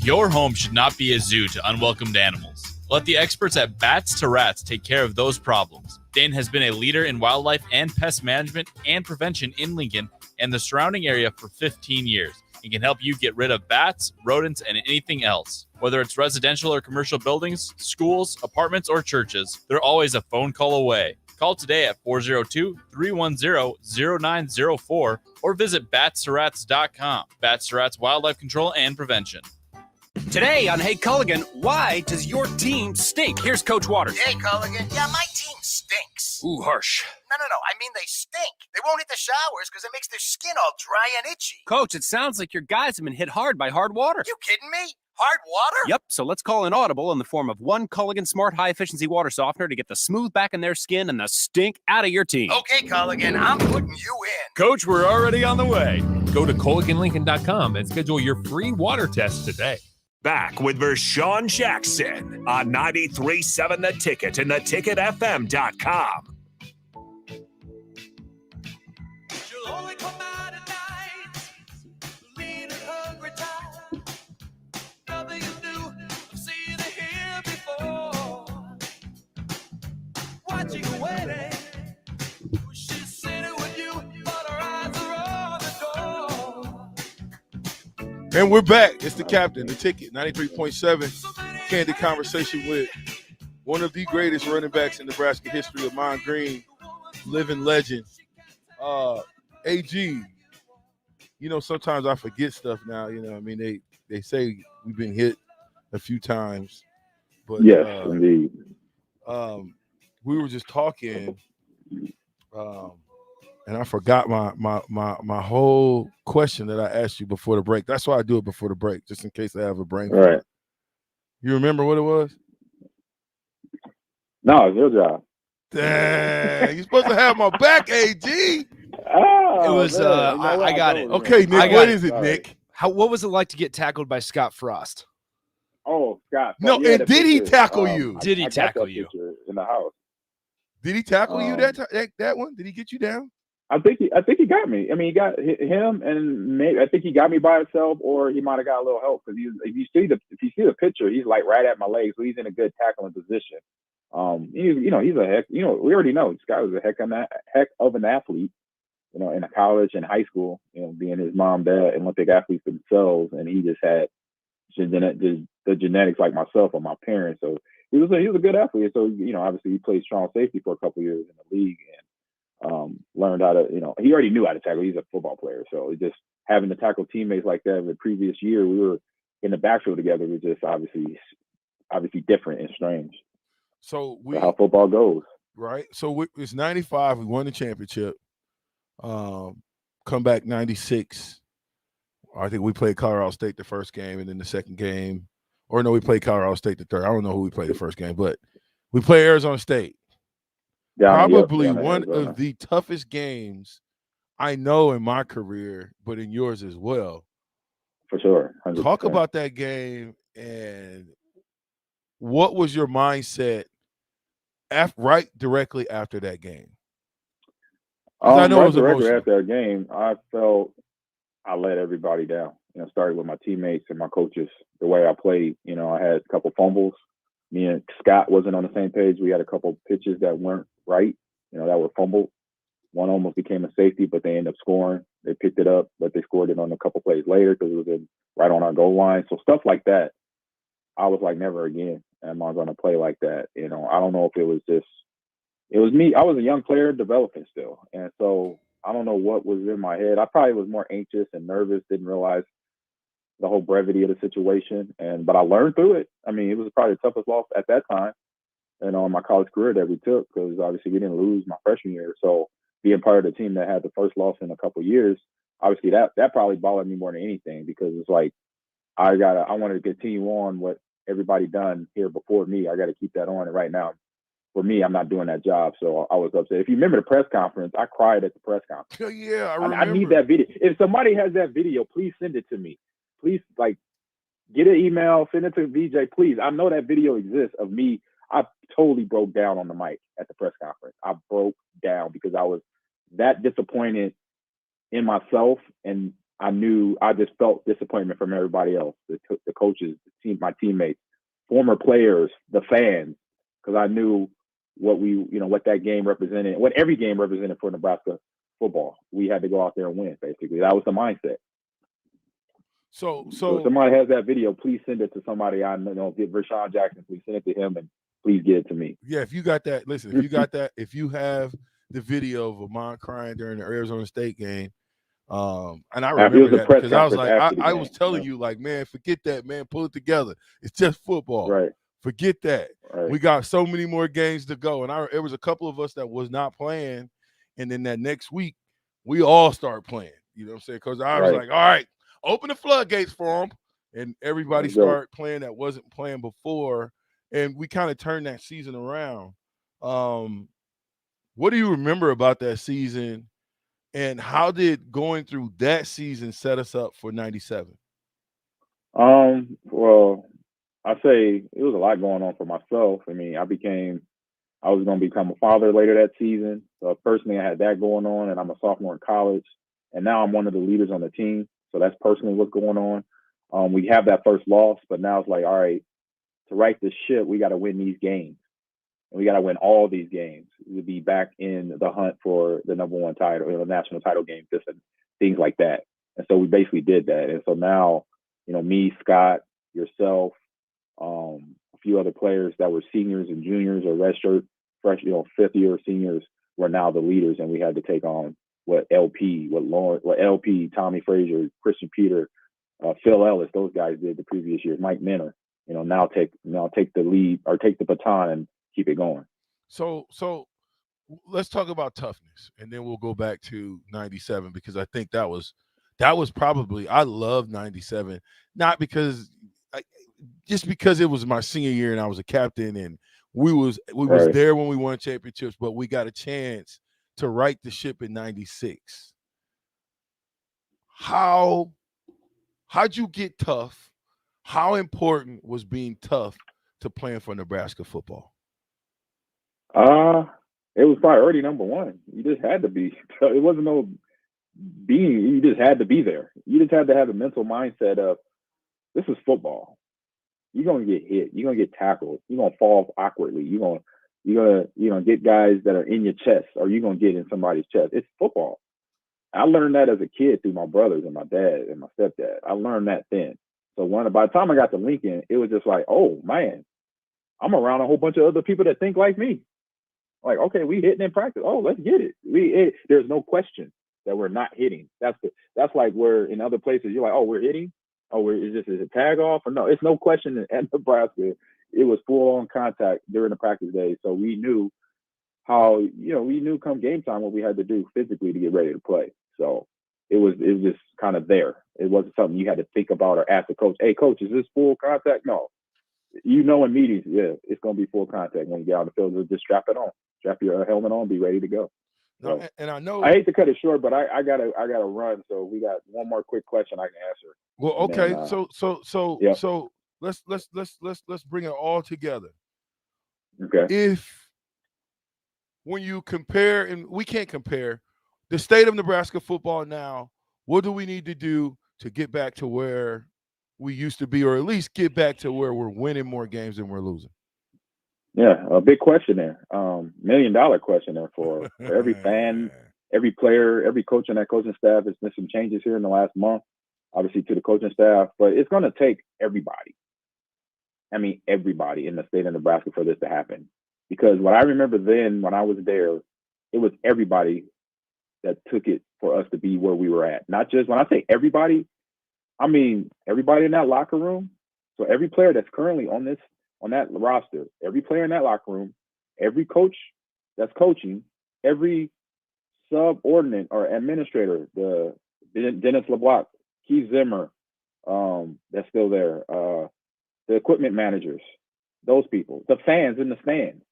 S6: Your home should not be a zoo to unwelcomed animals. Let the experts at Bats to Rats take care of those problems. Dane has been a leader in wildlife and pest management and prevention in Lincoln and the surrounding area for 15 years and can help you get rid of bats, rodents, and anything else. Whether it's residential or commercial buildings, schools, apartments, or churches, they're always a phone call away. Call today at 402-310-0904 or visit batstoRats.com. Bats to Rats Wildlife Control and Prevention.
S29: Today on Hey Culligan, why does your team stink? Here's Coach Waters.
S30: Hey, Culligan. Yeah, my team stinks.
S29: Ooh, harsh.
S30: No. I mean, they stink. They won't hit the showers because it makes their skin all dry and itchy.
S29: Coach, it sounds like your guys have been hit hard by hard water.
S30: You kidding me? Hard water?
S29: Yep, so let's call an audible in the form of one Culligan Smart High Efficiency Water Softener to get the smooth back in their skin and the stink out of your team.
S30: Okay, Culligan, I'm putting you in.
S10: Coach, we're already on the way. Go to CulliganLincoln.com and schedule your free water test today.
S1: Back with Vershawn Jackson on 93.7 The Ticket and theticketfm.com.
S2: And we're back. It's the captain, the ticket, 93.7. Candid conversation with one of the greatest running backs in Nebraska history, Ahman Green, living legend. AG, sometimes I forget stuff now. They say we've been hit a few times. But
S5: yes, indeed.
S2: We were just talking, and I forgot my whole question that I asked you before the break. That's why I do it before the break, just in case I have a brain fart.
S5: Right.
S2: You remember what it was?
S5: No, it's your job.
S2: Dang, you're supposed to have my back, AG.
S3: Oh, it was. I got it.
S2: Okay, Nick. What is it, Nick?
S3: What was it like to get tackled by Scott Frost?
S5: Oh, Scott.
S2: No, and did he tackle you?
S3: Did he tackle you
S5: in the house?
S2: Did he tackle you that one? Did he get you down?
S5: I think he got me. I mean, he got him, and maybe I think he got me by himself, or he might have got a little help because if you see the picture, he's like right at my legs, so he's in a good tackling position. He's a heck. We already know this guy was a heck of an athlete. In college and high school, being his mom, dad, Olympic athletes themselves, and he just had the genetics like myself or my parents. So he was a good athlete. So obviously he played strong safety for a couple of years in the league and learned how to. He already knew how to tackle. He's a football player, so just having to tackle teammates like that the previous year, we were in the backfield together. Was just obviously different and strange.
S2: So
S5: how football goes,
S2: right? So it's 95. We won the championship. Come back 96. I think we played Colorado State the first game, and then the second game, or no, we played Colorado State the third. I don't know who we played the first game, but we played Arizona State. Probably one of the toughest games I know in my career, but in yours as well.
S5: For sure. 100%.
S2: Talk about that game and what was your mindset directly after that game?
S5: I know directly after that game, I felt I let everybody down. Started with my teammates and my coaches, the way I played. I had a couple fumbles. Me and Scott wasn't on the same page. We had a couple pitches that weren't right, that were fumbled. One almost became a safety, but they ended up scoring. They picked it up, but they scored it on a couple plays later because it was right on our goal line. So stuff like that, I was like, never again am I going to play like that. I don't know if it was just it was me. I was a young player developing still. And so I don't know what was in my head. I probably was more anxious and nervous, didn't realize the whole brevity of the situation. But I learned through it. I mean, it was probably the toughest loss at that time, in my college career that we took, because obviously we didn't lose my freshman year. So being part of the team that had the first loss in a couple of years, obviously that probably bothered me more than anything, because it's like, I wanted to continue on what everybody done here before me. I got to keep that on. And right now, for me, I'm not doing that job. So I was upset. If you remember the press conference, I cried at the press conference.
S2: Yeah, I remember.
S5: I need that video. If somebody has that video, please send it to me. Please, get an email, send it to VJ, please. I know that video exists of me. I totally broke down on the mic at the press conference. I broke down because I was that disappointed in myself, and I just felt disappointment from everybody else, the coaches, the team, my teammates, former players, the fans, because I knew what that game represented, what every game represented for Nebraska football. We had to go out there and win, basically. That was the mindset. So if somebody has that video, please send it to somebody I know. Get Rashawn Jackson, please send it to him, and please get it to me.
S2: Yeah, if you got that, listen, if you got that, if you have the video of Ahman crying during the Arizona State game, and I remember that because I was like, I was telling you, like, man, forget that, man, pull it together. It's just football.
S5: Right.
S2: Forget that.
S5: Right.
S2: We got so many more games to go. And it was a couple of us that was not playing. And then that next week, we all start playing. You know what I'm saying? Because I was like, all right, open the floodgates for them. And everybody started playing that wasn't playing before. And we kind of turned that season around. What do you remember about that season? And how did going through that season set us up for 97?
S5: Well, I say it was a lot going on for myself. I mean, I was going to become a father later that season. So personally, I had that going on, and I'm a sophomore in college. And now I'm one of the leaders on the team. So that's personally what's going on. We have that first loss, but now it's like, all right, to right this ship, we got to win these games. And we got to win all these games to be back in the hunt for the number one title, the national title game, and things like that. And so we basically did that. And so now, me, Scott, yourself, a few other players that were seniors and juniors or redshirt, fresh, fifth year seniors were now the leaders, and we had to take on what LP, Tommy Frazier, Christian Peter, Phil Ellis, those guys did the previous years. Mike Minner, now take the lead or take the baton and keep it going.
S2: So let's talk about toughness, and then we'll go back to 97, because I think that was probably, I love 97, not because just because it was my senior year and I was a captain, and we was there when we won championships, but we got a chance to right the ship in 96. How'd you get tough? How important was being tough to playing for Nebraska football?
S5: It was priority number one. You just had to be. It wasn't no being. You just had to be there. You just had to have a mental mindset of, this is football. You're gonna get hit. You're gonna get tackled. You're gonna fall awkwardly. You're gonna get guys that are in your chest, or you're gonna get in somebody's chest. It's football. I learned that as a kid through my brothers and my dad and my stepdad. I learned that then. So by the time I got to Lincoln, it was just like, oh man, I'm around a whole bunch of other people that think like me. Like, okay, we hitting in practice. Oh, let's get it. There's no question that we're not hitting. That's like where in other places you're like, oh, we're hitting. Oh, is it tag off? Or no, it's no question at Nebraska. It was full on contact during the practice days. So we knew we knew come game time what we had to do physically to get ready to play. So it was just kind of there. It wasn't something you had to think about or ask the coach, hey, coach, is this full contact? No. In meetings, yeah, it's going to be full contact when you get out of the field. Just strap it on. Strap your helmet on, be ready to go. So,
S2: and I know
S5: I hate to cut it short, but I gotta run. So we got one more quick question I can answer.
S2: Well, okay.
S5: Then,
S2: so let's bring it all together.
S5: Okay.
S2: When you compare, and we can't compare the state of Nebraska football now, what do we need to do to get back to where we used to be, or at least get back to where we're winning more games than we're losing?
S5: Yeah, a big question there. $1 million question there for every fan, every player, every coach on that coaching staff. There's been some changes here in the last month, obviously, to the coaching staff, but it's going to take everybody. I mean, everybody in the state of Nebraska for this to happen. Because what I remember then when I was there, it was everybody that took it for us to be where we were at. Not just, when I say everybody, I mean everybody in that locker room. So every player that's currently on that roster, every player in that locker room, every coach that's coaching, every subordinate or administrator, the Dennis LeBlanc, Keith Zimmer, that's still there, the equipment managers, those people, the fans in the stands,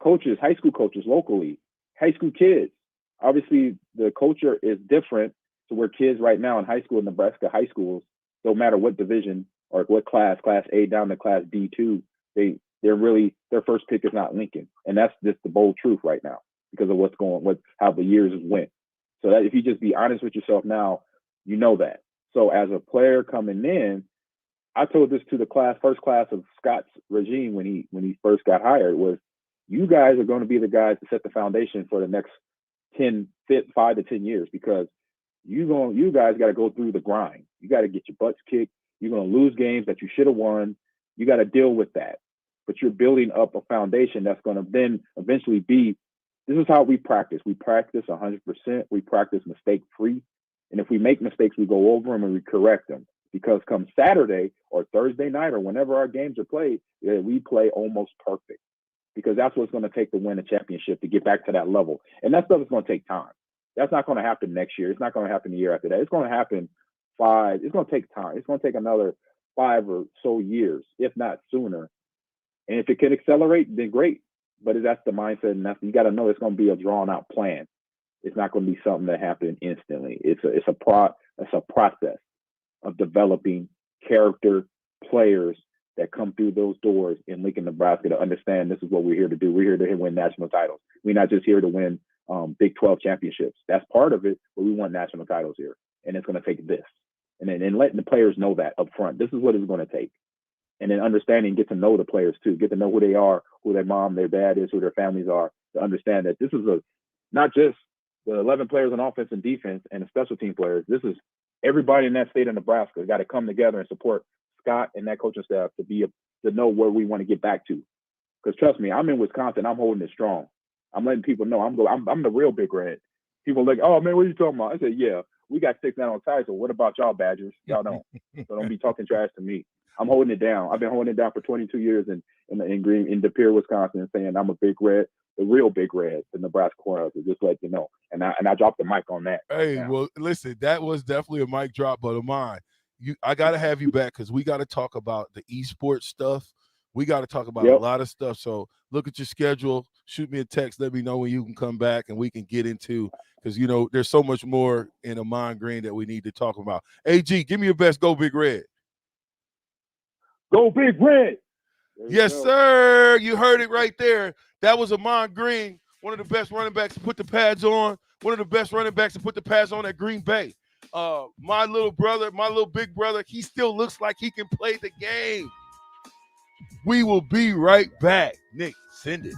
S5: coaches, high school coaches locally, high school kids. Obviously, the culture is different to where kids right now in high school, in Nebraska high schools, no matter what division or what class A down to class D2, they're really, their first pick is not Lincoln. And that's just the bold truth right now because of how the years went. So that if you just be honest with yourself now, you know that. So as a player coming in, I told this to the first class of Scott's regime when he first got hired, was you guys are going to be the guys to set the foundation for the next 5 to 10 years, because you guys got to go through the grind. You got to get your butts kicked. You're going to lose games that you should have won. You got to deal with that. But you're building up a foundation that's going to then eventually be, this is how we practice. We practice 100%. We practice mistake-free. And if we make mistakes, we go over them and we correct them. Because come Saturday or Thursday night or whenever our games are played, we play almost perfect. Because that's what's going to take to win a championship, to get back to that level. And that stuff is going to take time. That's not going to happen next year. It's not going to happen the year after that. It's going to happen it's going to take time. It's going to take another 5 or so years, if not sooner. And if it can accelerate, then great. But that's the mindset, and you got to know it's going to be a drawn out plan. It's not going to be something that happens instantly. It's a process of developing character players that come through those doors in Lincoln, Nebraska, to understand this is what we're here to do. We're here to win national titles. We're not just here to win Big 12 championships. That's part of it, but we want national titles here. And it's going to take this. And then letting the players know that up front. This is what it's going to take. And then understanding, get to know the players too. Get to know who they are, who their mom, their dad is, who their families are, to understand that this is not just the 11 players on offense and defense and the special team players. This is everybody in that state of Nebraska got to come together and support Scott and that coaching staff to know where we want to get back to. Because trust me, I'm in Wisconsin. I'm holding it strong. I'm letting people know I'm the real Big Red. People are like, oh man, what are you talking about? I said, yeah, we got 6 national titles. What about y'all, Badgers? Y'all don't. So don't be talking trash to me. I'm holding it down. I've been holding it down for 22 years in De Pere, Wisconsin, saying I'm a Big Red, the real Big Red, the Nebraska Cornhuskers, just let you know. And I dropped the mic on that.
S2: Hey, well, listen, that was definitely a mic drop, but of mine. I got to have you back because we got to talk about the esports stuff. We got to talk about a lot of stuff. So look at your schedule. Shoot me a text. Let me know when you can come back and we can get into, because, there's so much more in Ahman Green that we need to talk about. AG, give me your best. Go Big Red.
S5: Go Big Red.
S2: Yes, sir. You heard it right there. That was Ahman Green, one of the best running backs to put the pads on, one of the best running backs to put the pads on at Green Bay. My little big brother, he still looks like he can play the game. We will be right back. Nick, send it.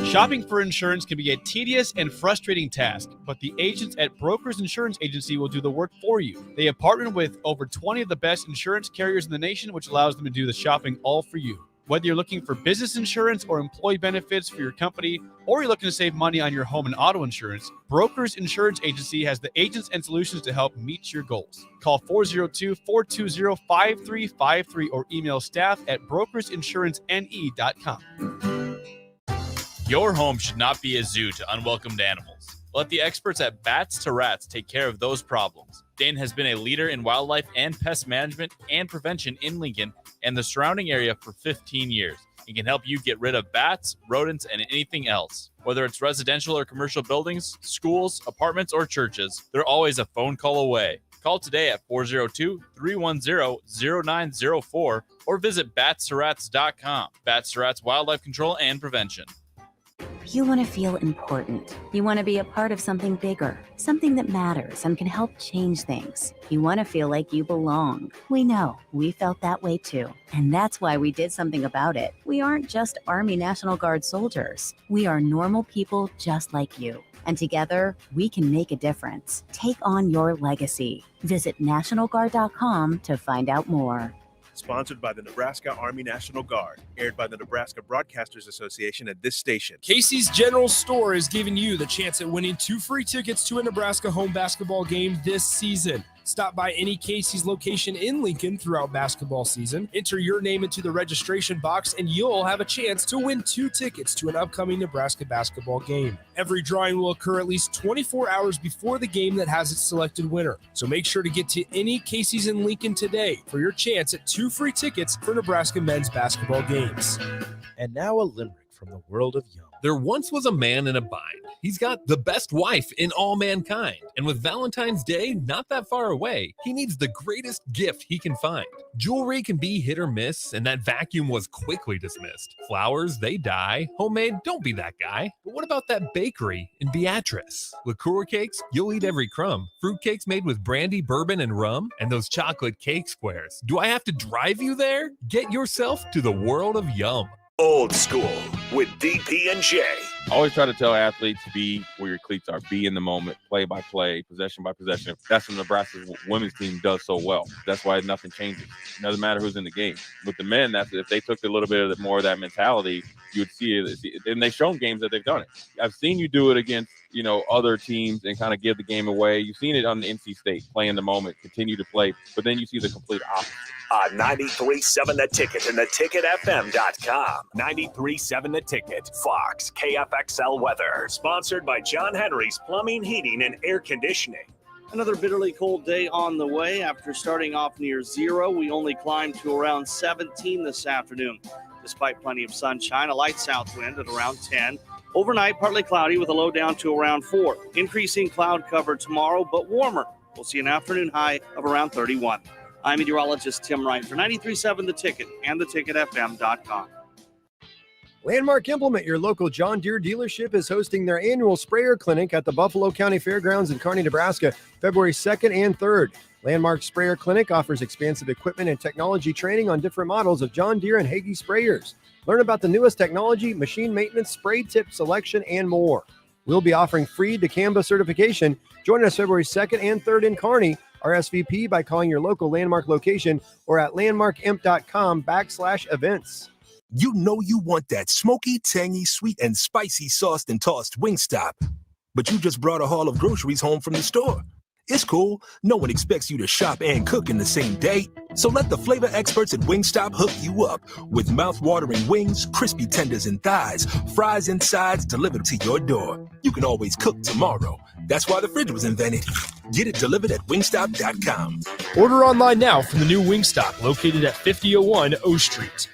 S29: Shopping for insurance can be a tedious and frustrating task, but the agents at Brokers Insurance Agency will do the work for you. They have partnered with over 20 of the best insurance carriers in the nation, which allows them to do the shopping all for you. Whether you're looking for business insurance or employee benefits for your company, or you're looking to save money on your home and auto insurance, Brokers Insurance Agency has the agents and solutions to help meet your goals. Call 402-420-5353 or email staff@brokersinsurancene.com.
S4: Your home should not be a zoo to unwelcomed animals. Let the experts at Bats to Rats take care of those problems. Dane has been a leader in wildlife and pest management and prevention in Lincoln and the surrounding area for 15 years. He can help you get rid of bats, rodents, and anything else. Whether it's residential or commercial buildings, schools, apartments, or churches, they're always a phone call away. Call today at 402-310-0904 or visit batstoRats.com. Bats to Rats Wildlife Control and Prevention.
S12: You want to feel important. You want to be a part of something bigger, something that matters and can help change things. You want to feel like you belong. We know. We felt that way too. And that's why we did something about it. We aren't just Army National Guard soldiers. We are normal people just like you. And together, we can make a difference. Take on your legacy. Visit NationalGuard.com to find out more.
S13: Sponsored by the Nebraska Army National Guard. Aired by the Nebraska Broadcasters Association at this station.
S3: Casey's General Store is giving you the chance at winning 2 free tickets to a Nebraska home basketball game this season. Stop by any Casey's location in Lincoln throughout basketball season. Enter your name into the registration box, and you'll have a chance to win 2 tickets to an upcoming Nebraska basketball game. Every drawing will occur at least 24 hours before the game that has its selected winner. So make sure to get to any Casey's in Lincoln today for your chance at 2 free tickets for Nebraska men's basketball games.
S7: And now a limerick from the world of Yum.
S10: There once was a man in a bind. He's got the best wife in all mankind. And with Valentine's Day not that far away, he needs the greatest gift he can find. Jewelry can be hit or miss, and that vacuum was quickly dismissed. Flowers, they die. Homemade, don't be that guy. But what about that bakery in Beatrice? Liqueur cakes, you'll eat every crumb. Fruit cakes made with brandy, bourbon, and rum. And those chocolate cake squares. Do I have to drive you there? Get yourself to the world of Yum.
S1: Old School with DP and J.
S9: I always try to tell athletes, be where your cleats are, be in the moment, play by play, possession by possession. That's what Nebraska's women's team does so well. That's why nothing changes. It doesn't matter who's in the game. With the men, that's if they took a little bit of more of that mentality, you would see it. And they've shown games that they've done it. I've seen you do it against, other teams and kind of give the game away. You've seen it on the NC State, play in the moment, continue to play, but then you see the complete opposite.
S1: 93.7 The Ticket and theticketfm.com. 93.7 The Ticket. Fox, KFXL weather. Sponsored by John Henry's Plumbing, Heating, and Air Conditioning.
S11: Another bitterly cold day on the way. After starting off near 0, we only climbed to around 17 this afternoon. Despite plenty of sunshine, a light south wind at around 10. Overnight, partly cloudy with a low down to around 4. Increasing cloud cover tomorrow, but warmer. We'll see an afternoon high of around 31. I'm meteorologist Tim Wright for 93.7 The Ticket and theticketfm.com.
S14: Landmark Implement, your local John Deere dealership, is hosting their annual sprayer clinic at the Buffalo County Fairgrounds in Kearney, Nebraska, February 2nd and 3rd. Landmark Sprayer Clinic offers expansive equipment and technology training on different models of John Deere and Hagie sprayers. Learn about the newest technology, machine maintenance, spray tip selection, and more. We'll be offering free dicamba certification. Join us February 2nd and 3rd in Kearney. RSVP by calling your local Landmark location or at landmarkimp.com/events.
S27: You know you want that smoky, tangy, sweet, and spicy sauced and tossed Wingstop. But you just brought a haul of groceries home from the store. It's cool. No one expects you to shop and cook in the same day. So let the flavor experts at Wingstop hook you up with mouth-watering wings, crispy tenders and thighs, fries and sides delivered to your door. You can always cook tomorrow. That's why the fridge was invented. Get it delivered at wingstop.com.
S3: Order online now from the new Wingstop located at 5001 O Street.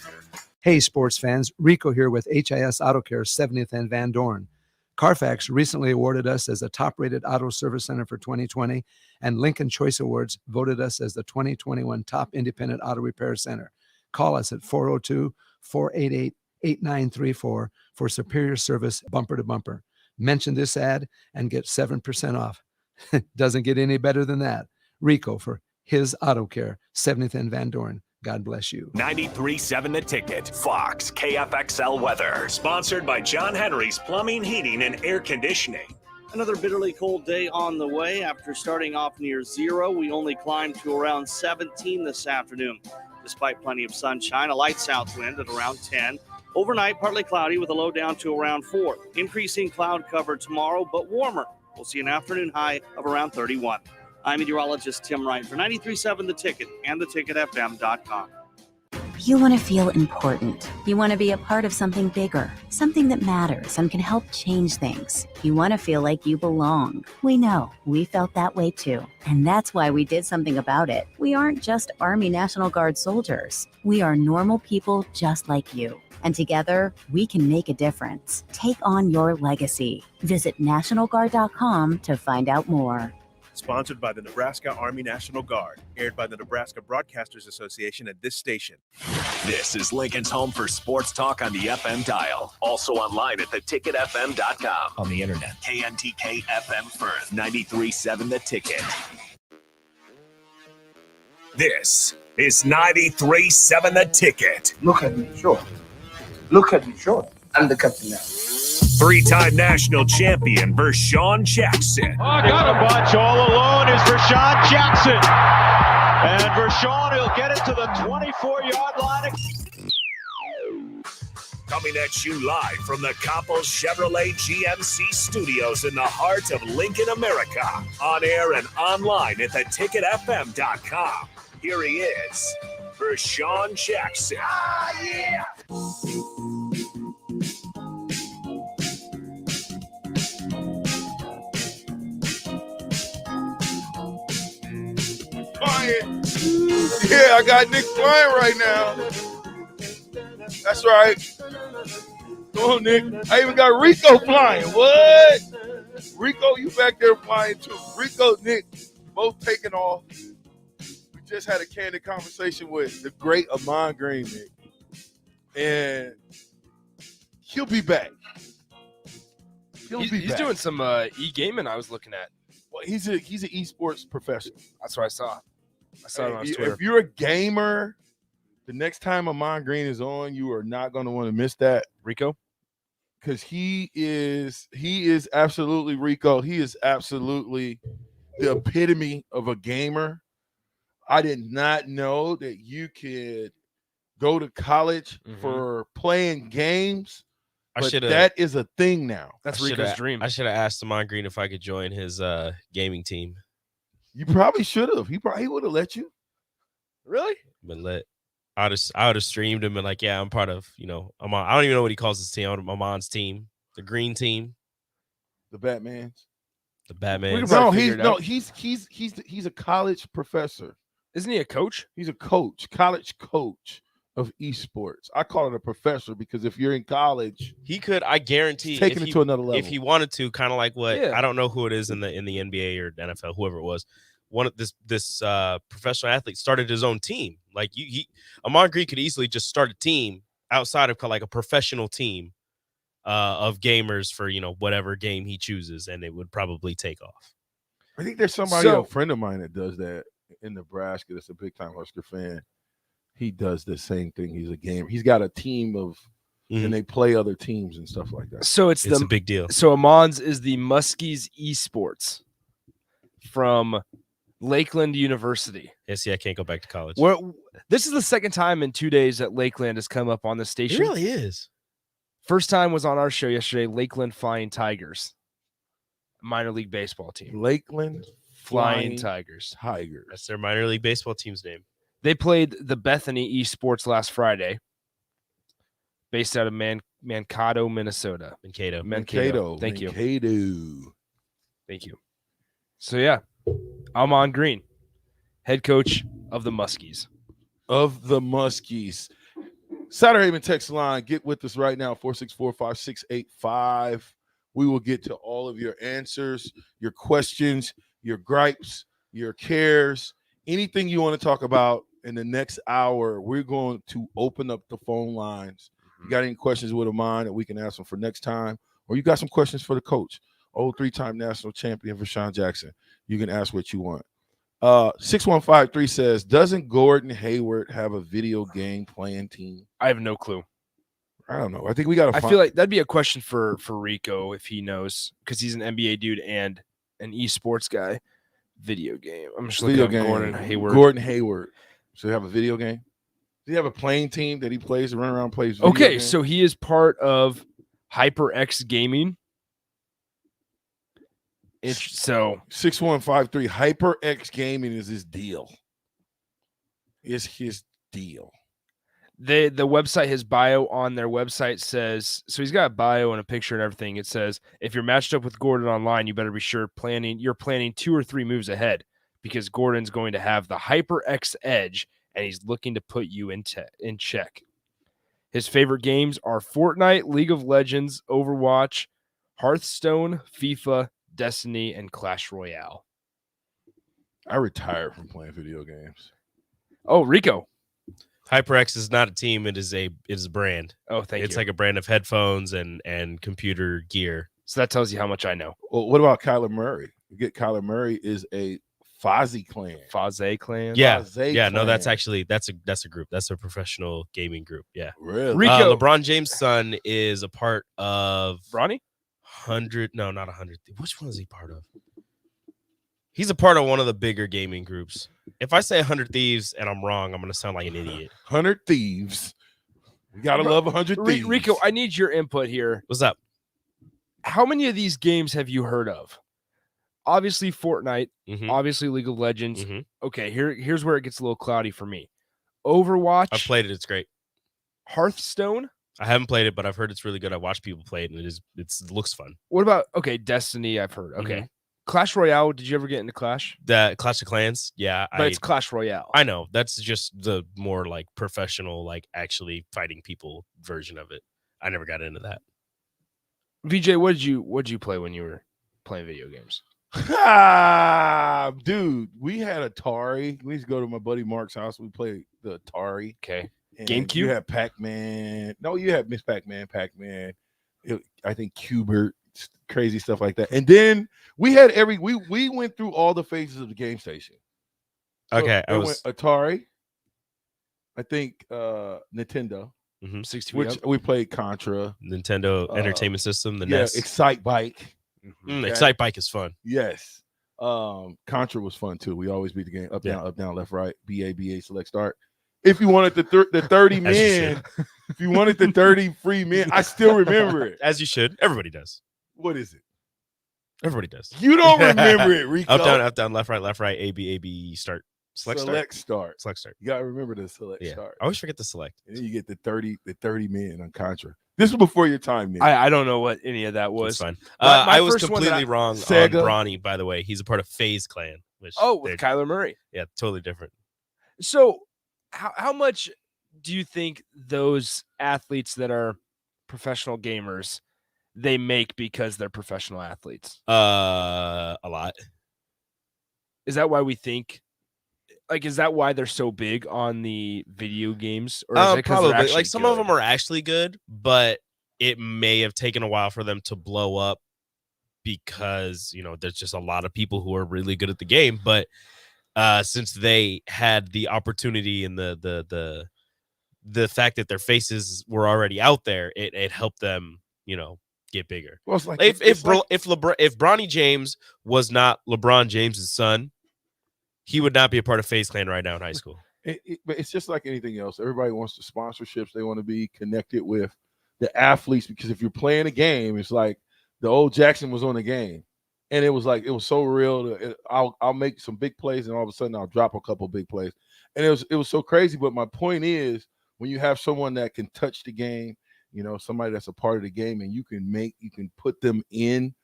S15: Hey, sports fans. Rico here with HIS Auto Care 70th and Van Dorn. Carfax recently awarded us as a top-rated auto service center for 2020, and Lincoln Choice Awards voted us as the 2021 top independent auto repair center. Call us at 402-488-8934 for superior service bumper to bumper. Mention this ad and get 7% off. Doesn't get any better than that. Rico for his Auto Care, 70th and Van Dorn. God bless you.
S1: 93.7 The Ticket. Fox, KFXL weather. Sponsored by John Henry's Plumbing, Heating, and Air Conditioning.
S11: Another bitterly cold day on the way. After starting off near 0, we only climbed to around 17 this afternoon. Despite plenty of sunshine, a light south wind at around 10. Overnight, partly cloudy with a low down to around 4. Increasing cloud cover tomorrow, but warmer. We'll see an afternoon high of around 31. I'm meteorologist Tim Wright for 93.7 The Ticket and theticketfm.com.
S12: You want to feel important. You want to be a part of something bigger, something that matters and can help change things. You want to feel like you belong. We know. We felt that way too. And that's why we did something about it. We aren't just Army National Guard soldiers. We are normal people just like you. And together, we can make a difference. Take on your legacy. Visit NationalGuard.com to find out more.
S13: Sponsored by the Nebraska Army National Guard. Aired by the Nebraska Broadcasters Association at this station.
S1: This is Lincoln's home for sports talk on the FM dial. Also online at theticketfm.com. On the internet. KNTK FM Firth, 93.7 The Ticket. This is 93.7 The Ticket.
S16: Look at me, sure. Look at me, sure. I'm the captain now.
S1: Three-time national champion Vershawn Jackson.
S17: Oh, got a bunch all alone is Vershawn Jackson. And Vershawn will get it to the 24-yard line.
S1: Coming at you live from the Coppels Chevrolet GMC studios in the heart of Lincoln, America. On air and online at theticketfm.com. Here he is, Vershawn Jackson.
S16: Ah, yeah!
S2: Flying. Yeah, I got Nick flying right now. That's right. Come on, Nick. I even got Rico flying. What? Rico, you back there flying too. Rico, Nick, both taking off. We just had a candid conversation with the great Ahman Green, Nick. And he'll be back.
S18: He's doing some e-gaming I was looking at.
S2: Well, he's an esports professional.
S18: That's what I saw. I saw it on his Twitter.
S2: If you're a gamer, the next time Ahman Green is on, you are not going to want to miss that.
S18: Rico?
S2: Because he is absolutely Rico. He is absolutely the epitome of a gamer. I did not know that you could go to college for playing games. But that is a thing now.
S18: That's Rico's dream. I should have asked Ahman Green if I could join his gaming team.
S2: You probably should have. He would have let you.
S18: Really? Been lit. I would have streamed him and like, yeah, I'm part of, Ahman. I don't even know what he calls his team. Ahman's team, the green team,
S2: the Batmans.
S18: The Batman.
S2: He's a college professor.
S18: Isn't he a coach?
S2: He's a coach, college coach of esports. I call it a professor because if you're in college,
S18: he could, I guarantee,
S2: taking it to another level.
S18: If he wanted to, kind of like what I don't know who it is in the NBA or NFL, whoever it was. One of this professional athlete started his own team. Like Ahman Green could easily just start a team outside of like a professional team of gamers for whatever game he chooses, and it would probably take off.
S2: I think there's a friend of mine that does that in Nebraska. That's a big time Husker fan. He does the same thing. He's a gamer. He's got a team of, and they play other teams and stuff like that.
S18: So it's a big deal.
S19: So Ahman's is the Muskies Esports from Lakeland University.
S18: Yeah, see, I can't go back to college.
S19: This is the second time in 2 days that Lakeland has come up on this station.
S18: It really is.
S19: First time was on our show yesterday, Lakeland Flying Tigers, minor league baseball team.
S2: Lakeland
S19: Flying Tigers.
S18: That's their minor league baseball team's name.
S19: They played the Bethany Esports last Friday, based out of Mankato, Minnesota.
S18: Mankato.
S19: Thank you.
S2: Mankato.
S19: Thank you. So, yeah, Ahman Green, head coach of the Muskies.
S2: Saturday Haven text line. Get with us right now, 464-5685. We will get to all of your answers, your questions, your gripes, your cares, anything you want to talk about in the next hour. We're going to open up the phone lines. You got any questions with Ahman that we can ask them for next time, or you got some questions for the coach, three-time national champion Vershawn Jackson, you can ask what you want. 6153 says, doesn't Gordon Hayward have a video game playing team?
S19: I have no clue.
S2: I don't know. I think we got to
S19: I feel like that'd be a question for Rico if he knows, because he's an NBA dude and an esports guy. Video game. I'm just looking at Gordon Hayward.
S2: Gordon Hayward. So they have a video game? Does he have a playing team that he plays, run around, plays video games?
S19: So he is part of HyperX Gaming. So
S2: 6153, HyperX Gaming is his deal. Is his deal.
S19: The website, his bio on their website says, so he's got a bio and a picture and everything. It says, if you're matched up with Gordon online, you better be sure you're planning 2 or 3 moves ahead, because Gordon's going to have the HyperX edge and he's looking to put you in check. His favorite games are Fortnite, League of Legends, Overwatch, Hearthstone, FIFA, Destiny, and Clash Royale.
S2: I retired from playing video games.
S19: Oh, Rico.
S18: HyperX is not a team. It is a brand.
S19: Oh, thank you.
S18: It's like a brand of headphones and computer gear.
S19: So that tells you how much I know.
S2: Well, what about Kyler Murray? You get Kyler Murray is a Fozzie clan.
S19: Fozzie clan.
S18: Yeah,
S2: Fozzie
S18: yeah. No,
S2: clan.
S18: that's a group. That's a professional gaming group. Yeah.
S2: Really?
S19: Rico.
S18: LeBron James' son is a part of
S19: Bronny?
S18: 100. No, not 100. Which one is he part of? He's a part of one of the bigger gaming groups. If I say 100 Thieves and I'm wrong, I'm going to sound like an idiot.
S2: 100 Thieves. We gotta love 100 Thieves.
S19: Rico, I need your input here.
S18: What's up?
S19: How many of these games have you heard of? Obviously, Fortnite. Obviously, League of Legends. Okay, here's where it gets a little cloudy for me. Overwatch.
S18: I've played it. It's great.
S19: Hearthstone.
S18: I haven't played it, but I've heard it's really good. I watched people play it, and it looks fun.
S19: What about Destiny? I've heard. Okay, Clash Royale. Did you ever get into Clash?
S18: The Clash of Clans, yeah,
S19: but it's Clash Royale.
S18: I know that's just the more like professional, like actually fighting people version of it. I never got into that.
S19: VJ, what did you play when you were playing video games?
S2: Dude, we had Atari. We used to go to my buddy Mark's house. We played the Atari.
S19: Okay.
S2: And
S19: GameCube?
S2: You had Pac-Man. No, you had Miss Pac-Man, I think Cubert, crazy stuff like that. And then we had we went through all the phases of the game station. So
S18: Okay, I
S2: it
S18: was
S2: went Atari. I think Nintendo.
S19: 60
S2: which we played Contra.
S18: Nintendo Entertainment System, the
S2: yeah,
S18: NES.
S2: Excite Bike.
S18: Excite Bike is fun.
S2: Yes. Contra was fun too. We always beat the game up, down, left, right, BA, select, start. If you wanted the 30 men, if you wanted the 30 free men, I still remember it.
S18: As you should. Everybody does.
S2: What is it?
S18: Everybody does.
S2: You don't remember it, Rico.
S18: Up, down, left, right, A, B, start. Select
S2: start.
S18: Select start.
S2: You gotta remember the select start.
S18: I always forget the select.
S2: And then you get the 30 men on Contra. This was before your time, Nick.
S19: I don't know what any of that was.
S18: It's fine.
S19: My
S18: I was
S19: first one
S18: completely wrong
S2: Sega.
S18: on Bronny, by the way. He's a part of FaZe Clan. Which
S19: with Kyler Murray.
S18: Yeah, totally different.
S19: So how much do you think those athletes that are professional gamers they make because they're professional athletes?
S18: A lot.
S19: Is that why we think? Like, is that why they're so big on the video games? Or is it
S18: probably like some of them are actually good, but it may have taken a while for them to blow up because there's just a lot of people who are really good at the game. But since they had the opportunity and the fact that their faces were already out there, it helped them, get bigger.
S2: Well, it's like
S18: if Bronny James was not LeBron James's son, he would not be a part of FaZe Clan right now in high school.
S2: But it's just like anything else. Everybody wants the sponsorships. They want to be connected with the athletes because if you're playing a game, it's like the old Jackson was on the game, and it was so real. I'll make some big plays, and all of a sudden I'll drop a couple big plays, and it was so crazy. But my point is, when you have someone that can touch the game, somebody that's a part of the game, and you can put them in.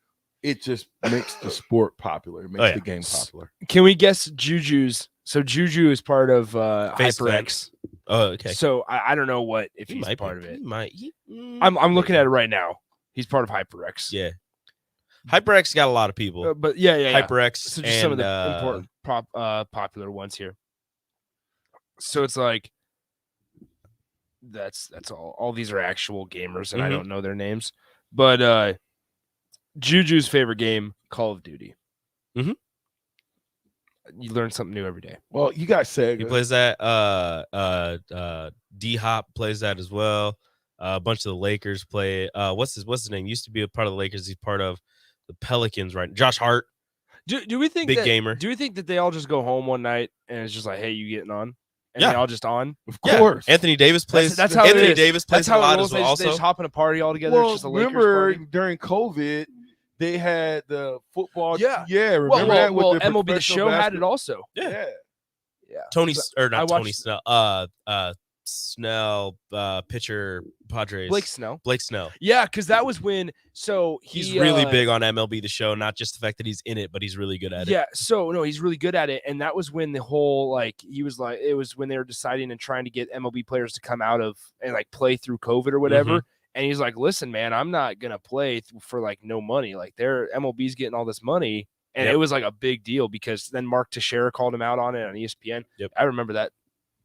S2: It just makes the sport popular. It makes the game popular.
S19: Can we guess Juju's? So Juju is part of HyperX.
S18: Oh, okay.
S19: So I don't know if he's part of it.
S18: He
S19: I'm looking at it right now. He's part of HyperX.
S18: Yeah. HyperX got a lot of people.
S19: But yeah.
S18: HyperX.
S19: So just some of the important popular ones here. So it's like that's all. All these are actual gamers, and I don't know their names. But Juju's favorite game, Call of Duty. You learn something new every day.
S2: Well, you got Sega.
S18: He plays that. D-Hop plays that as well. A bunch of the Lakers play. What's his name? Used to be a part of the Lakers. He's part of the Pelicans, right? Josh Hart.
S19: Do we think
S18: big gamer?
S19: Do we think that they all just go home one night and it's just like, hey, you getting on? And they all just on?
S2: Of course.
S18: Anthony Davis plays.
S19: That's how
S18: Anthony
S19: it is.
S18: Davis plays
S19: That's how
S18: a lot
S19: it
S18: as
S19: rolls.
S18: well.
S19: They just hop in a party all together.
S2: Well,
S19: It's just a Lakers
S2: remember
S19: party.
S2: during COVID, they had the football.
S19: Yeah.
S2: Remember that?
S19: Well,
S2: with the
S19: MLB The Show had it
S2: basketball?
S19: also.
S2: Yeah.
S18: Tony or
S19: I
S18: not
S19: watched-
S18: Tony Snell. Snell, pitcher Padres.
S19: Blake Snell.
S18: Blake Snell.
S19: Yeah, because that was when. So
S18: He's really big on MLB The Show, not just the fact that he's in it, but he's really good at it.
S19: Yeah, so no, he's really good at it, and that was when the whole it was when they were deciding and trying to get MLB players to come out of and play through COVID or whatever. And he's like, "Listen, man, I'm not gonna play for no money. Their MLB's getting all this money, And it was like a big deal because then Mark Teixeira called him out on it on ESPN.
S18: Yep.
S19: I remember that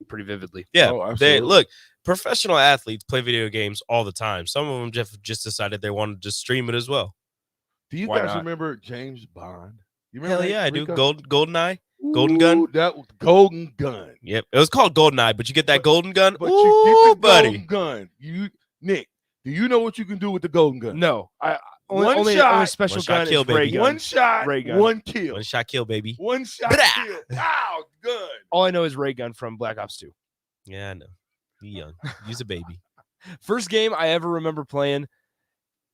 S19: pretty vividly.
S18: Yeah, look, professional athletes play video games all the time. Some of them just decided they wanted to stream it as well.
S2: Do you guys remember James Bond? You remember
S18: Hell yeah, I do.
S2: Rico?
S18: GoldenEye, Golden Gun.
S2: That was Golden Gun.
S18: Yep, it was called GoldenEye, but you get that Golden Gun.
S2: But you get the
S18: buddy.
S2: Golden Gun. Nick, do you know what you can do with the Golden Gun?
S19: No,
S2: only
S19: special
S18: one shot
S19: gun
S18: kill,
S19: is ray
S18: baby.
S19: gun.
S2: One shot,
S19: ray gun.
S2: one kill.
S18: One shot kill, baby.
S2: One shot
S18: Blah.
S2: kill. Wow, good.
S19: All I know is ray gun from Black Ops 2.
S18: Yeah, I know. You young. Use a baby.
S19: First game I ever remember playing,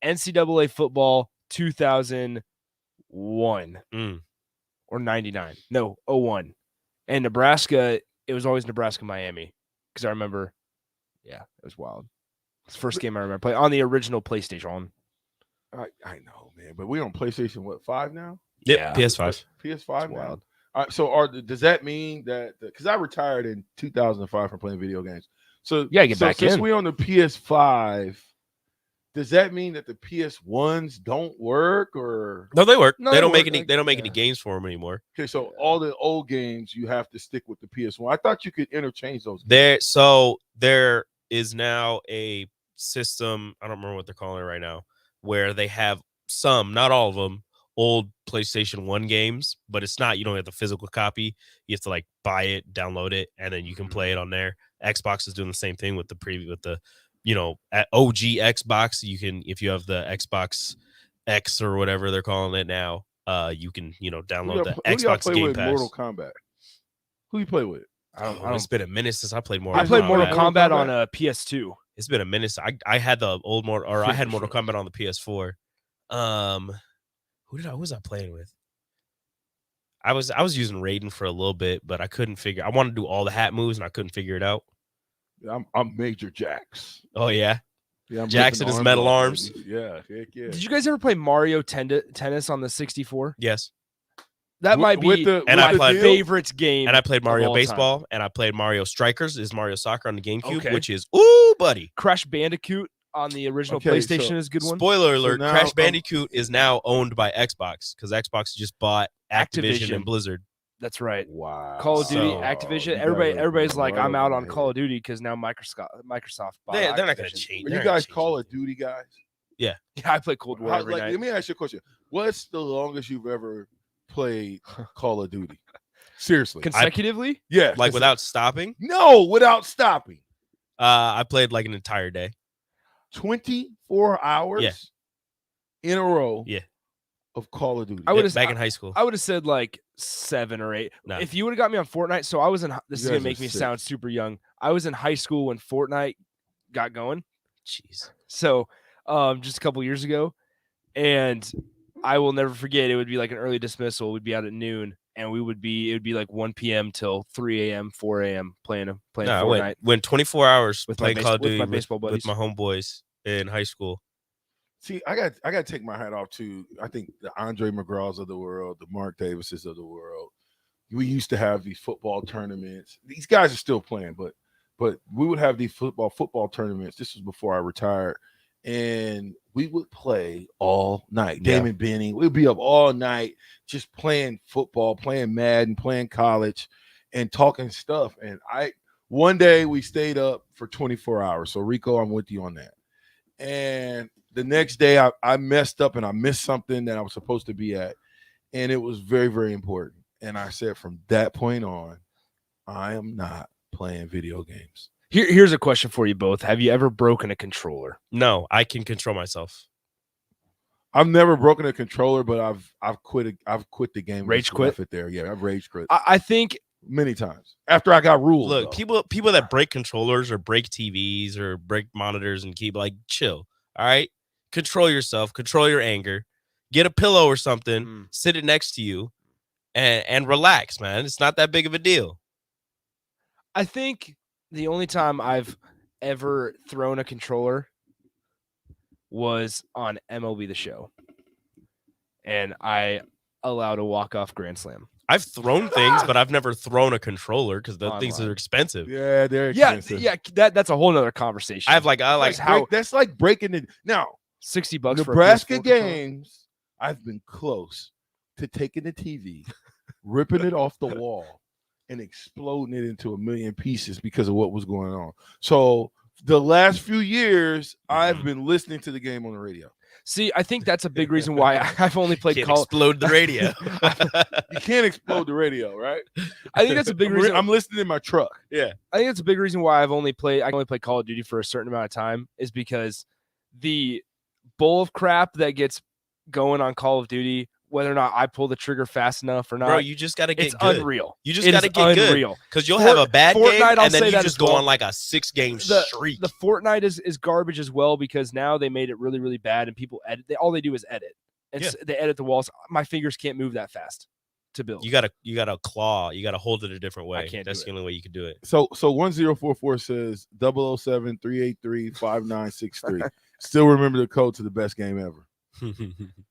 S19: NCAA football 2001 or 99. No, 01. And Nebraska, it was always Nebraska-Miami because I remember, it was wild. It's the first game I remember playing on the original PlayStation.
S2: I know, man, but we're on PlayStation 5 now?
S18: Yep, PS5.
S2: PS5 now. All right, so does that mean that because I retired in 2005 from playing video games? So
S19: get back
S2: since
S19: in.
S2: we're on the PS5, does that mean that the PS1s don't work or
S18: No, they work.
S2: No,
S18: they don't
S2: they
S18: make
S2: work.
S18: any. They don't make any games for them anymore.
S2: Okay, so all the old games you have to stick with the PS1. I thought you could interchange those.
S18: There is now a system. I don't remember what they're calling it right now, where they have some, not all of them, old PlayStation 1 games, but it's not. You don't have the physical copy. You have to like buy it, download it, and then you can play it on there. Xbox is doing the same thing with the at OG Xbox. You can, if you have the Xbox X or whatever they're calling it now, you can download the Xbox Game Pass.
S2: Mortal Kombat. Who you play with?
S18: It's been a minute since I played Mortal Kombat.
S19: I played Mortal Kombat on a PS2.
S18: It's been a minute. I had the old I had Mortal Kombat on the PS4. Who was I playing with? I was using Raiden for a little bit, but I couldn't figure. I wanted to do all the hat moves and I couldn't figure it out.
S2: I'm Major Jax.
S18: Oh yeah,
S2: I'm
S18: Jackson
S2: ripping
S18: is metal arms.
S2: Yeah, heck yeah.
S19: Did you guys ever play Mario Tennis on the 64?
S18: Yes.
S19: That might be my favorite game.
S18: And I played Mario
S19: of all
S18: Baseball,
S19: time.
S18: and I played Mario Strikers, is Mario Soccer on the GameCube,
S19: Okay.
S18: which is ooh, buddy.
S19: Crash Bandicoot on the original
S2: Okay,
S19: PlayStation
S2: so-
S19: is a good one.
S18: Spoiler alert:
S2: now,
S18: Crash Bandicoot is now owned by Xbox because Xbox just bought Activision and Blizzard.
S19: That's right.
S2: Wow.
S19: Call of Duty,
S18: So-
S19: Activision.
S2: You guys are
S19: Everybody's like,
S2: right
S19: I'm out
S2: over
S19: on
S2: my
S19: Call of Duty because now Microsoft bought
S18: They're not going to
S19: Activision.
S18: change.
S2: Are
S18: they're
S2: you
S18: not
S2: guys
S18: gonna
S2: Call of Duty guys?
S18: Yeah.
S19: Yeah, I play Cold War every night.
S2: Let me ask you a question. What's the longest you've ever played Call of Duty? Seriously.
S19: Consecutively?
S2: Yeah.
S18: Like without stopping?
S2: No, without stopping.
S18: I played like an entire day.
S2: 24 hours
S18: Yeah.
S2: in a row
S18: Yeah.
S2: of Call of Duty.
S19: I would have
S18: back in high school.
S19: I would have said like 7 or 8.
S18: No.
S19: If you would have got me on Fortnite, so I was in. This is
S2: You
S19: gonna
S2: guys
S19: make
S2: are
S19: me
S2: sick.
S19: sound super young. I was in high school when Fortnite got going.
S18: Jeez.
S19: So, just a couple years ago, and I will never forget. It would be like an early dismissal. We'd be out at noon, and it would be like 1 p.m. till 3 a.m., 4 a.m. playing
S18: No,
S19: Fortnite.
S18: I went 24 hours
S19: With my
S18: playing Call of
S19: with
S18: Duty
S19: my baseball buddies.
S18: with my homeboys in high school.
S2: See, I got to take my hat off to I think the Andre McGraws of the world, the Mark Davises of the world. We used to have these football tournaments. These guys are still playing, but we would have these football tournaments. This was before I retired, and we would play all night.
S18: Yeah.
S2: Damon Benning, we'd be up all night just playing football, playing Madden, playing college, and talking stuff. And one day we stayed up for 24 hours. So Rico, I'm with you on that. And the next day I messed up and I missed something that I was supposed to be at, and it was very, very important. And I said from that point on, I am not playing video games.
S19: Here's a question for you both: have you ever broken a controller?
S18: No, I can control myself.
S2: I've never broken a controller, but I've quit the game.
S19: Rage
S2: and
S19: quit?
S2: left it there. Yeah, I've rage quit
S19: I think
S2: many times after I got rules.
S18: Look,
S2: though.
S18: people that break controllers or break TVs or break monitors and keep like chill. All right, control yourself, control your anger, get a pillow or something, sit it next to you, and relax, man. It's not that big of a deal.
S19: I think the only time I've ever thrown a controller was on MLB The Show, and I allowed a walk-off grand slam.
S18: I've thrown things, but I've never thrown a controller because the things
S19: Online.
S18: are expensive.
S2: Yeah, they're
S19: Yeah,
S2: expensive.
S19: yeah. That's a whole nother conversation.
S18: I like
S19: how
S2: that's like breaking it now.
S19: $60 for a
S2: Nebraska
S19: PS4 controller.
S2: games. I've been close to taking the TV, ripping it off the wall, and exploding it into a million pieces because of what was going on. So the last few years, I've been listening to the game on the radio.
S19: See, I think that's a big reason why I've only played Call.
S18: Explode the radio.
S2: You can't explode the radio, right?
S19: I think that's a big reason.
S2: I'm listening in my truck.
S18: Yeah,
S19: I think that's a big reason why I can only play Call of Duty for a certain amount of time is because the bowl of crap that gets going on Call of Duty, whether or not I pull the trigger fast enough or not,
S18: bro, you just got to get
S19: it's
S18: good.
S19: Unreal.
S18: You just got to get good because you'll have a bad game and then you just go on like a 6-game streak.
S19: The Fortnite is garbage as well because now they made it really, really bad and people edit. All they do is edit. And they edit the walls. My fingers can't move that fast to build.
S18: You gotta claw. You gotta hold it a different way.
S19: I can't.
S18: That's the only way you can do it.
S2: So 1044 says 007-383-5963. Still remember the code to the best game ever.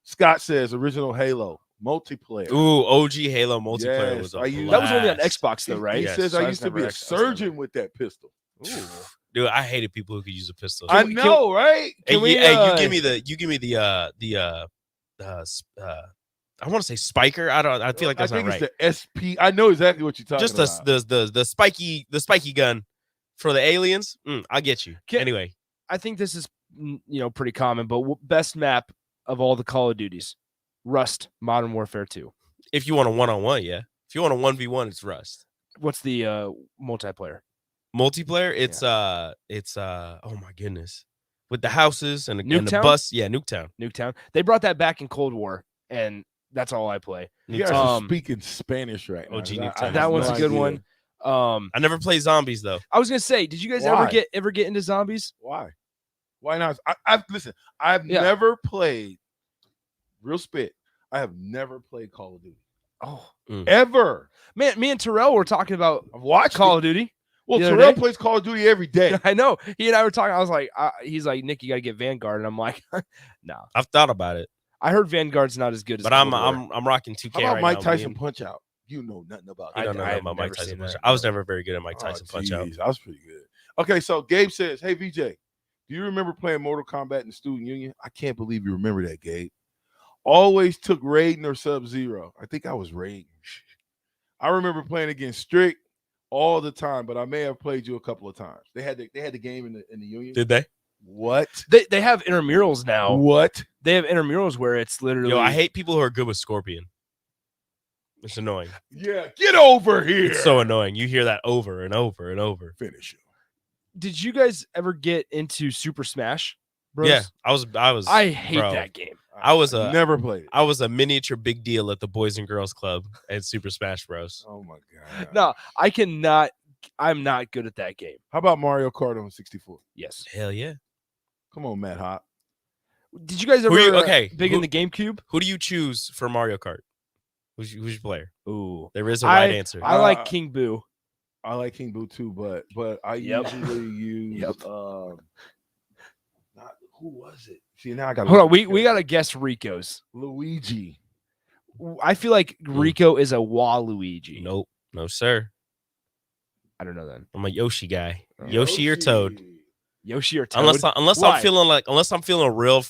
S2: Scott says original Halo multiplayer.
S18: Ooh, OG Halo multiplayer was a
S19: that was only on Xbox though, right?
S2: He says I used to be a surgeon with that pistol.
S18: Ooh. Dude, I hated people who could use a pistol.
S2: I know, right?
S18: You give me the I want to say spiker. I feel like that's not right.
S2: It's the SP. I know exactly what you're talking about.
S18: Just the spiky gun for the aliens. I get you. Anyway,
S19: I think this is pretty common, but best map of all the Call of Duties, Rust, Modern Warfare 2.
S18: If you want a 1-on-1, yeah. If you want a 1v1, it's Rust.
S19: What's the multiplayer?
S18: Multiplayer, it's oh my goodness, with the houses and the bus. Yeah,
S19: Nuketown. They brought that back in Cold War, and that's all I play.
S2: You guys are speaking Spanish right now.
S18: OG Nuketown.
S19: That one's a good one.
S18: I never play zombies though.
S19: I was gonna say, did you guys ever get into zombies?
S2: Why not? I've never played real spit. I have never played Call of Duty.
S19: Oh,
S2: ever.
S19: Man, me and Terrell were talking about
S2: Call
S19: of Duty.
S2: Well, Terrell plays Call of Duty every day.
S19: I know. He and I were talking. I was like, he's like, Nick, you got to get Vanguard. And I'm like, no.
S18: I've thought about it.
S19: I heard Vanguard's not as good as
S18: but I'm rocking 2K
S2: How about
S18: right
S2: Mike
S18: now.
S2: Tyson Punch Out? You know nothing about that.
S18: I don't know about Mike Tyson Punch Out. I was never very good at Mike Tyson Punch Out.
S2: I was pretty good. Okay, so Gabe says, hey, VJ, do you remember playing Mortal Kombat in the Student Union? I can't believe you remember that, Gabe. Always took Raiden or Sub-Zero. I think I was Raiden. I remember playing against Strick all the time, but I may have played you a couple of times. They had the game in the Union.
S18: Did they?
S2: What?
S19: They have intramurals now.
S2: What?
S19: They have intramurals where it's literally.
S18: Yo, I hate people who are good with Scorpion. It's annoying.
S2: Yeah, get over here.
S18: It's so annoying. You hear that over and over and over.
S2: Finish him.
S19: Did you guys ever get into Super Smash Bros?
S18: Yeah, I was.
S19: I hate that game.
S18: I was
S2: never played it.
S18: I was a miniature big deal at the Boys and Girls Club at Super Smash Bros.
S2: Oh my god!
S19: No, I cannot. I'm not good at that game.
S2: How about Mario Kart on 64?
S19: Yes.
S18: Hell yeah!
S2: Come on, Matt Hop.
S19: Did you guys ever big in the GameCube?
S18: Who do you choose for Mario Kart? Who's your player?
S19: Ooh,
S18: there is a right answer.
S19: I like King Boo.
S2: I like King Boo too, but I usually use who was it? See, now I got
S19: hold on. We gotta guess Rico's.
S2: Luigi.
S19: I feel like Rico is a Waluigi.
S18: Nope, no sir.
S19: I don't know then.
S18: I'm a Yoshi guy. Yoshi or Toad.
S19: Yoshi or Toad.
S18: Unless I'm feeling real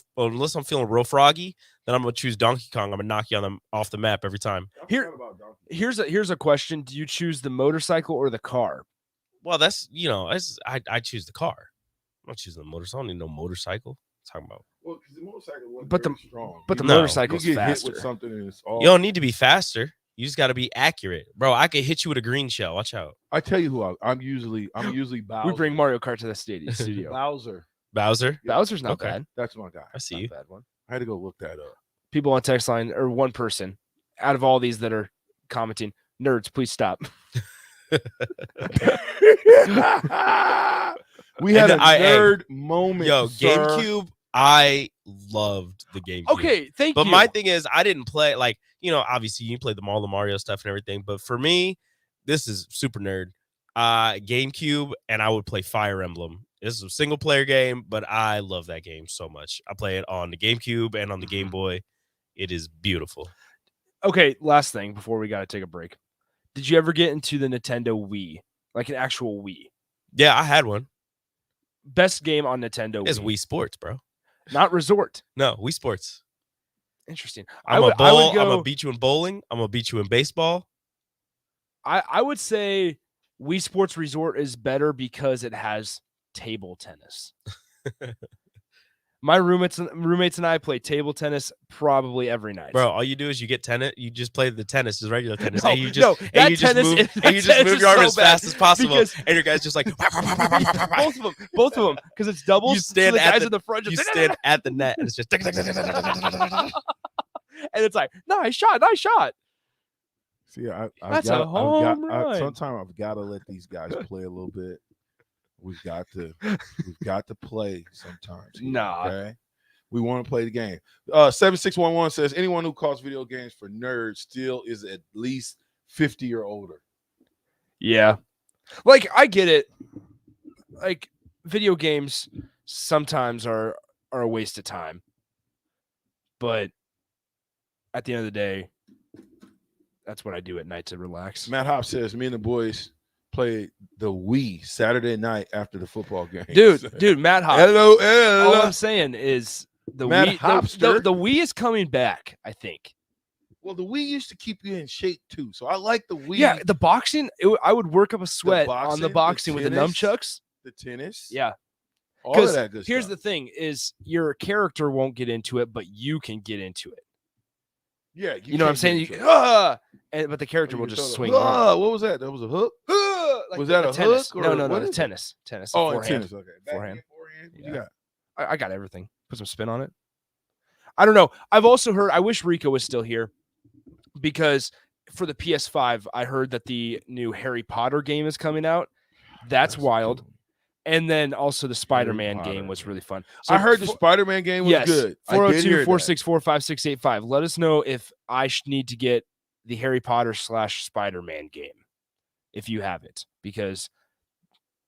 S18: froggy, then I'm gonna choose Donkey Kong. I'm gonna knock you off the map every time.
S19: Here's a question: do you choose the motorcycle or the car?
S18: Well, that's I choose the car. I'm not choosing the motorcycle. I don't need no motorcycle. What talking about.
S2: Well, because the motorcycle wasn't
S19: but the
S2: strong.
S19: But the motorcycle's
S2: you get
S19: faster.
S2: Hit with something and it's all...
S18: You don't need to be faster. You just got to be accurate, bro. I could hit you with a green shell. Watch out.
S2: I tell you who I'm usually Bowser.
S19: We bring Mario Kart to the studio.
S2: Bowser.
S19: Bowser's not bad.
S2: That's my guy.
S18: I see
S19: not
S18: you.
S19: Bad one.
S2: I had to go look that up.
S19: People on text line or one person out of all these that are commenting, nerds, please stop.
S2: We had a nerd moment.
S18: Yo,
S2: sir.
S18: GameCube. I loved the GameCube.
S19: Okay, thank you.
S18: But my thing is, I didn't play obviously you played all the Mario stuff and everything. But for me, this is super nerd. GameCube, and I would play Fire Emblem. This is a single player game, but I love that game so much. I play it on the GameCube and on the Game Boy. It is beautiful.
S19: Okay, last thing before we got to take a break. Did you ever get into the Nintendo Wii? Like an actual Wii?
S18: Yeah, I had one.
S19: Best game on Nintendo
S18: is
S19: Wii.
S18: Wii Sports, bro.
S19: Not Resort.
S18: No, Wii Sports.
S19: Interesting.
S18: I'm gonna beat you in bowling. I'm gonna beat you in baseball.
S19: I would say Wii Sports Resort is better because it has table tennis. My roommates and I play table tennis probably every night.
S18: Bro, all you do is you get tennis. You just play the tennis, is regular tennis,
S19: No,
S18: and you just move your arm as fast as possible, and your guy's just like
S19: both of them, because it's doubles.
S18: You stand
S19: so the
S18: at
S19: guys
S18: the,
S19: in the front.
S18: you
S19: Just,
S18: stand at the net, and it's just.
S19: And it's like, nice shot.
S2: See,
S19: That's a home run.
S2: Sometimes I've got to let these guys play a little bit. We've got to play sometimes.
S19: Nah.
S2: Okay. We want to play the game. 7611 says anyone who calls video games for nerds still is at least 50 or older.
S19: Yeah. Like, I get it. Like, video games sometimes are a waste of time. But at the end of the day, that's what I do at night to relax.
S2: Matt Hop says me and the boys played the Wii Saturday night after the football game.
S19: Dude, Matt Hop.
S2: Hello.
S19: All I'm saying is the Wii is coming back, I think.
S2: Well, the Wii used to keep you in shape too, so I like the Wii.
S19: Yeah, the boxing. I would work up a sweat on the boxing with the nunchucks.
S2: The tennis.
S19: Yeah.
S2: All of that good
S19: here's
S2: stuff.
S19: the thing: is your character won't get into it, but you can get into it.
S2: Yeah,
S19: you know what I'm saying? But the character will just swing.
S2: What was that? That was a hook.
S19: Like
S2: was that a
S19: tennis.
S2: hook? Or
S19: No, tennis.
S2: Oh,
S19: forehand.
S2: tennis. Okay. Forehand. What you got?
S19: I got everything. Put some spin on it. I don't know. I've also heard. I wish Rico was still here, because for the PS5, I heard that the new Harry Potter game is coming out. That's wild. Cool. And then also the Spider-Man game was really fun.
S2: So I heard the Spider-Man game was good.
S19: 402-464-5685. Let us know if I need to get the Harry Potter / Spider-Man game if you have it, because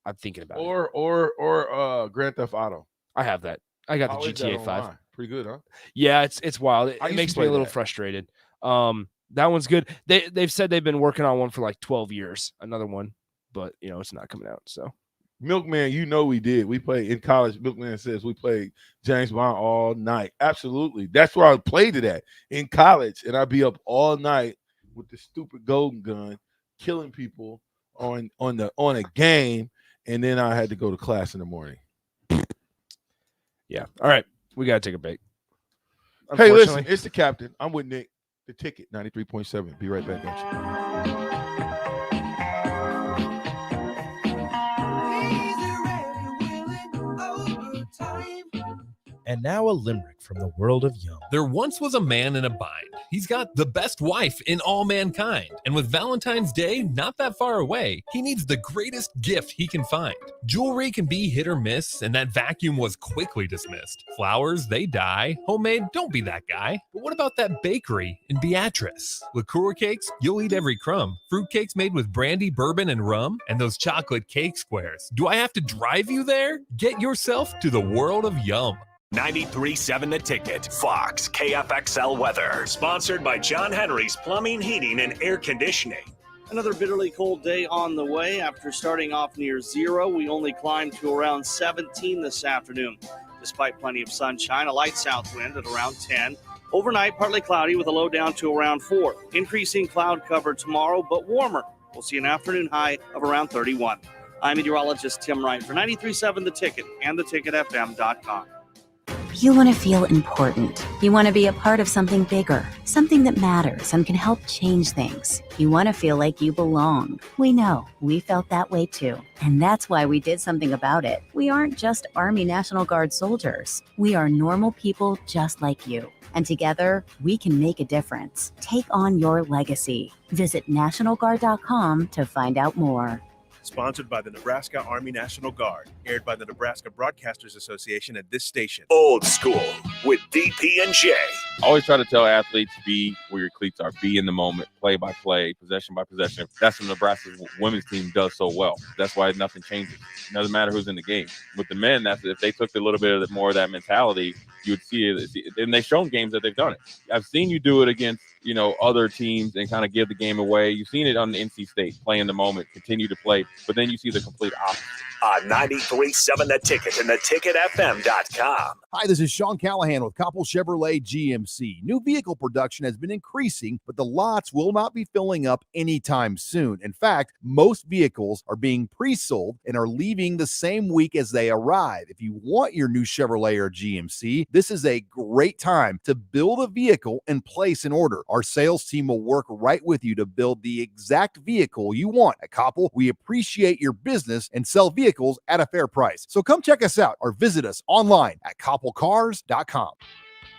S19: I'm thinking about it.
S2: Or Grand Theft Auto.
S19: I have that. I got the GTA 5.
S2: Pretty good, huh?
S19: Yeah, it's wild. It makes me a little frustrated. That one's good. They've said they've been working on one for like 12 years. Another one, but it's not coming out. So
S2: Milkman, we did. We played in college. Milkman says we played James Bond all night. Absolutely. That's where I played it at in college. And I'd be up all night with the stupid golden gun, killing people on a game. And then I had to go to class in the morning.
S19: Yeah. All right. We got to take a break.
S2: Hey, listen, it's the captain. I'm with Nick. The Ticket, 93.7. Be right back at you.
S7: And now a limerick from the world of Yum.
S10: There once was a man in a bind. He's got the best wife in all mankind. And with Valentine's Day not that far away, he needs the greatest gift he can find. Jewelry can be hit or miss, and that vacuum was quickly dismissed. Flowers, they die. Homemade, don't be that guy. But what about that bakery in Beatrice? Liqueur cakes, you'll eat every crumb. Fruit cakes made with brandy, bourbon, and rum. And those chocolate cake squares. Do I have to drive you there? Get yourself to the world of Yum.
S1: 93.7 The Ticket, Fox, KFXL weather. Sponsored by John Henry's Plumbing, Heating, and Air Conditioning.
S11: Another bitterly cold day on the way. After starting off near 0, we only climbed to around 17 this afternoon. Despite plenty of sunshine, a light south wind at around 10. Overnight, partly cloudy with a low down to around 4. Increasing cloud cover tomorrow, but warmer. We'll see an afternoon high of around 31. I'm meteorologist Tim Wright for 93.7 The Ticket and theticketfm.com.
S12: You want to feel important. You want to be a part of something bigger, something that matters and can help change things. You want to feel like you belong. We know. We felt that way too. And that's why we did something about it. We aren't just Army National Guard soldiers. We are normal people just like you. And together, we can make a difference. Take on your legacy. Visit NationalGuard.com to find out more.
S13: Sponsored by the Nebraska Army National Guard. Aired by the Nebraska Broadcasters Association at this station.
S1: Old School with DP and J.
S9: I always try to tell athletes, be where your cleats are. Be in the moment, play by play, possession by possession. That's what Nebraska's women's team does so well. That's why nothing changes. It doesn't matter who's in the game. With the men, that's if they took a little bit more of that mentality, you would see it. And they've shown games that they've done it. I've seen you do it against other teams and kind of give the game away. You've seen it on the NC State, play in the moment, continue to play, but then you see the complete opposite.
S1: On 93.7 The Ticket and theticketfm.com.
S6: Hi, this is Sean Callahan with Koppel Chevrolet GMC. New vehicle production has been increasing, but the lots will not be filling up anytime soon. In fact, most vehicles are being pre-sold and are leaving the same week as they arrive. If you want your new Chevrolet or GMC, this is a great time to build a vehicle and place an order. Our sales team will work right with you to build the exact vehicle you want. At Koppel, we appreciate your business and sell vehicles at a fair price. So come check us out or visit us online at koppelcars.com.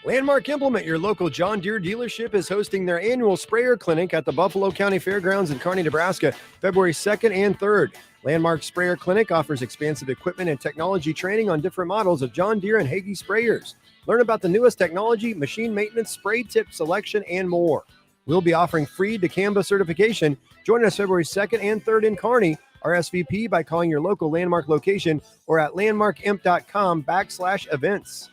S14: Landmark Implement, your local John Deere dealership, is hosting their annual sprayer clinic at the Buffalo County Fairgrounds in Kearney, Nebraska, February 2nd and 3rd. Landmark Sprayer Clinic offers expansive equipment and technology training on different models of John Deere and Hagie sprayers. Learn about the newest technology, machine maintenance, spray tip selection, and more. We'll be offering free dicamba certification. Join us February 2nd and 3rd in Kearney. RSVP by calling your local Landmark location or at landmarkimp.com/events.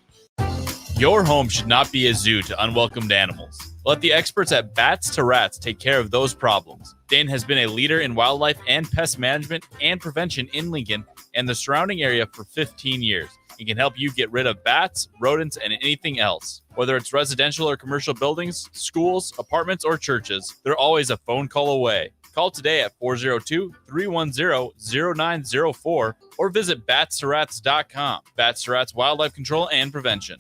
S4: Your home should not be a zoo to unwelcomed animals. Let the experts at Bats to Rats take care of those problems. Dane has been a leader in wildlife and pest management and prevention in Lincoln and the surrounding area for 15 years. He can help you get rid of bats, rodents, and anything else. Whether it's residential or commercial buildings, schools, apartments, or churches, they're always a phone call away. Call today at 402-310-0904 or visit batstoRats.com. Bats to Rats Wildlife Control and Prevention.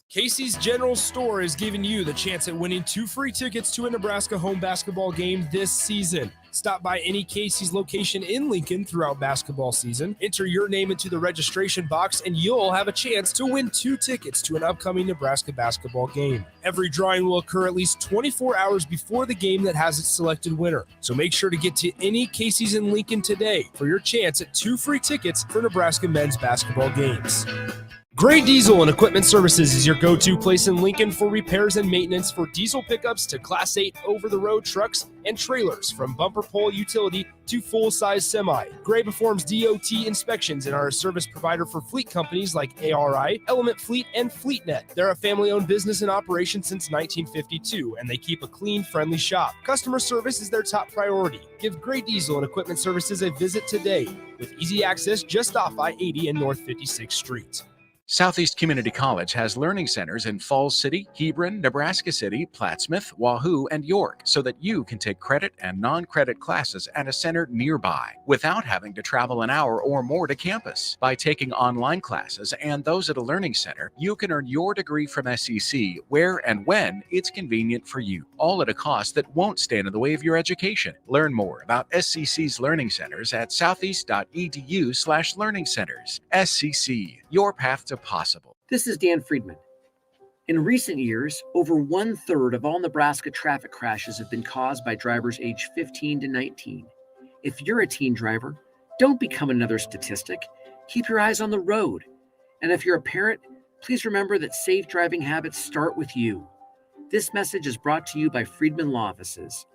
S3: Casey's General Store is giving you the chance at winning 2 free tickets to a Nebraska home basketball game this season. Stop by any Casey's location in Lincoln throughout basketball season. Enter your name into the registration box, and you'll have a chance to win 2 tickets to an upcoming Nebraska basketball game. Every drawing will occur at least 24 hours before the game that has its selected winner. So make sure to get to any Casey's in Lincoln today for your chance at 2 free tickets for Nebraska men's basketball games. Gray Diesel and Equipment Services is your go-to place in Lincoln for repairs and maintenance for diesel pickups to Class 8 over-the-road trucks and trailers, from bumper pole utility to full-size semi. Gray performs DOT inspections and are a service provider for fleet companies like ARI, Element Fleet, and FleetNet. They're a family-owned business in operation since 1952, and they keep a clean, friendly shop. Customer service is their top priority. Give Gray Diesel and Equipment Services a visit today with easy access just off I-80 and North 56th Street.
S8: Southeast Community College has learning centers in Falls City, Hebron, Nebraska City, Plattsmouth, Wahoo, and York, so that you can take credit and non-credit classes at a center nearby without having to travel an hour or more to campus. By taking online classes and those at a learning center, you can earn your degree from SCC where and when it's convenient for you, all at a cost that won't stand in the way of your education. Learn more about SCC's learning centers at southeast.edu/learning centers. SCC, your path to possible.
S20: This is Dan Friedman. In recent years, over 1/3 of all Nebraska traffic crashes have been caused by drivers aged 15 to 19. If you're a teen driver, don't become another statistic. Keep your eyes on the road. And if you're a parent, please remember that safe driving habits start with you. This message is brought to you by Friedman Law Offices.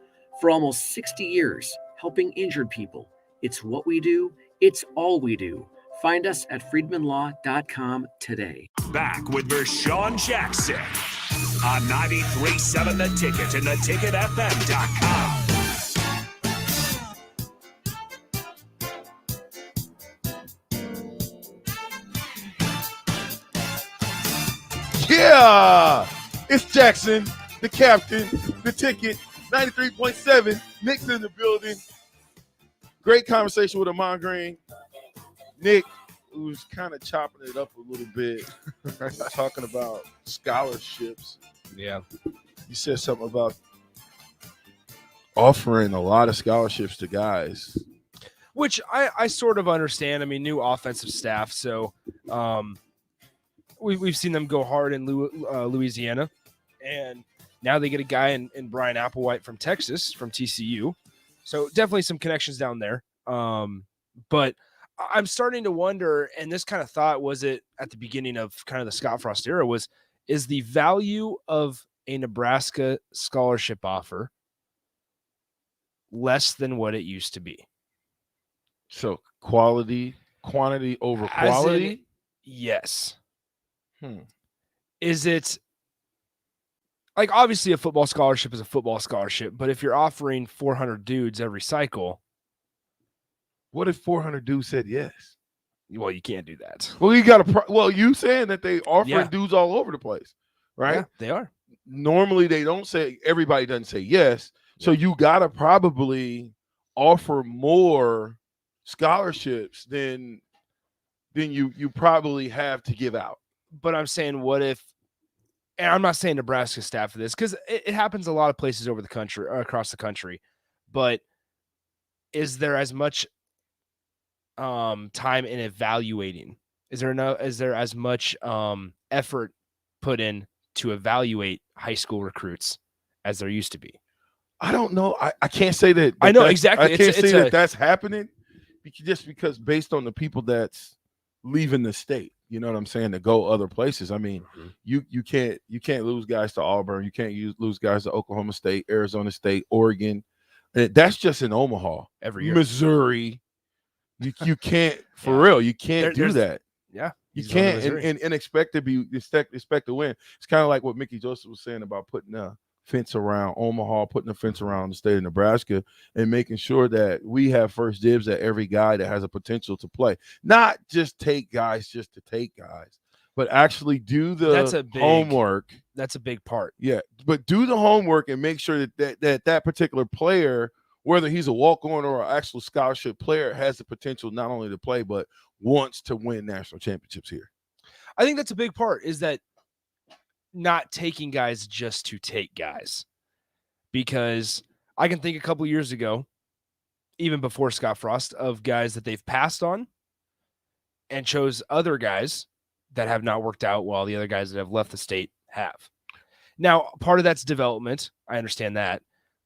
S20: For almost 60 years, helping injured people. It's what we do. It's all we do. Find us at friedmanlaw.com today.
S1: Back with Vershawn Jackson on 93.7 The Ticket and theticketfm.com.
S2: Yeah! It's Jackson, the captain, the ticket, 93.7. Nick's in the building. Great conversation with Ahman Green. Nick, who's kind of chopping it up a little bit, talking about scholarships.
S19: Yeah.
S2: You said something about offering a lot of scholarships to guys.
S19: Which I sort of understand. I mean, new offensive staff. So we've seen them go hard in Louisiana. And now they get a guy in Brian Applewhite from Texas, from TCU. So definitely some connections down there. But I'm starting to wonder, and this kind of thought was it at the beginning of kind of the Scott Frost era, is the value of a Nebraska scholarship offer less than what it used to be?
S2: So quantity over quality?
S19: Yes. Is it
S3: like obviously a football scholarship is a football scholarship, but if you're offering 400 dudes every cycle,
S2: what if 400 dudes said yes?
S3: Well, you can't do that.
S2: Well, you got to. Well, you saying that they offering
S3: Yeah.
S2: dudes all over the place, right?
S3: Yeah, they are.
S2: Normally, they don't say. Everybody doesn't say yes, so you got to probably offer more scholarships than you probably have to give out.
S3: But I'm saying, what if? And I'm not saying Nebraska staff for this because it happens a lot of places over the country or across the country, but is there as much time in evaluating? Is there as much effort put in to evaluate high school recruits as there used to be?
S2: I don't know. I can't say that.
S3: I know exactly.
S2: I can't say that that's happening just because based on the people that's leaving the state. You know what I'm saying? To go other places. I mean, you can't lose guys to Auburn. You can't lose guys to Oklahoma State, Arizona State, Oregon. That's just in Omaha.
S3: Every year.
S2: Missouri. You can't for real. You can't do that.
S3: Yeah.
S2: You can't and expect to win. It's kind of like what Mickey Joseph was saying about putting a fence around Omaha, putting a fence around the state of Nebraska, and making sure that we have first dibs at every guy that has a potential to play. Not just take guys just to take guys, but actually do the homework.
S3: That's a big part.
S2: Yeah, but do the homework and make sure that particular player, whether he's a walk-on or an actual scholarship player, has the potential not only to play but wants to win national championships here.
S3: I think that's a big part, is that not taking guys just to take guys. Because I can think a couple years ago, even before Scott Frost, of guys that they've passed on and chose other guys that have not worked out while the other guys that have left the state have. Now, part of that's development. I understand that.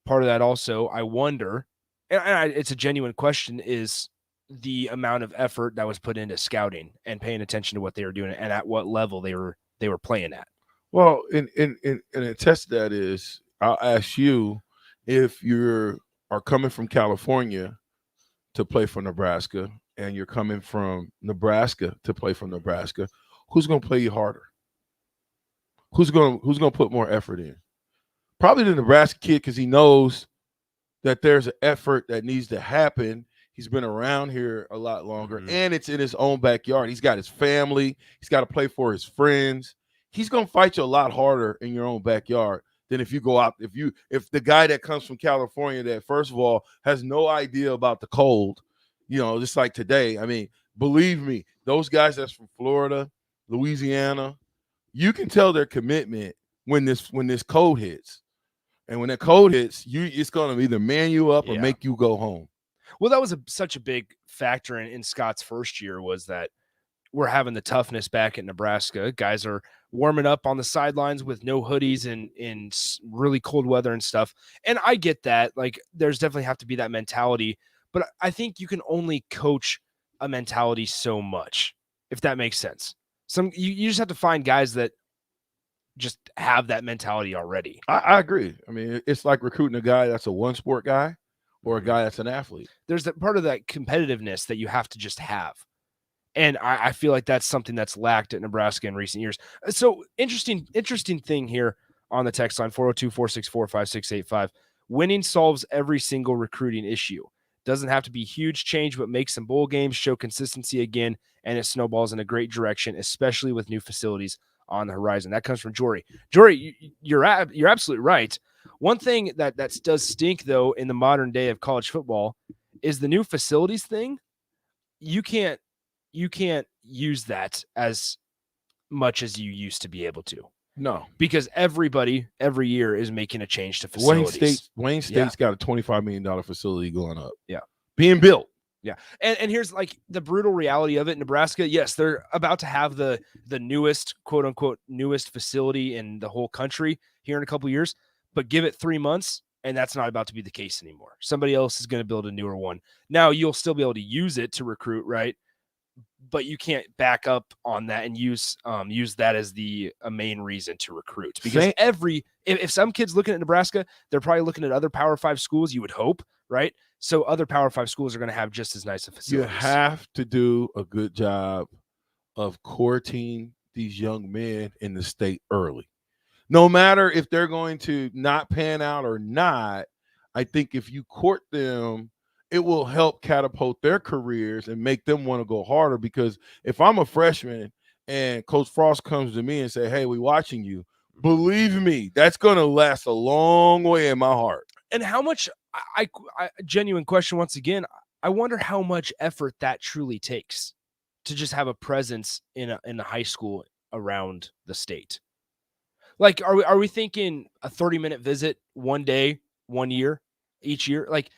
S3: Part of that also, I wonder, and it's a genuine question, is the amount of effort that was put into scouting and paying attention to what they were doing and at what level they were playing at.
S2: Well, and a test to that is, I'll ask you, if you are coming from California to play for Nebraska and you're coming from Nebraska to play for Nebraska, who's going to play you harder? Who's going to put more effort in? Probably the Nebraska kid, because he knows that there's an effort that needs to happen. He's been around here a lot longer, and it's in his own backyard. He's got his family. He's got to play for his friends. He's going to fight you a lot harder in your own backyard than if you go out. If the guy that comes from California that, first of all, has no idea about the cold, just like today. I mean, believe me, those guys that's from Florida, Louisiana, you can tell their commitment when this cold hits. And when that cold hits, it's going to either man you up or make you go home.
S3: Well, that was such a big factor in Scott's first year, was that we're having the toughness back at Nebraska. Guys are warming up on the sidelines with no hoodies and in really cold weather and stuff. And I get that. Like, there's definitely have to be that mentality. But I think you can only coach a mentality so much, if that makes sense. You just have to find guys that just have that mentality already.
S2: I agree. I mean, it's like recruiting a guy that's a one-sport guy or a guy that's an athlete.
S3: There's that part of that competitiveness that you have to just have. And I feel like that's something that's lacked at Nebraska in recent years. So interesting thing here on the text line, 402-464-5685. Winning solves every single recruiting issue. Doesn't have to be huge change, but make some bowl games, show consistency again, and it snowballs in a great direction, especially with new facilities on the horizon. That comes from Jory. Jory, you're absolutely right. One thing that does stink, though, in the modern day of college football is the new facilities thing. You can't use that as much as you used to be able to.
S2: No,
S3: because everybody every year is making a change to facilities.
S2: Wayne State's got a $25 million facility going up.
S3: Yeah,
S2: being built.
S3: Yeah, and here's like the brutal reality of it. Nebraska, yes, they're about to have the newest, quote unquote, newest facility in the whole country here in a couple of years, but give it 3 months, and that's not about to be the case anymore. Somebody else is going to build a newer one. Now you'll still be able to use it to recruit, right? But you can't back up on that and use that as a main reason to recruit. Because if some kid's looking at Nebraska, they're probably looking at other Power 5 schools, you would hope, right? So other Power 5 schools are going to have just as nice a facility.
S2: You have to do a good job of courting these young men in the state early. No matter if they're going to not pan out or not, I think if you court them, it will help catapult their careers and make them want to go harder. Because if I'm a freshman and Coach Frost comes to me and say, hey, we watching you, believe me, that's going to last a long way in my heart.
S19: And how much, I genuine question once again, I wonder how much effort that truly takes to just have a presence in a high school around the state. Like, are we thinking a 30-minute visit one day, 1 year, each year? Like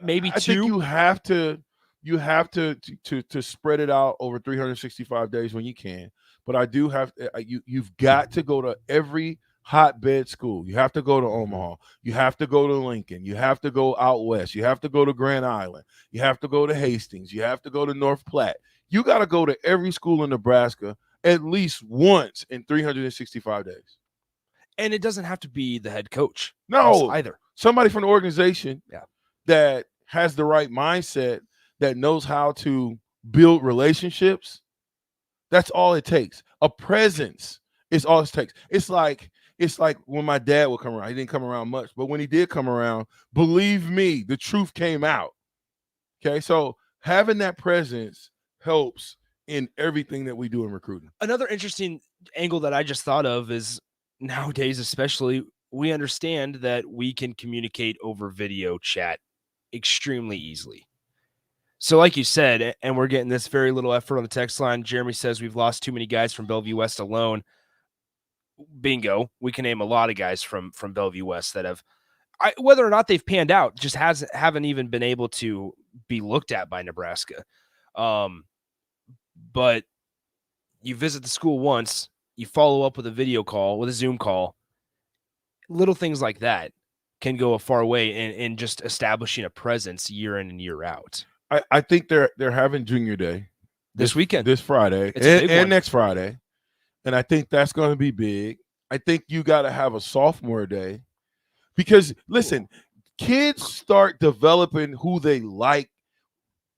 S19: maybe
S2: I
S19: two?
S2: think you have to spread it out over 365 days when you can. But I do have you've got to go to every hotbed school. You have to go to Omaha. You have to go to Lincoln. You have to go out west. You have to go to Grand Island. You have to go to Hastings. You have to go to North Platte. You got to go to every school in Nebraska at least once in 365 days.
S19: And it doesn't have to be the head coach.
S2: No,
S19: either.
S2: Somebody from the organization that has the right mindset, that knows how to build relationships. That's all it takes. A presence is all it takes. It's like when my dad would come around. He didn't come around much, but when he did come around, believe me, the truth came out. Okay, so having that presence helps in everything that we do in recruiting.
S19: Another interesting angle that I just thought of is nowadays, especially, we understand that we can communicate over video chat extremely easily. So like you said, and we're getting this very little effort on the text line. Jeremy says we've lost too many guys from Bellevue West alone. Bingo. We can name a lot of guys from Bellevue West that have, whether or not they've panned out, just haven't even been able to be looked at by Nebraska. But you visit the school once, you follow up with a video call, with a Zoom call. Little things like that can go a far way in just establishing a presence year in and year out.
S2: I think they're having junior day
S19: this weekend,
S2: this Friday, and next Friday. And I think that's going to be big. I think you got to have a sophomore day because, listen, kids start developing who they like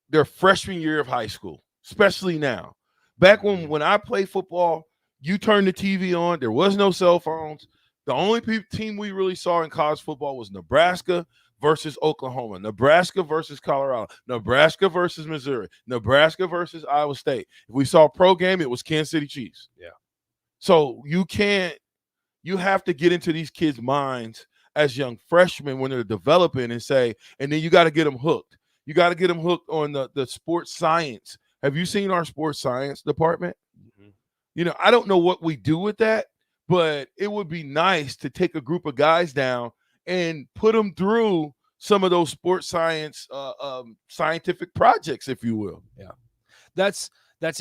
S2: their freshman year of high school, especially now. Back when I played football, you turned the TV on. There was no cell phones. The only team we really saw in college football was Nebraska versus Oklahoma, Nebraska versus Colorado, Nebraska versus Missouri, Nebraska versus Iowa State. If we saw a pro game, it was Kansas City Chiefs.
S19: Yeah.
S2: So you have to get into these kids' minds as young freshmen when they're developing and then you got to get them hooked. You got to get them hooked on the sports science. Have you seen our sports science department? Mm-hmm. You know, I don't know what we do with that, but it would be nice to take a group of guys down and put them through some of those sports science scientific projects, if you will.
S19: Yeah. That's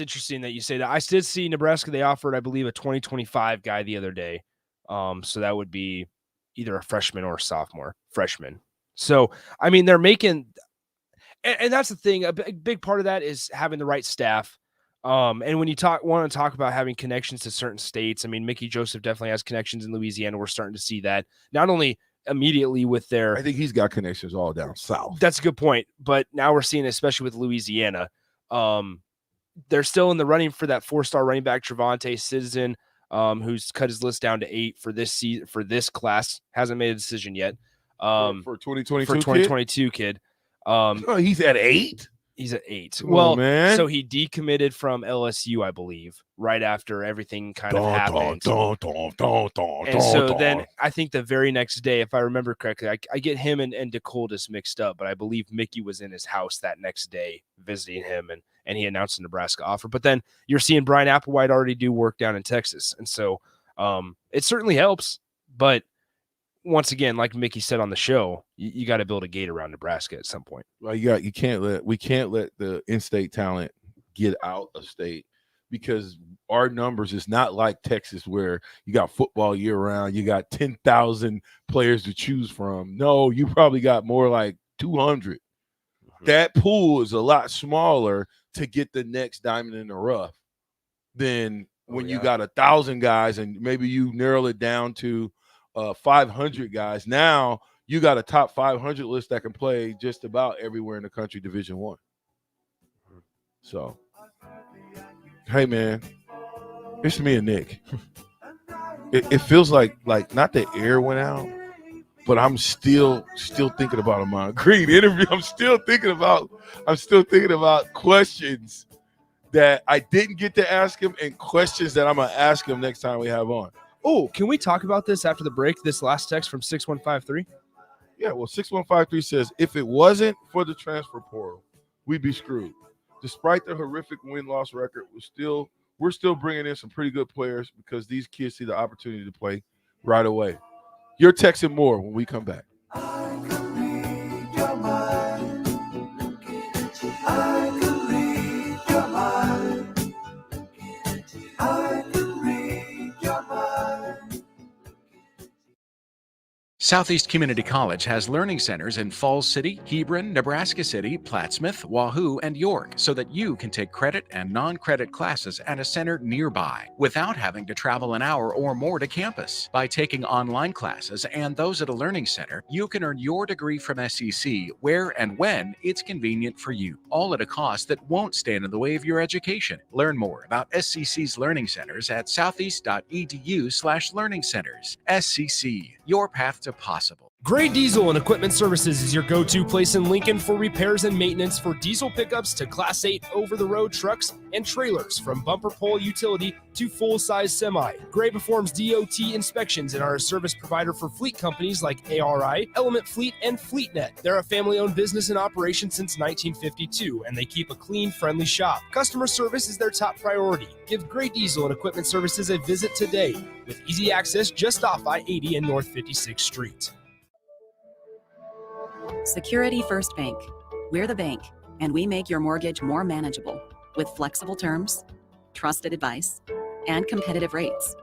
S19: interesting that you say that. I did see Nebraska. They offered, I believe, a 2025 guy the other day. So that would be either a freshman or a sophomore. Freshman. So, I mean, they're making and that's the thing. A big part of that is having the right staff. And when you want to talk about having connections to certain states, I mean, Mickey Joseph definitely has connections in Louisiana. We're starting to see that not only immediately with their,
S2: I think he's got connections all down south.
S19: That's a good point. But now we're seeing, especially with Louisiana, they're still in the running for that 4-star running back, Trevante Citizen, who's cut his list down to 8 for this season, for this class. Hasn't made a decision yet.
S2: For 2022,
S19: for 2022 kid.
S2: He's at 8.
S19: He's at 8.
S2: Well, man.
S19: So he decommitted from LSU, I believe, right after everything kind of happened. And so then I think the very next day, if I remember correctly, I get him and DeColdis mixed up, but I believe Mickey was in his house that next day visiting him, and he announced a Nebraska offer. But then you're seeing Brian Applewhite already do work down in Texas. And so it certainly helps. But once again, like Mickey said on the show, you got to build a gate around Nebraska at some point.
S2: Well, we can't let the in-state talent get out of state, because our numbers is not like Texas where you got football year round, you got 10,000 players to choose from. No, you probably got more like 200. Mm-hmm. That pool is a lot smaller to get the next diamond in the rough than when you got 1,000 guys and maybe you narrow it down to 500 guys. Now you got a top 500 list that can play just about everywhere in the country, Division I. So, hey man, it's me and Nick. it feels like not the air went out, but I'm still thinking about Ahman Green interview. I'm still thinking about questions that I didn't get to ask him and questions that I'm gonna ask him next time we have on.
S3: Oh, can we talk about this after the break? This last text from 6153.
S2: Yeah, well, 6153 says, if it wasn't for the transfer portal, we'd be screwed. Despite the horrific win-loss record, we're still bringing in some pretty good players because these kids see the opportunity to play right away. You're texting more when we come back.
S8: Southeast Community College has learning centers in Falls City, Hebron, Nebraska City, Plattsmouth, Wahoo, and York so that you can take credit and non-credit classes at a center nearby without having to travel an hour or more to campus. By taking online classes and those at a learning center, you can earn your degree from SCC where and when it's convenient for you, all at a cost that won't stand in the way of your education. Learn more about SCC's learning centers at southeast.edu/learning centers. SCC, your path to possible.
S3: Gray Diesel and Equipment Services is your go-to place in Lincoln for repairs and maintenance for diesel pickups to Class 8 over-the-road trucks and trailers, from bumper pole utility to full-size semi. Gray performs DOT inspections and are a service provider for fleet companies like ARI, Element Fleet, and FleetNet. They're a family-owned business in operation since 1952, and they keep a clean, friendly shop. Customer service is their top priority. Give Gray Diesel and Equipment Services a visit today with easy access just off I-80 and North 56th Street.
S5: Security First Bank. We're the bank, and we make your mortgage more manageable with flexible terms, trusted advice, and competitive rates.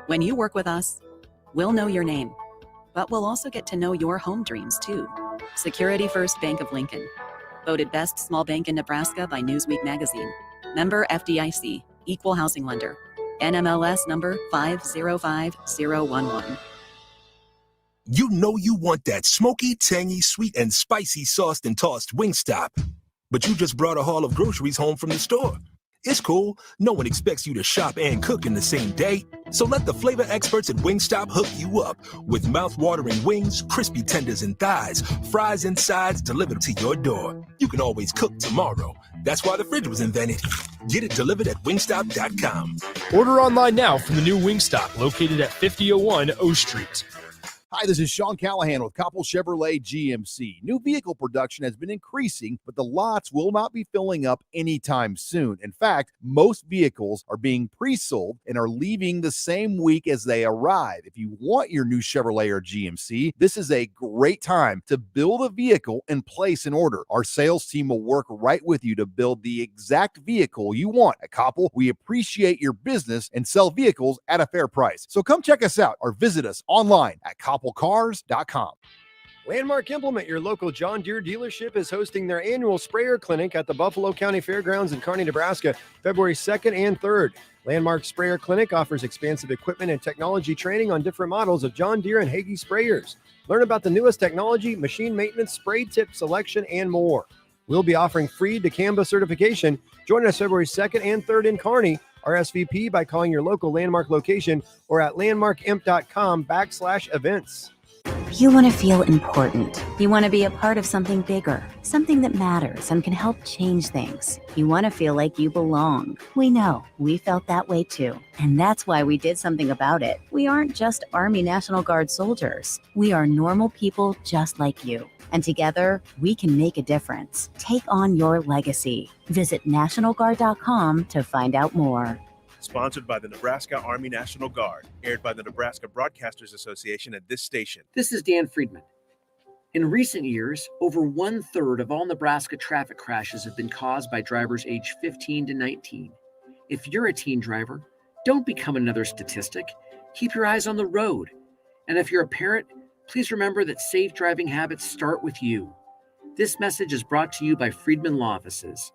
S5: When you work with us, we'll know your name, but we'll also get to know your home dreams too. Security First Bank of Lincoln. Voted best small bank in Nebraska by Newsweek magazine. Member FDIC, equal housing lender. NMLS number 505011.
S27: You know you want that smoky, tangy, sweet, and spicy sauced and tossed Wingstop. But you just brought a haul of groceries home from the store. It's cool. No one expects you to shop and cook in the same day. So let the flavor experts at Wingstop hook you up with mouth-watering wings, crispy tenders and thighs, fries and sides delivered to your door. You can always cook tomorrow. That's why the fridge was invented. Get it delivered at wingstop.com.
S3: Order online now from the new Wingstop located at 5001 O Street.
S6: Hi, this is Sean Callahan with Koppel Chevrolet GMC. New vehicle production has been increasing, but the lots will not be filling up anytime soon. In fact, most vehicles are being pre-sold and are leaving the same week as they arrive. If you want your new Chevrolet or GMC, this is a great time to build a vehicle and place an order. Our sales team will work right with you to build the exact vehicle you want. At Koppel, we appreciate your business and sell vehicles at a fair price. So come check us out or visit us online at koppelcars.com.
S14: Landmark Implement, your local John Deere dealership, is hosting their annual sprayer clinic at the Buffalo County Fairgrounds in Kearney, Nebraska, February 2nd and 3rd. Landmark Sprayer Clinic offers expansive equipment and technology training on different models of John Deere and Hagie sprayers. Learn about the newest technology, machine maintenance, spray tip selection, and more. We'll be offering free dicamba certification. Join us February 2nd and 3rd in Kearney. RSVP by calling your local Landmark location or at landmarkimp.com/events.
S12: You want to feel important. You want to be a part of something bigger, something that matters and can help change things. You want to feel like you belong. We know. We felt that way too. And that's why we did something about it. We aren't just Army National Guard soldiers. We are normal people just like you. And together, we can make a difference. Take on your legacy. Visit NationalGuard.com to find out more.
S13: Sponsored by the Nebraska Army National Guard. Aired by the Nebraska Broadcasters Association at this station.
S20: This is Dan Friedman. In recent years, over 1/3 of all Nebraska traffic crashes have been caused by drivers aged 15 to 19. If you're a teen driver, don't become another statistic. Keep your eyes on the road. And if you're a parent, please remember that safe driving habits start with you. This message is brought to you by Friedman Law Offices.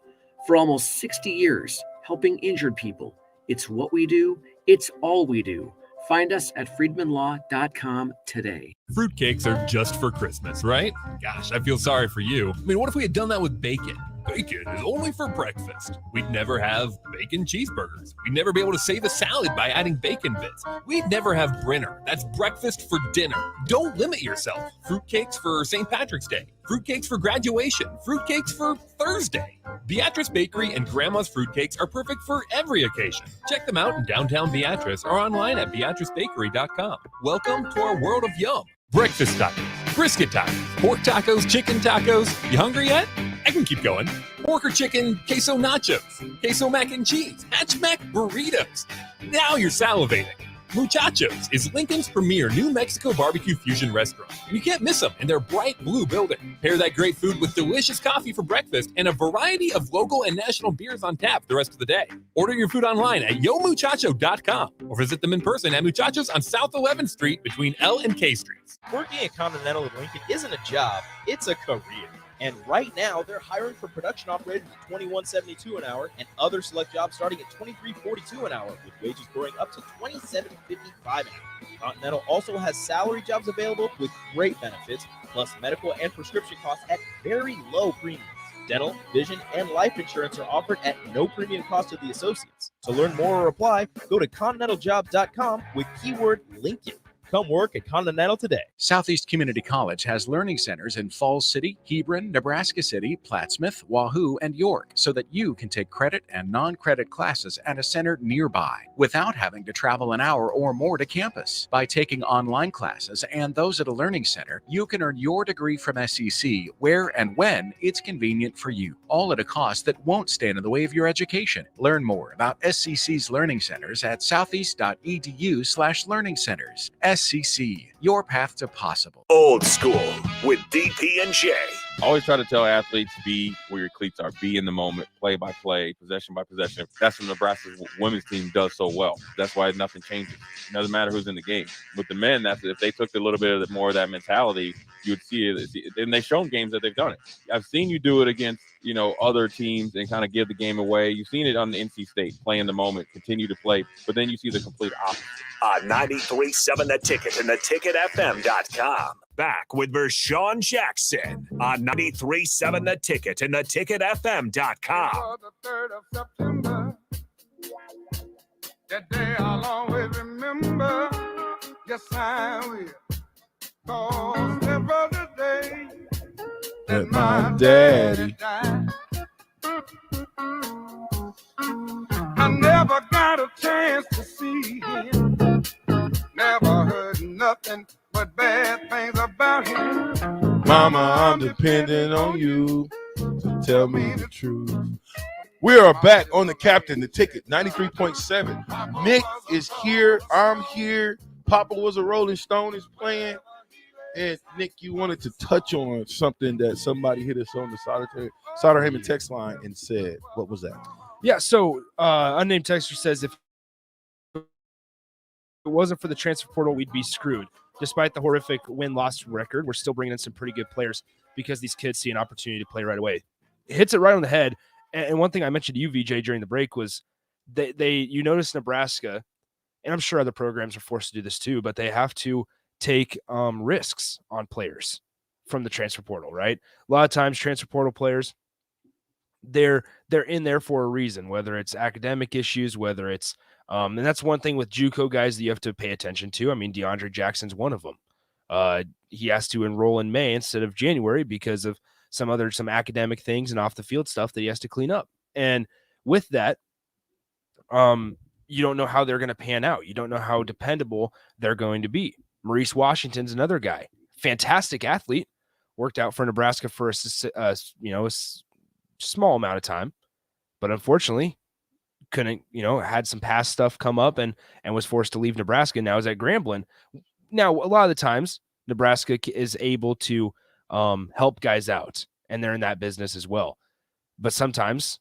S20: For almost 60 years, helping injured people. It's what we do. It's all we do. Find us at friedmanlaw.com today.
S10: Fruitcakes are just for Christmas, right? Gosh, I feel sorry for you. I mean, what if we had done that with bacon? Bacon is only for breakfast. We'd never have bacon cheeseburgers. We'd never be able to save a salad by adding bacon bits. We'd never have Brinner. That's breakfast for dinner. Don't limit yourself. Fruitcakes for St. Patrick's Day. Fruitcakes for graduation. Fruitcakes for Thursday. Beatrice Bakery and Grandma's Fruitcakes are perfect for every occasion. Check them out in downtown Beatrice or online at beatricebakery.com. Welcome to our world of yum. Breakfast tacos, brisket tacos, pork tacos, chicken tacos. You hungry yet? I can keep going. Pork or chicken, queso nachos, queso mac and cheese, hatch mac burritos. Now you're salivating. Muchachos is Lincoln's premier New Mexico barbecue fusion restaurant. And you can't miss them in their bright blue building. Pair that great food with delicious coffee for breakfast and a variety of local and national beers on tap the rest of the day. Order your food online at yomuchacho.com or visit them in person at Muchachos on South 11th Street between L and K Streets.
S7: Working at Continental in Lincoln isn't a job, it's a career. And right now, they're hiring for production operators at $21.72 an hour and other select jobs starting at $23.42 an hour, with wages growing up to $27.55 an hour. Continental also has salary jobs available with great benefits, plus medical and prescription costs at very low premiums. Dental, vision, and life insurance are offered at no premium cost to the associates. To learn more or apply, go to continentaljobs.com with keyword Lincoln. Come work at Continental today.
S8: Southeast Community College has learning centers in Falls City, Hebron, Nebraska City, Plattsmouth, Wahoo, and York so that you can take credit and non-credit classes at a center nearby without having to travel an hour or more to campus. By taking online classes and those at a learning center, you can earn your degree from SEC where and when it's convenient for you, all at a cost that won't stand in the way of your education. Learn more about SCC's learning centers at southeast.edu/learning centers. SCC, your path to possible.
S1: Old School with DP and J.
S9: I always try to tell athletes, be where your cleats are. Be in the moment, play by play, possession by possession. That's what Nebraska's women's team does so well. That's why nothing changes. It doesn't matter who's in the game. With the men, that's if they took a little bit of more of that mentality, you would see it. And they've shown games that they've done it. I've seen you do it against, other teams and kind of give the game away. You've seen it on the NC State, play in the moment, continue to play, but then you see the complete opposite.
S1: On 93.7 The Ticket and theticketfm.com. Back with Vershawn Jackson on 93.7 The Ticket and theticketfm.com.
S15: The 3rd of September, that day I'll always remember. Yes, I will. 'Cause there was a day
S2: that my daddy
S15: died. I never got a chance to see him. Never heard nothing but bad things about him.
S2: Mama, I'm depending on you to tell me the truth. We are back on the Captain, the Ticket, 93.7. Nick is here. I'm here. Papa Was a Rolling Stone is playing. And Nick, you wanted to touch on something that somebody hit us on the Sauter Heyman text line and said. What was that?
S19: Yeah, so unnamed texter says if it wasn't for the transfer portal, we'd be screwed. Despite the horrific win-loss record, we're still bringing in some pretty good players because these kids see an opportunity to play right away. It hits it right on the head. And one thing I mentioned to you, VJ, during the break was you notice Nebraska, and I'm sure other programs are forced to do this too, but they have to take risks on players from the transfer portal, right? A lot of times transfer portal players, they're in there for a reason, whether it's academic issues, whether it's and that's one thing with JUCO guys that you have to pay attention to. I mean, DeAndre Jackson's one of them. He has to enroll in May instead of January because of some academic things and off the field stuff that he has to clean up. And with that, you don't know how they're going to pan out. You don't know how dependable they're going to be. Maurice Washington's another guy, fantastic athlete, worked out for Nebraska for a small amount of time, but unfortunately couldn't, had some past stuff come up and was forced to leave Nebraska. Now is at Grambling. Now, a lot of the times Nebraska is able to help guys out, and they're in that business as well. But sometimes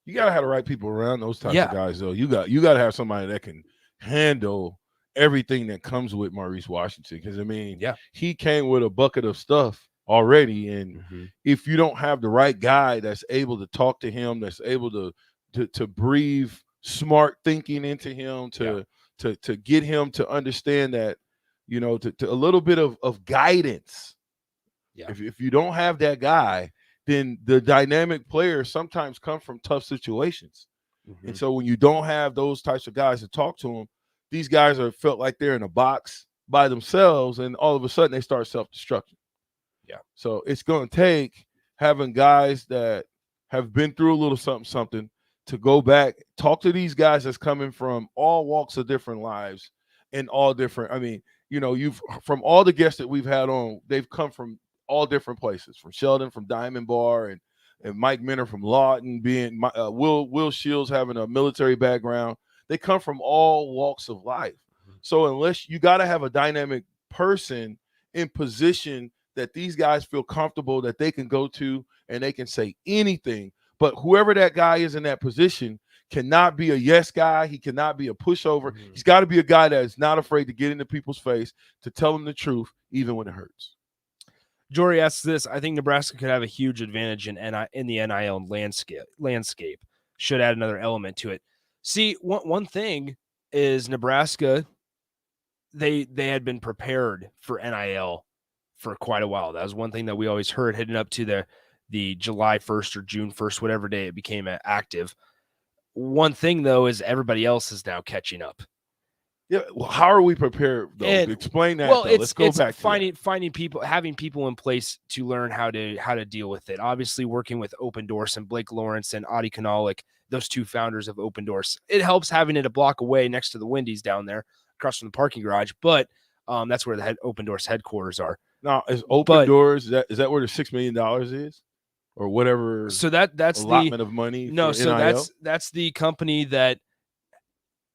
S2: you got to have the right people around those types of guys, though. You got to have somebody that can handle everything that comes with Maurice Washington. Because, he came with a bucket of stuff already. And if you don't have the right guy that's able to talk to him, that's able to breathe smart thinking into him, to get him to understand that, to a little bit of guidance. Yeah. If you don't have that guy, then the dynamic players sometimes come from tough situations.
S19: Mm-hmm.
S2: And so when you don't have those types of guys to talk to them, these guys are felt like they're in a box by themselves, and all of a sudden they start self-destructing.
S19: Yeah.
S2: So it's going to take having guys that have been through a little something to go back, talk to these guys that's coming from all walks of different lives and all different. I mean, you know, from all the guests that we've had on, they've come from all different places, from Sheldon, from Diamond Bar, and Mike Minner from Lawton, being Will Shields having a military background. They come from all walks of life. So unless you got to have a dynamic person in position that these guys feel comfortable that they can go to and they can say anything. But whoever that guy is in that position cannot be a yes guy. He cannot be a pushover. He's got to be a guy that is not afraid to get into people's face, to tell them the truth, even when it hurts.
S19: Jory asks this: I think Nebraska could have a huge advantage in the NIL landscape. Should add another element to it. See, one thing is Nebraska, they had been prepared for NIL for quite a while. That was one thing that we always heard heading up to the July 1st or June 1st, whatever day it became active. One thing, though, is everybody else is now catching up.
S2: Yeah, well, how are we prepared, though? Explain that.
S19: Well,
S2: let's go back
S19: to finding people, having people in place to learn how to deal with it. Obviously, working with Open Doors and Blake Lawrence and Adi Kanalik, those two founders of Open Doors. It helps having it a block away next to the Wendy's down there, across from the parking garage. But that's where the Open Doors headquarters are.
S2: Now, is Open Doors, is that where the $6 million is? Or whatever.
S19: So that's
S2: allotment of money.
S19: No, so
S2: NIL?
S19: that's the company that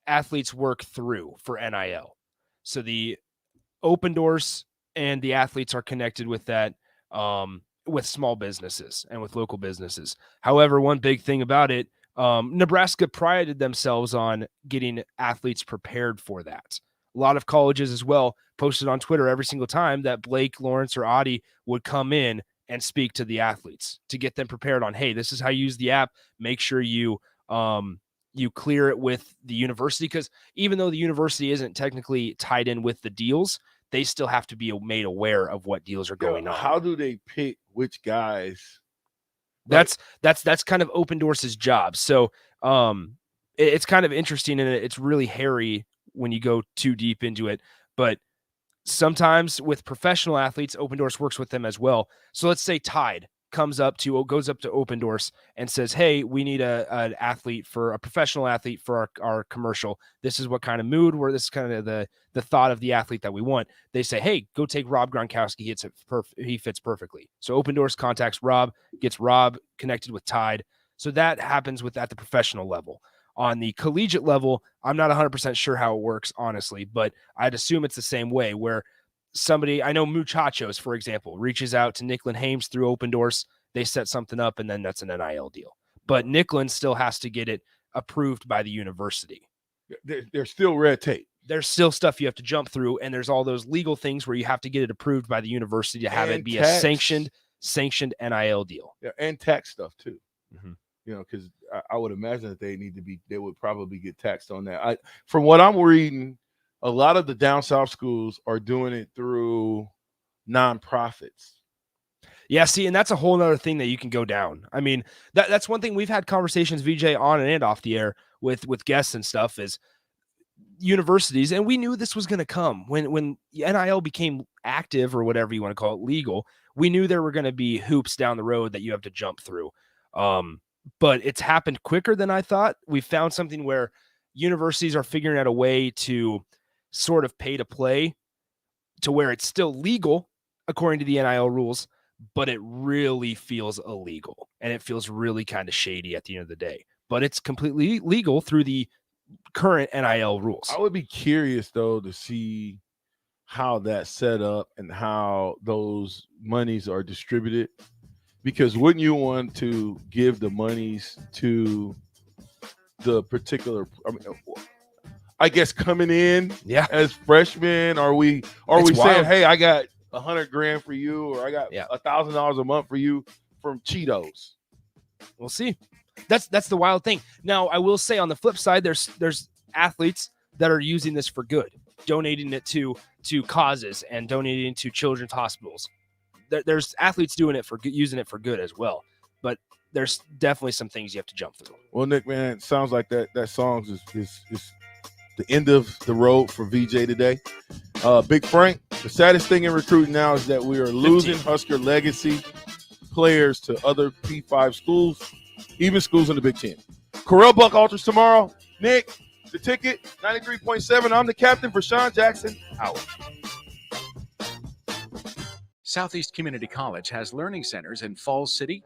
S19: athletes work through for NIL. So the Open Doors and the athletes are connected with that, with small businesses and with local businesses. However, one big thing about it, Nebraska prided themselves on getting athletes prepared for that. A lot of colleges as well posted on Twitter every single time that Blake Lawrence or Adi would come in and speak to the athletes to get them prepared on, hey, this is how you use the app. Make sure you clear it with the university, because even though the university isn't technically tied in with the deals, they still have to be made aware of what deals are going on.
S2: How do they pick which guys?
S19: That's kind of Open Doors' job. So it's kind of interesting, and it's really hairy when you go too deep into it. But sometimes with professional athletes, Open Doors works with them as well. So let's say Tide goes up to Open Doors and says, hey, we need a professional athlete for our commercial. This is what kind of mood, where this is kind of the thought of the athlete that we want. They say, hey, go take Rob Gronkowski. He fits perfectly. So Open Doors contacts Rob, gets Rob connected with Tide. So that happens at the professional level. On the collegiate level, I'm not 100% sure how it works, honestly, but I'd assume it's the same way, where somebody, I know Muchachos, for example, reaches out to Nicklin Hames through Open Doors. They set something up, and then that's an NIL deal. But Nicklin still has to get it approved by the university.
S2: There's still red tape.
S19: There's still stuff you have to jump through, and there's all those legal things where you have to get it approved by the university to have it be a sanctioned NIL deal.
S2: Yeah, and tax stuff too. Mm-hmm. You know, because I would imagine that they would probably get taxed on that. From what I'm reading, a lot of the down south schools are doing it through nonprofits.
S19: Yeah, see, and that's a whole other thing that you can go down. I mean, that's one thing we've had conversations, VJ, on and off the air with guests and stuff, is universities, and we knew this was going to come when NIL became active, or whatever you want to call it, legal. We knew there were going to be hoops down the road that you have to jump through. But it's happened quicker than I thought. We found something where universities are figuring out a way to sort of pay to play to where it's still legal according to the NIL rules, but it really feels illegal, and it feels really kind of shady at the end of the day. But it's completely legal through the current NIL rules.
S2: I would be curious, though, to see how that's set up and how those monies are distributed. Because wouldn't you want to give the monies to the particular, I guess, coming in as freshmen? Are we saying, hey, I got $100,000 for you, or I got $1,000 a month for you from Cheetos?
S19: We'll see. That's the wild thing. Now, I will say on the flip side, there's athletes that are using this for good, donating it to causes and donating to children's hospitals. there's athletes doing it for good, using it for good as well. But there's definitely some things you have to jump through.
S2: Well, Nick, man, it sounds like that song is the end of the road for VJ today. Big Frank, the saddest thing in recruiting now is that we are losing Husker legacy players to other P5 schools, even schools in the Big Ten. Corral Buck alters tomorrow. Nick, the ticket, 93.7. I'm the captain for Sean Jackson. Out.
S8: Southeast Community College has learning centers in Falls City,